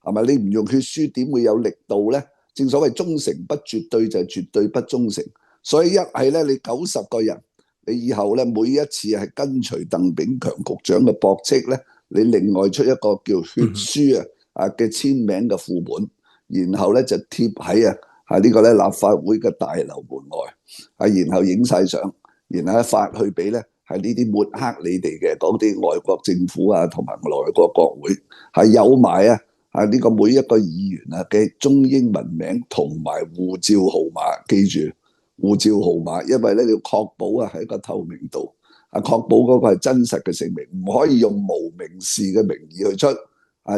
係咪？你唔用血書點會有力度咧？正所謂忠誠不絕對就係絕對不忠誠，所以一係咧你90個人，你以後咧每一次係跟隨鄧炳強局長嘅駁斥咧，你另外出一個叫血書嘅簽名嘅副本，然後咧就貼喺呢個咧立法會嘅大樓門外，然後影晒相。然後發去俾咧係呢啲抹黑你哋嘅嗰啲外國政府同埋外國國會，係有埋呢個每一個議員嘅中英文名同埋護照號碼，記住護照號碼，因為咧你要確保係一個透明度，確保嗰個係真實嘅姓名，唔可以用無名氏嘅名義去出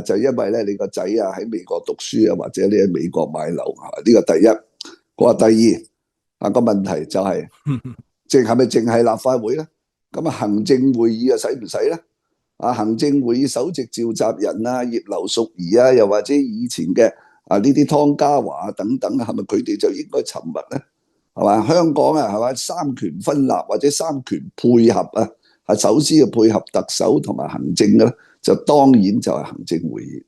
就因為咧你個仔喺美國讀書或者你喺美國買樓呢個第一。我話第二個問題就係係咪淨係立法會咧？咁行政會議啊，使唔使咧？行政會議首席召集人葉劉淑儀啊，又或者以前嘅呢啲湯家驊等等，係咪佢哋就應該沉默咧？係嘛？香港係嘛？三權分立或者三權配合首先要配合特首同埋行政嘅咧，就當然就係行政會議。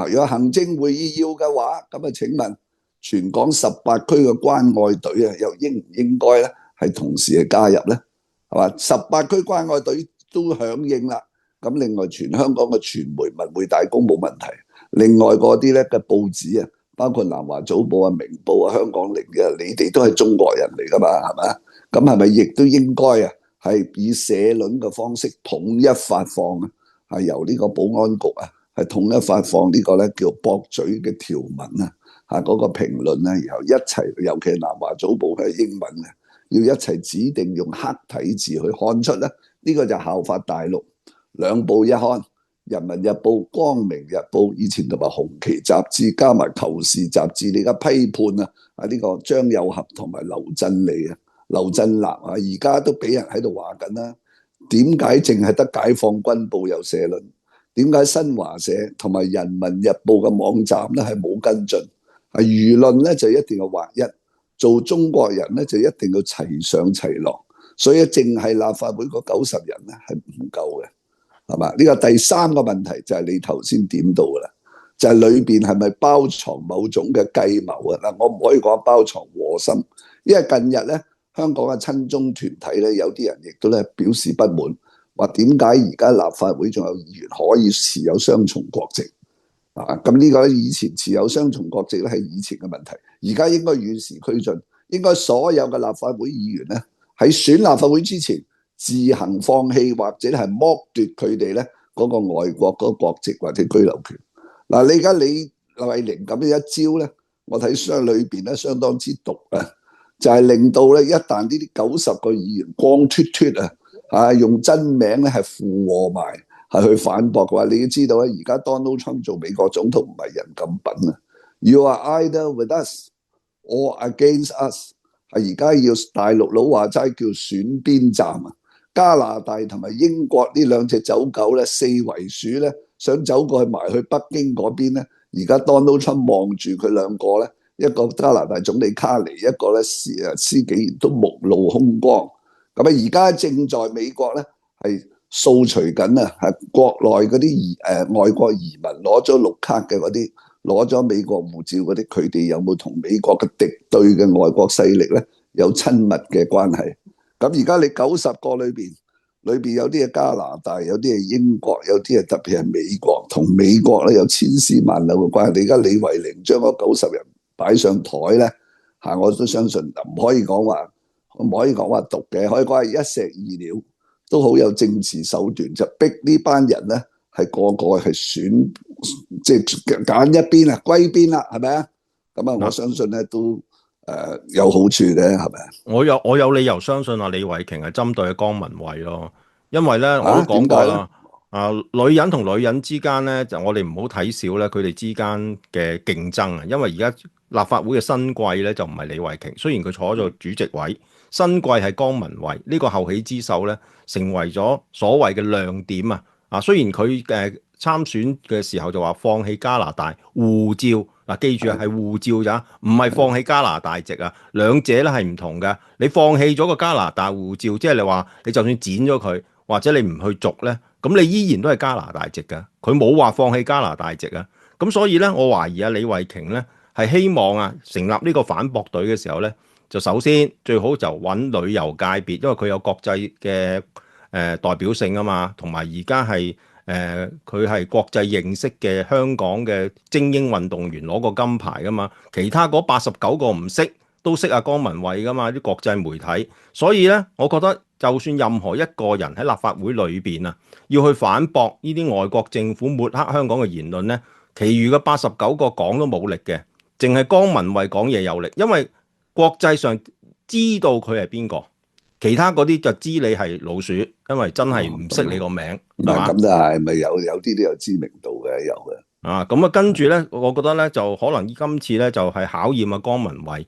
如果行政會議要嘅話，咁請問全港18區嘅關愛隊又應唔應該咧係同時加入咧？係嘛？18區關愛隊都響應啦。咁另外全香港嘅傳媒文匯大公冇問題，另外嗰啲咧嘅報紙包括南華早報明報香港零嘅，你哋都係中國人嚟噶嘛，係咪？咁係咪亦都應該係以社論嘅方式統一發放係由呢個保安局係統一發放呢個咧叫駁嘴嘅條文嗰個評論然後一齊，尤其係南華早報係英文要一齊指定用黑體字去看出咧，呢個就效法大陸。兩報一刊，人民日報、光明日報，以前同埋紅旗雜誌加埋求是雜誌，你而家批判呢個張又俠同埋劉振利劉振立而家都俾人喺度話緊啦。點解淨係得解放軍報有社論？點解新華社同埋人民日報嘅網站咧係冇跟進？輿論咧就一定要劃一，做中國人咧就一定要齊上齊落。所以淨係立法會嗰90人咧係唔夠嘅。係嘛？呢個第三個問題就係你頭先點到噶啦，就係裏邊係咪包藏某種嘅計謀嗱，我唔可以講包藏禍心，因為近日咧香港嘅親中團體咧有啲人亦都咧表示不滿，話點解而家立法會仲有議員可以持有雙重國籍咁呢個咧以前持有雙重國籍咧係以前嘅問題，而家應該與時俱進，應該所有嘅立法會議員咧喺選立法會之前，自行放棄或者係剝奪佢哋咧嗰個外國嗰個國籍或者居留權。你而家李慧玲咁樣一招咧，我睇裏邊咧相當之毒就係令到咧一旦呢啲90個議員光脱脱用真名咧係附和埋係去反駁嘅話，你要知道咧而家 Donald Trump 做美國總統唔係人咁品You are either with us or against us。而家要大陸佬話齋叫選邊站加拿大同埋英國呢兩隻走狗咧，四圍鼠咧，想走過去埋去北京嗰邊咧。而家 Donald Trump 望住佢兩個咧，一個加拿大總理卡尼，一個咧施紀賢都目露凶光。咁而家正在美國咧係掃除緊係國內嗰啲外國移民攞咗綠卡嘅嗰啲，攞咗美國護照嗰啲，佢哋有冇同美國嘅敵對嘅外國勢力咧有親密嘅關係？咁而家你90個裏邊有啲係加拿大，有啲係英國，有啲係特別係美國，同美國咧有千絲萬縷嘅關係。你而家李慧玲將嗰90人擺上台咧我都相信唔可以講話毒嘅，可以講係一石二鳥，都好有政治手段，就逼呢班人咧係個個係選，即係揀一邊歸邊啦，係咪咁我相信咧都有好處嘅，係咪？我有理由相信李慧瓊係針對江文慧咯，因為咧我都講過啦，女人同女人之間咧，就我哋唔好睇小咧佢哋之間嘅競爭因為而家立法會嘅新貴咧就唔係李慧瓊，雖然佢坐咗主席位，新貴係江文慧，呢個後起之秀咧成為咗所謂嘅亮點雖然佢參選嘅時候就話放棄加拿大護照。記住係護照咋，唔係放棄加拿大籍兩者咧係唔同嘅。你放棄咗個加拿大護照，即係你話你就算剪咗佢，或者你唔去續咧，咁你依然都係加拿大籍噶。佢冇話放棄加拿大籍咁所以咧，我懷疑李慧瓊咧係希望成立呢個反駁隊嘅時候咧，就首先最好就揾旅遊界別，因為佢有國際嘅代表性嘛，同埋而家係。佢係國際認識嘅香港嘅精英運動員攞過金牌噶嘛，其他嗰89個唔識都識江文慧噶嘛，啲國際媒體，所以咧，我覺得就算任何一個人喺立法會裏邊要去反駁呢啲外國政府抹黑香港嘅言論咧，其餘嘅89個講都冇力嘅，淨係江文慧講嘢有力，因為國際上知道佢係邊個。其他嗰啲就知你係老鼠，因為真係唔識你個名，係嘛？咁都係，咪有啲都有知名度嘅，有嘅。咁跟住咧，我覺得咧就可能今次咧就係考驗江文慧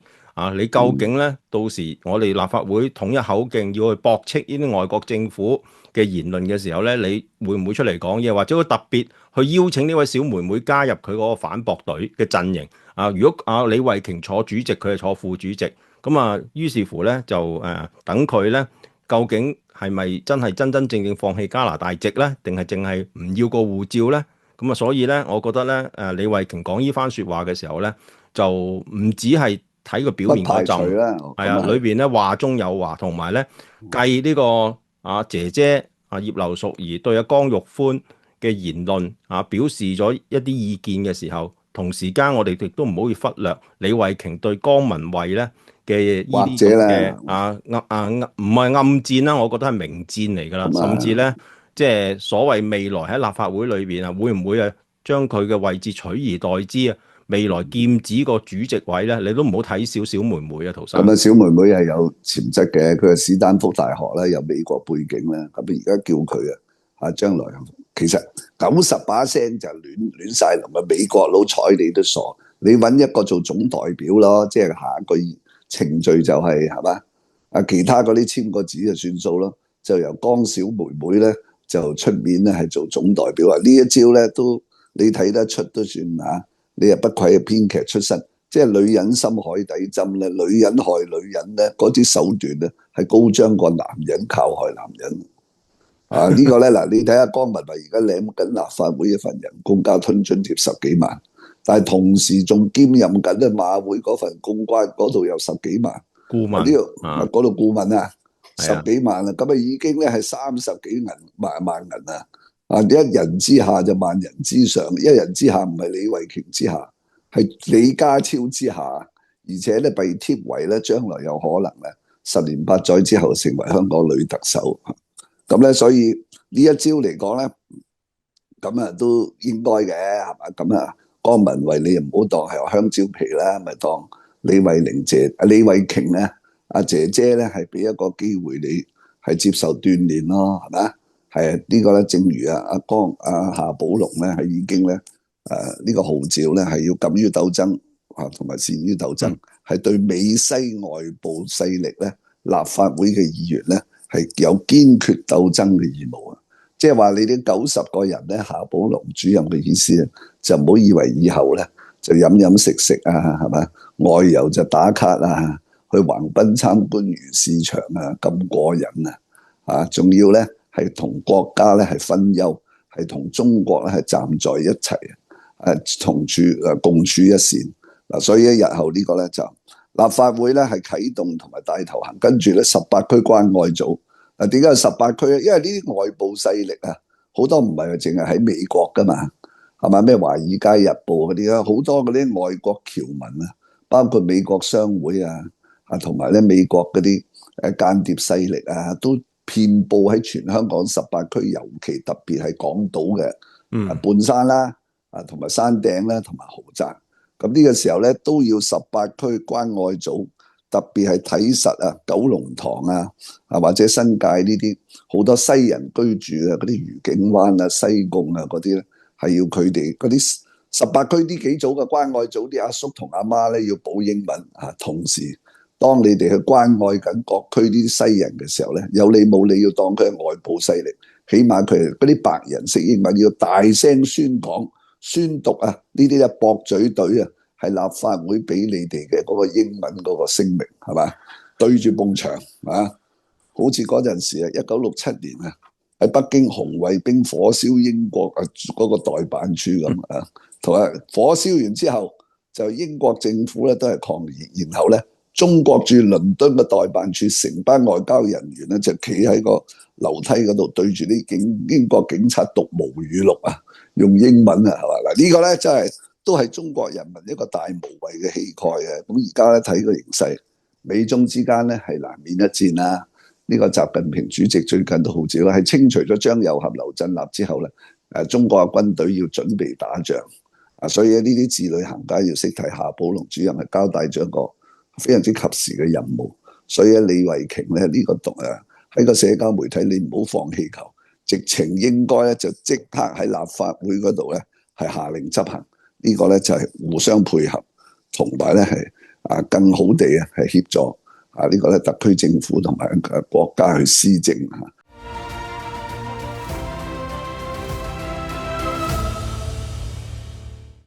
你究竟咧到時我哋立法會統一口徑要去駁斥呢啲外國政府嘅言論嘅時候咧，你會唔會出嚟講嘢，或者會特別去邀請呢位小妹妹加入佢嗰個反駁隊嘅陣營？如果李慧瓊坐主席，佢係坐副主席，咁於是乎咧就等佢咧，究竟係咪真係真正放棄加拿大籍咧，定係淨係唔要個護照咧？咁所以咧，我覺得咧，李慧瓊講呢番説話嘅時候咧，就唔止係睇個表面嗰陣，係啊，裏邊咧話中有話，同埋咧繼呢個姐姐葉劉淑儀對江玉歡嘅言論表示咗一啲意見嘅時候，同時間我哋亦都唔好去忽略李慧瓊對江文慧咧嘅呢啲嘅唔係暗戰啦，我覺得係明戰嚟㗎啦，甚至咧即係所謂未來喺立法會裏邊會唔會將佢嘅位置取而代之啊？未來劍指個主席位咧，你都唔好睇小妹妹啊，陶生。咁小妹妹係有潛質嘅，佢係史丹福大學咧，有美國背景咧。咁而家叫佢將來其實90%就亂晒龍嘅美國佬睬你都傻。你揾一個做總代表咯，即係下一個程序就係嘛？其他嗰啲簽個字就算數咯。就由江小妹妹咧就出面咧係做總代表啊！呢一招咧都你睇得出都算你又不愧係編劇出身，即係女人心海底針咧，女人害女人咧，嗰啲手段咧係高張過男人靠害男人。呢個咧嗱，你睇下江文慧而家領緊立法會一份人工交通津貼10幾萬，但係同時仲兼任緊咧馬會嗰份公關嗰度有10幾萬顧問，嗰度顧問10幾萬啦，咁已經咧係30幾萬銀啦。一人之下就萬人之上，一人之下唔係李慧瓊之下，係李家超之下，而且咧被貼為咧將來有可能咧10年8載之後成為香港女特首。咁咧，所以呢一招嚟講咧，咁都應該嘅，係嘛？咁江文慧你又唔好當係香蕉皮啦，咪當李慧瓊咧，姐姐咧係俾一個機會你係接受鍛鍊咯，係咪？係呢個咧，正如夏寶龍咧係已經咧呢個號召咧係要敢於鬥爭同埋善於鬥爭，係對美西外部勢力咧立法會嘅議員咧係有堅決鬥爭嘅義務啊！即係話你啲90個人咧，夏寶龍主任嘅意思咧，就唔好以為以後咧就飲食係咪？外遊就打卡去橫濱參觀魚市場咁過癮仲要咧。係同國家咧係分憂，係同中國咧係站在一齊，共處一線嗱。所以日後呢個咧就立法會咧係啟動同埋帶頭行，跟住咧18區關愛組點解有18區咧？因為呢啲外部勢力好多唔係淨係喺美國噶嘛，係嘛？咩華爾街日報嗰啲好多嗰啲外國僑民包括美國商會同埋咧美國嗰啲間諜勢力都遍佈喺全香港18區，尤其特別係港島嘅半山啦，同埋山頂啦，同埋豪宅。咁呢個時候咧都要18區關愛組，特別係睇實九龍塘或者新界呢啲好多西人居住嗰啲愉景灣西貢嗰啲咧，係要佢哋嗰啲18區呢幾組嘅關愛組啲阿叔同阿媽咧要補英文同時。當你哋去關愛緊各區呢啲西人嘅時候咧，有理冇理要當佢係外部勢力，起碼佢係嗰啲白人識英文，要大聲宣講、宣讀呢啲駁嘴隊係立法會俾你哋嘅嗰個英文嗰個聲明係嘛？對住埲牆好似嗰陣時1967年喺北京紅衛兵火燒英國嗰個代辦處咁同埋火燒完之後就英國政府咧都係抗議，然後咧。中國駐倫敦嘅代辦處成班外交人員咧就企喺個樓梯嗰度對住啲英國警察讀毛語錄用英文係嘛？嗱呢個咧真係都係中國人民一個大無畏嘅氣概嘅。咁而家咧睇個形勢，美中之間咧係難免一戰啦。呢個習近平主席最近都號召啦，係清除咗張又俠、劉振立之後咧，中國嘅軍隊要準備打仗所以呢啲字裏行間要識睇。夏寶龍主任係交代咗一個非常之及時嘅任務，所以李慧瓊咧呢個喺個社交媒體你唔好放氣球，直情應該咧就即刻喺立法會嗰度咧係下令執行，呢個咧就係互相配合，同埋咧係更好地係協助呢個咧特區政府同埋國家去施政嚇。